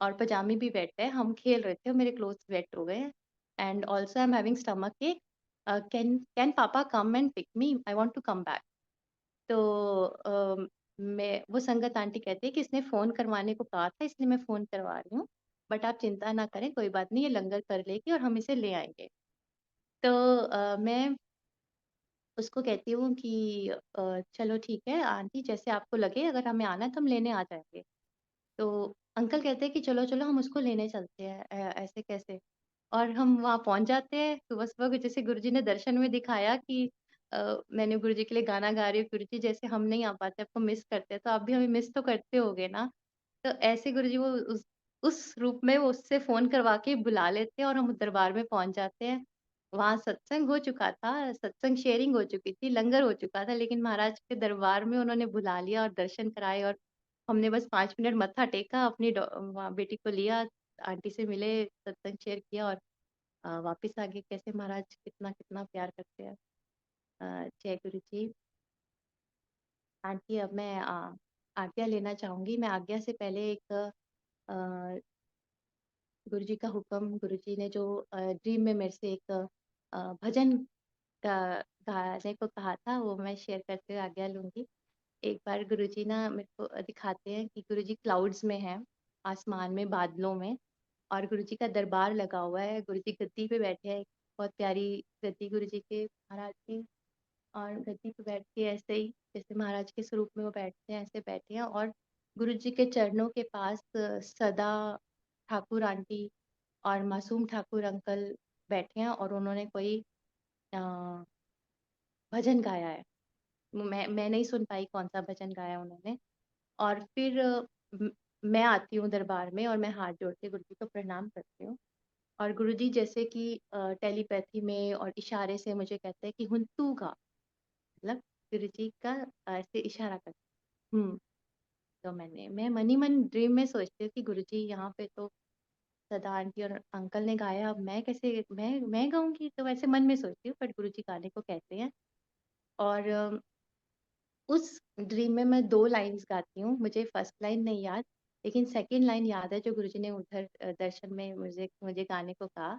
और पजामी भी वेट है, हम खेल रहे थे और मेरे क्लोथ्स वेट हो गए, and also I am having stomach ache, can can papa come and pick me, I want to come back. तो मैं वो संगत आंटी कहती है कि इसने फ़ोन करवाने को कहा था, इसलिए मैं फ़ोन करवा रही हूँ, बट आप चिंता ना करें, कोई बात नहीं, ये लंगर कर लेगी और हम इसे ले आएँगे। तो मैं उसको कहती हूँ कि चलो ठीक है आंटी, जैसे आपको लगे, अगर हमें आना है तो हम लेने आ जाएँगे। तो अंकल कहते हैं कि चलो, चलो हम उसको लेने चलते हैं, ऐसे कैसे? और हम वहाँ पहुँच जाते हैं, सुबह-सुबह को जैसे गुरुजी ने दर्शन में दिखाया कि मैंने गुरुजी के लिए गाना गा रही हूँ, गुरुजी जैसे हम नहीं आ पाते, आपको मिस करते हैं, तो आप भी हमें मिस तो करते होंगे ना? तो ऐसे गुरुजी वो उस रूप में वो उससे फ़ोन करवा के बुला लेते हैं और हम दरबार में पहुँच जाते हैं। वहाँ सत्संग हो चुका था, सत्संग शेयरिंग हो चुकी थी, लंगर हो चुका था, लेकिन महाराज के दरबार में उन्होंने बुला लिया और दर्शन कराए, और हमने बस 5 मिनट मत्था टेका, अपनी वहाँ बेटी को लिया, आंटी से मिले, सत्संग शेयर किया और वापस आ गए। कैसे महाराज कितना-कितना प्यार करते हैं। जय गुरु जी। आंटी, अब मैं आज्ञा लेना चाहूँगी। मैं आज्ञा से पहले एक गुरुजी का हुक्म, गुरुजी ने जो ड्रीम में मेरे से एक भजन गा गाने को कहा था, वो मैं शेयर करते हुए आज्ञा लूँगी। एक बार गुरुजी ना मेरे को दिखाते हैं कि गुरुजी क्लाउड्स में हैं, आसमान में, बादलों में, और गुरुजी का दरबार लगा हुआ है। गुरुजी गद्दी पे बैठे हैं, बहुत प्यारी गद्दी गुरुजी के महाराज की, और गद्दी पे बैठ के ऐसे ही जैसे महाराज के स्वरूप में वो बैठते हैं, ऐसे बैठे हैं, और गुरुजी के चरणों के पास सदा ठाकुर आंटी और मासूम ठाकुर अंकल बैठे हैं, और उन्होंने कोई अ, भजन गाया है। मैं नहीं सुन पाई कौन-सा भजन गाया उन्होंने। और फिर मैं आती हूँ दरबार में और मैं हाथ जोड़ के गुरुजी को प्रणाम करती हूँ, और गुरुजी जैसे कि टेलीपैथी में और इशारे से मुझे कहते हैं कि हुन तू गा, मतलब गुरुजी का ऐसे इशारा करते हैं। तो मैं मन ही मन ड्रीम में सोचती हूँ कि गुरुजी यहाँ पे तो सदा आंटी और अंकल ने गाया, अब मैं कैसे मैं गाऊँगी? तो वैसे मन में सोचती हूँ, बट गुरुजी गाने को कहते हैं। और उस ड्रीम में मैं 2 लाइन्स गाती हूँ, मुझे फर्स्ट लाइन नहीं याद, लेकिन सेकंड लाइन याद है जो गुरुजी ने उधर दर्शन में मुझे गाने को कहा,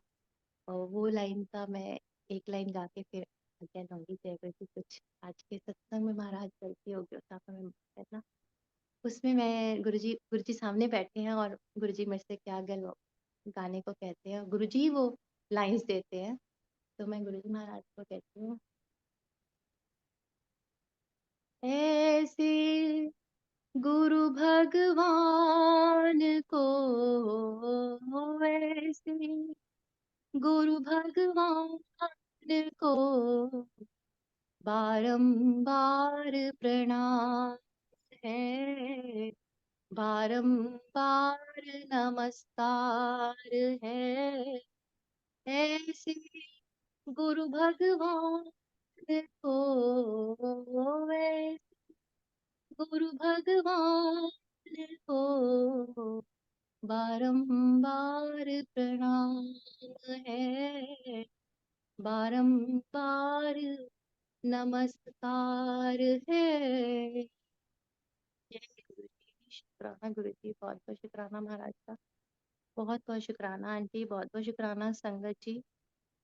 और वो लाइन का मैं एक लाइन गा के फिर आज्ञा लूँगी। जय गुरु जी। कुछ आज के सत्संग में महाराज गलती हो गई हो तो आप हमें माफ़ करना। उसमें मैं गुरुजी सामने बैठे हैं और गुरुजी मेरे से क्या गाने को कहते हैं, गुरुजी वो लाइन्स देते हैं, तो मैं गुरुजी महाराज को कहती हूँ, ऐसे गुरु भगवान को, ऐसे गुरु भगवान को बारंबार प्रणाम है, बारंबार नमस्कार है। ऐसे गुरु भगवान को, ऐसे गुरु भगवान को बारंबार प्रणाम है, बारंबार नमस्कार है। जय गुरु जी। शुक्राना गुरु जी, बहुत बहुत शुक्राना महाराज का, बहुत बहुत शुक्राना आंटी, बहुत बहुत शुक्राना संगत जी।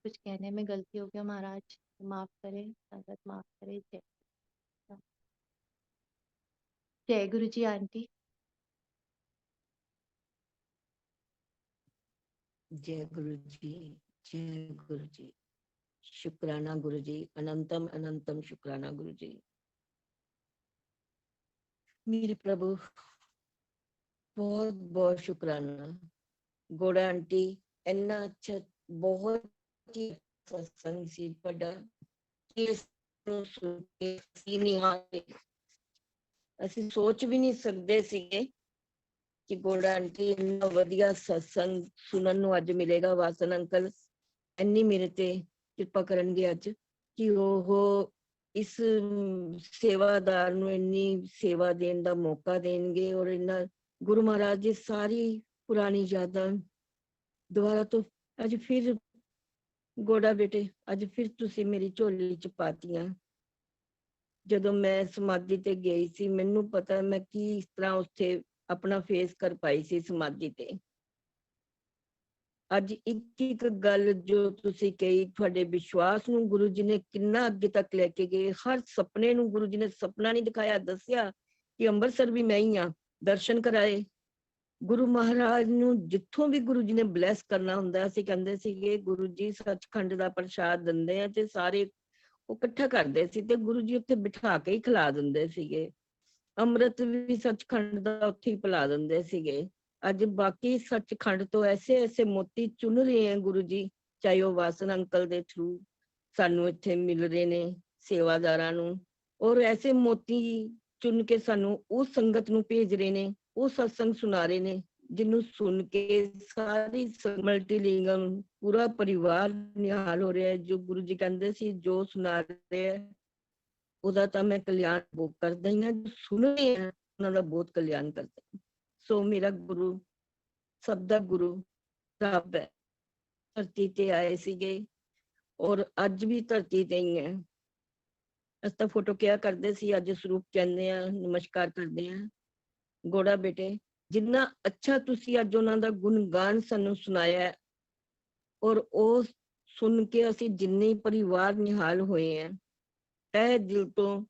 कुछ कहने में गलती हो गया महाराज, माफ करें, संगत माफ करे। जय गुरु जी आंटी। जय गुरु जी, जय गुरु जी। शुक्राना गुरु जी, अनंतम अनंतम शुक्राना गुरु जी। मेरे प्रभु, बहुत बहुत शुक्राना। गोड़ा आंटी, इन्ना अच्छा, बहुत ही सत्संग सी पढ़ा कि सुन के ਅਸੀਂ ਨਹੀਂ ਆਏ, ਅਸੀਂ ਸੋਚ ਵੀ ਨਹੀਂ ਸਕਦੇ ਸੀਗੇ ਕਿ ਗੋੜਾ ਆਂਟੀ ਇੰਨਾ ਵਧੀਆ ਸਤਸੰਗ ਸੁਣਨ ਨੂੰ ਅੱਜ ਮਿਲੇਗਾ। ਵਾਸਨ ਅੰਕਲ ਇੰਨੀ ਮੇਰੇ ਤੇ ਕਿਰਪਾ ਕਰਨਗੇ ਅੱਜ ਕਿ ਉਹ ਇਸ ਸੇਵਾਦਾਰ ਨੂੰ ਇੰਨੀ ਸੇਵਾ ਦੇਣ ਦਾ ਮੌਕਾ ਦੇਣਗੇ ਔਰ ਇਹਨਾਂ ਗੁਰੂ ਮਹਾਰਾਜ ਦੀ ਸਾਰੀ ਪੁਰਾਣੀ ਯਾਦਾਂ ਦੁਬਾਰਾ ਤੋਂ ਅੱਜ ਫਿਰ ਗੋੜਾ ਬੇਟੇ ਅੱਜ ਫਿਰ ਤੁਸੀਂ ਮੇਰੀ ਝੋਲੀ ਚ ਪਾਤੀਆਂ। ਜਦੋਂ ਮੈਂ ਸਮਾਧੀ ਤੇ ਗਈ ਸੀ ਮੈਨੂੰ ਪਤਾ ਮੈਂ ਕੀ ਇਸ ਤਰ੍ਹਾਂ ਉੱਥੇ ਆਪਣਾ ਫੇਸ ਕਰ ਪਾਈ ਸੀ ਸਮਾਧੀ ਤੇ। ਅੱਜ ਇੱਕ ਇੱਕ ਗੱਲ ਜੋ ਤੁਸੀਂ ਕਹੀ ਤੁਹਾਡੇ ਵਿਸ਼ਵਾਸ ਨੂੰ ਗੁਰੂ ਜੀ ਨੇ ਕਿੰਨਾ ਅੱਗੇ ਤੱਕ ਲੈ ਕੇ ਗਏ। ਹਰ ਸੁਪਨੇ ਨੂੰ ਗੁਰੂ ਜੀ ਨੇ ਸੁਪਨਾ ਨਹੀਂ ਦਿਖਾਇਆ, ਦੱਸਿਆ ਕਿ ਅੰਮ੍ਰਿਤਸਰ ਵੀ ਮੈਂ ਹੀ ਆ, ਦਰਸ਼ਨ ਕਰਾਏ। ਗੁਰੂ ਮਹਾਰਾਜ ਨੂੰ ਜਿੱਥੋਂ ਵੀ ਗੁਰੂ ਜੀ ਨੇ ਬਲੈਸ ਕਰਨਾ ਹੁੰਦਾ ਅਸੀਂ ਕਹਿੰਦੇ ਸੀਗੇ ਗੁਰੂ ਜੀ ਸੱਚਖੰਡ ਦਾ ਪ੍ਰਸ਼ਾਦ ਦਿੰਦੇ ਆ ਤੇ ਸਾਰੇ ਉਹ ਇਕੱਠਾ ਕਰਦੇ ਸੀ ਤੇ ਗੁਰੂ ਜੀ ਉੱਥੇ ਬਿਠਾ ਕੇ ਹੀ ਖਿਲਾ ਦਿੰਦੇ ਸੀਗੇ। ਅੰਮ੍ਰਿਤ ਵੀ ਸੱਚਖੰਡ ਦਾ ਉੱਥੇ ਹੀ ਪਿਲਾ ਦਿੰਦੇ ਸੀਗੇ। ਅੱਜ ਬਾਕੀ ਸੱਚਖੰਡ ਤੋਂ ਐਸੇ ਐਸੇ ਮੋਤੀ ਚੁਣ ਰਹੇ ਆ ਗੁਰੂ ਜੀ, ਚਾਹੇ ਉਹ ਵਾਸਨ ਅੰਕਲ ਦੇ ਥਰੂ ਸਾਨੂੰ ਇੱਥੇ ਮਿਲ ਰਹੇ ਨੇ ਸੇਵਾਦਾਰਾਂ ਨੂੰ, ਔਰ ਐਸੇ ਮੋਤੀ ਚੁਣ ਕੇ ਸਾਨੂੰ ਉਸ ਸੰਗਤ ਨੂੰ ਭੇਜ ਰਹੇ ਨੇ, ਉਹ ਸਤਸੰਗ ਸੁਣਾ ਰਹੇ ਨੇ ਜਿਹਨੂੰ ਸੁਣ ਕੇ ਸਾਰੀ ਮਲਟੀਲਿੰਗਮ ਪੂਰਾ ਪਰਿਵਾਰ ਨਿਹਾਲ ਹੋ ਰਿਹਾ ਹੈ। ਜੋ ਗੁਰੂ ਜੀ ਕਹਿੰਦੇ ਸੀ ਜੋ ਸੁਣਾ ਰਹੇ ਹੈ ਉਹਦਾ ਤਾਂ ਮੈਂ ਕਲਿਆਣ ਬਹੁਤ ਕਰਦਾ ਹੀ ਹਾਂ, ਜੋ ਸੁਣ ਰਹੇ ਆ ਉਹਨਾਂ ਦਾ ਬਹੁਤ ਕਲਿਆਣ ਕਰਦਾ। ਸੋ ਮੇਰਾ ਗੁਰੂ ਸਭ ਦਾ ਗੁਰੂ ਰੱਬ ਹੈ, ਧਰਤੀ ਤੇ ਆਏ ਸੀਗੇ ਔਰ ਅੱਜ ਵੀ ਧਰਤੀ ਤੇ ਹੀ ਹੈ। ਅਸੀਂ ਤਾਂ ਫੋਟੋ ਕਿਹਾ ਕਰਦੇ ਸੀ, ਅੱਜ ਸਰੂਪ ਕਹਿੰਦੇ ਆ, ਨਮਸਕਾਰ ਕਰਦੇ ਆ। ਗੋੜਾ ਬੇਟੇ ਜਿੰਨਾ ਅੱਛਾ ਤੁਸੀਂ ਅੱਜ ਉਹਨਾਂ ਦਾ ਗੁਣਗਾਨ ਸਾਨੂੰ ਸੁਣਾਇਆ ਔਰ ਉਹ ਸੁਣ ਕੇ ਅਸੀਂ ਜਿੰਨੇ ਪਰਿਵਾਰ ਨਿਹਾਲ ਹੋਏ ਆ, ਤਹਿ ਦਿਲ ਤੋਂ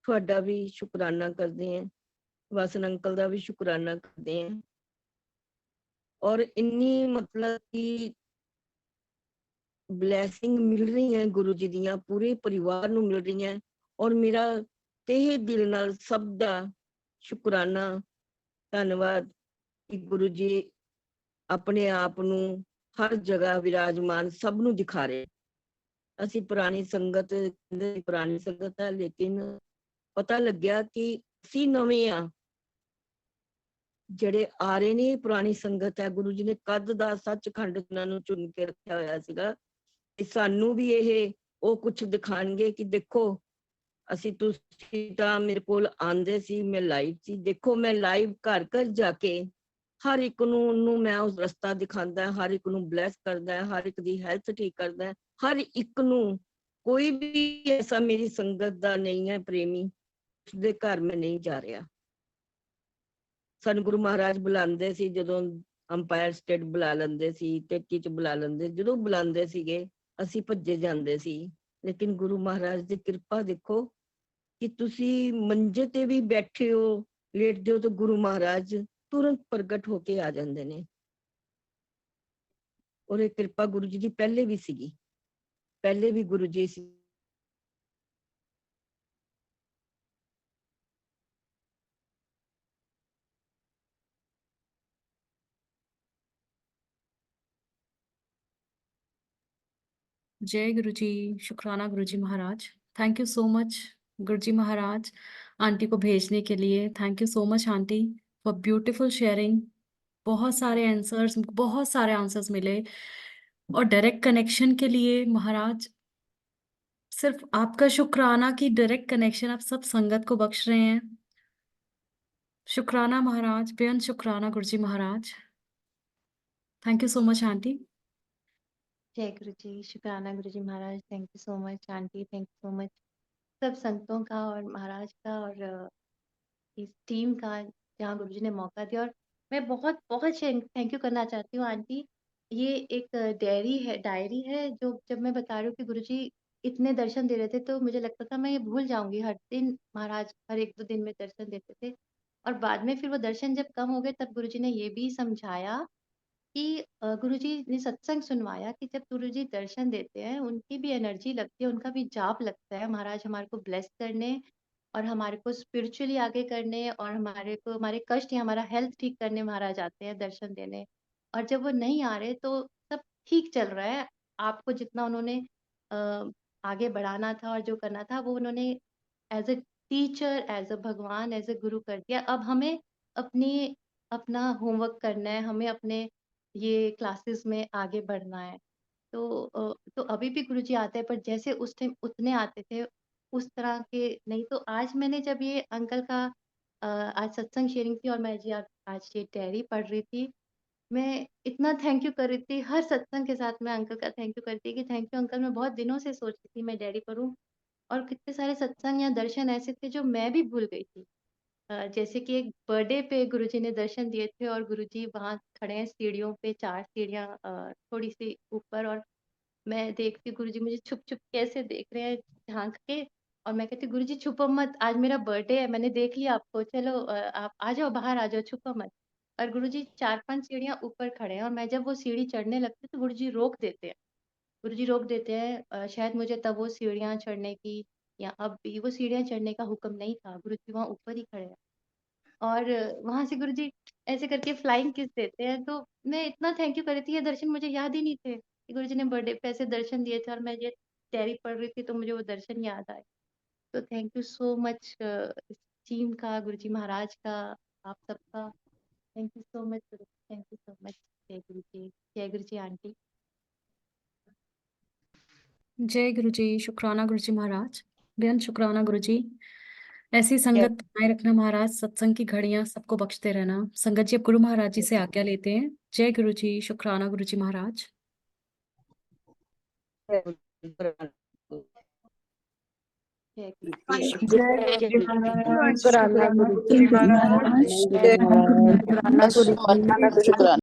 ਤੁਹਾਡਾ ਵੀ ਸ਼ੁਕਰਾਨਾ ਕਰਦੇ ਆ, ਵਾਸਨ ਅੰਕਲ ਦਾ ਵੀ ਸ਼ੁਕਰਾਨਾ ਕਰਦੇ ਆ। ਔਰ ਇੰਨੀ ਮਤਲਬ ਕਿ ਬਲੈਸਿੰਗ ਮਿਲ ਰਹੀ ਹੈ ਗੁਰੂ ਜੀ ਦੀਆਂ ਪੂਰੇ ਪਰਿਵਾਰ ਨੂੰ ਮਿਲ ਰਹੀਆਂ ਔਰ ਮੇਰਾ ਤਹਿ ਦਿਲ ਨਾਲ ਸਭ ਦਾ ਸ਼ੁਕਰਾਨਾ ਧੰਨਵਾਦ ਕਿ ਗੁਰੂ ਜੀ ਆਪਣੇ ਆਪ ਨੂੰ ਹਰ ਜਗ੍ਹਾ ਵਿਰਾਜਮਾਨ ਸਭ ਨੂੰ ਦਿਖਾ ਰਹੇ। ਅਸੀਂ ਪੁਰਾਣੀ ਸੰਗਤ ਕਹਿੰਦੇ ਪੁਰਾਣੀ ਸੰਗਤ ਹੈ ਲੇਕਿਨ ਪਤਾ ਲੱਗਿਆ ਕਿ ਅਸੀਂ ਨਵੇਂ ਆ ਜਿਹੜੇ ਆ ਰਹੇ ਨੇ, ਪੁਰਾਣੀ ਸੰਗਤ ਹੈ। ਗੁਰੂ ਜੀ ਨੇ ਕਦ ਦਾ ਸੱਚਖੰਡ ਉਹਨਾਂ ਨੂੰ ਚੁਣ ਕੇ ਰੱਖਿਆ ਹੋਇਆ ਸੀਗਾ ਤੇ ਸਾਨੂੰ ਵੀ ਇਹ ਉਹ ਕੁਝ ਦਿਖਾਣਗੇ ਕਿ ਦੇਖੋ ਅਸੀਂ ਤੁਸੀਂ ਤਾਂ ਮੇਰੇ ਕੋਲ ਆਂਦੇ ਸੀ, ਮੈਂ ਲਾਈਵ ਸੀ, ਦੇਖੋ ਮੈਂ ਲਾਈਵ ਘਰ ਘਰ ਜਾ ਕੇ ਹਰ ਇੱਕ ਨੂੰ ਮੈਂ ਉਸ ਰਸਤਾ ਦਿਖਾਉਂਦਾ, ਹਰ ਇੱਕ ਨੂੰ ਬਲੈਸ ਕਰਦਾ, ਹਰ ਇੱਕ ਦੀ ਹੈਲਥ ਠੀਕ ਕਰਦਾ, ਹਰ ਇੱਕ ਨੂੰ। ਕੋਈ ਵੀ ਐਸਾ ਮੇਰੀ ਸੰਗਤ ਦਾ ਨਹੀਂ ਹੈ ਪ੍ਰੇਮੀ ਉਸਦੇ ਘਰ ਮੈਂ ਨਹੀਂ ਜਾ ਰਿਹਾ। ਸਾਨੂੰ ਗੁਰੂ ਮਹਾਰਾਜ ਬੁਲਾਉਂਦੇ ਸੀ, ਜਦੋਂ ਅੰਪਾਇਰ ਸਟੇਟ ਬੁਲਾ ਲੈਂਦੇ ਸੀ, ਟੇਕੀ ਚ ਬੁਲਾ ਲੈਂਦੇ, ਜਦੋਂ ਬੁਲਾਉਂਦੇ ਸੀਗੇ ਅਸੀਂ ਭੱਜੇ ਜਾਂਦੇ ਸੀ। ਲੇਕਿਨ ਗੁਰੂ ਮਹਾਰਾਜ ਦੀ ਕਿਰਪਾ ਦੇਖੋ ਕਿ ਤੁਸੀਂ ਮੰਜੇ ਤੇ ਵੀ ਬੈਠੇ ਹੋ, ਲੇਟਦੇ ਹੋ, ਤਾਂ ਗੁਰੂ ਮਹਾਰਾਜ ਤੁਰੰਤ ਪ੍ਰਗਟ ਹੋ ਕੇ ਆ ਜਾਂਦੇ ਨੇ। ਔਰ ਇਹ ਕਿਰਪਾ ਗੁਰੂ ਜੀ ਦੀ ਪਹਿਲੇ ਵੀ ਸੀਗੀ, ਪਹਿਲੇ ਵੀ ਗੁਰੂ ਜੀ ਸੀ। जय गुरु जी, शुक्राना Guru ji Maharaj. Thank you so much Guru ji Maharaj aunty को भेजने के लिए। Thank you so much aunty for beautiful sharing. बहुत सारे आंसर्स मिले और डायरेक्ट कनेक्शन के लिए महाराज सिर्फ आपका शुक्राना कि डायरेक्ट कनेक्शन आप सब संगत को बख्श रहे हैं। शुक्राना महाराज, बेअंत शुक्राना Guru ji Maharaj. Thank you so much aunty. जय गुरु जी, शुक्राना Guru ji Maharaj. Thank you so much aunty, thank you so much सब संतों का और महाराज का और इस टीम का जहाँ गुरु जी ने मौका दिया। और मैं बहुत बहुत थैंक यू करना चाहती हूँ आंटी। ये एक डायरी है जो जब मैं बता रही हूँ कि गुरु जी इतने दर्शन दे रहे थे तो मुझे लगता था मैं ये भूल जाऊंगी। हर दिन महाराज हर एक दो दिन में दर्शन देते थे और बाद में फिर वो दर्शन जब कम हो गए तब गुरु जी ने ये भी समझाया कि गुरु जी ने सत्संग सुनवाया कि जब गुरु जी दर्शन देते हैं उनकी भी एनर्जी लगती है, उनका भी जाप लगता है महाराज हमारे को ब्लेस करने और हमारे को स्पिरिचुअली आगे करने और हमारे कष्ट या हमारा हेल्थ ठीक करने महाराज आते हैं दर्शन देने। और जब वो नहीं आ रहे तो सब ठीक चल रहा है, आपको जितना उन्होंने अ, आगे बढ़ाना था और जो करना था वो उन्होंने as a teacher, as a भगवान, एज ए गुरु कर दिया। अब हमें अपनी अपना होमवर्क करना है, हमें अपने ये क्लासेस में आगे बढ़ना है। तो अभी भी गुरुजी आते हैं, पर जैसे उस टाइम उतने आते थे, उस तरह के नहीं। तो आज मैंने जब ये अंकल का आज सत्संग शेयरिंग थी और मैं जी आज ये डायरी पढ़ रही थी, मैं इतना थैंक यू कर रही थी। हर सत्संग के साथ मैं अंकल का थैंक यू करती कि थैंक यू अंकल, मैं बहुत दिनों से सोच रही थी मैं डायरी पढूँ, और कितने सारे सत्संग या दर्शन ऐसे थे जो मैं भी भूल गई थी। जैसे कि एक बर्थडे पे गुरुजी ने दर्शन दिए थे और गुरुजी वहाँ खड़े हैं सीढ़ियों पे, 4 सीढ़ियाँ थोड़ी-सी ऊपर, और मैं देखती हूँ गुरुजी मुझे छुप-छुप कैसे देख रहे हैं झाँक के, और मैं कहती हूँ गुरुजी छुपो मत, आज मेरा बर्थडे है, मैंने देख लिया आपको, चलो आप आ जाओ, बाहर आ जाओ, छुपो मत। और गुरुजी 4-5 सीढ़ियाँ ऊपर खड़े हैं, और मैं जब वो सीढ़ी चढ़ने लगती हूँ तो गुरुजी रोक देते हैं। गुरुजी रोक देते हैं, शायद मुझे तब वो सीढ़ियाँ चढ़ने की या अब भी वो सीढ़ियाँ चढ़ने का हुक्म नहीं था, गुरुजी वहाँ ऊपर ही खड़े हैं। और वहाँ से गुरुजी ऐसे करके फ्लाइंग किस देते हैं, तो मैं इतना थैंक यू कर रही थी, ये दर्शन मुझे याद ही नहीं थे कि गुरुजी ने बर्थडे पे ऐसे दर्शन दिए थे, और मैं ये डायरी पढ़ रही थी तो मुझे वो दर्शन याद आए। तो थैंक यू सो मच इस टीम का, गुरुजी महाराज का, आप सबका। Thank you so much Guruji, thank you so much. जय गुरुजी, जय गुरुजी आंटी। जय गुरु जी, शुक्राना गुरु जी महाराज। बेहद शुक्राना गुरु जी। ऐसी संगत बनाए रखना महाराज, सत्संग की घड़ियां सबको बख्शते रहना। संगत जी अब गुरु महाराज जी से आज्ञा लेते हैं। जय गुरु जी, शुक्राना गुरु जी महाराज। जय जय गुरुजी। शुक्राना गुरु जी महाराज, जय शुक्राना गुरु जी। शुक्राना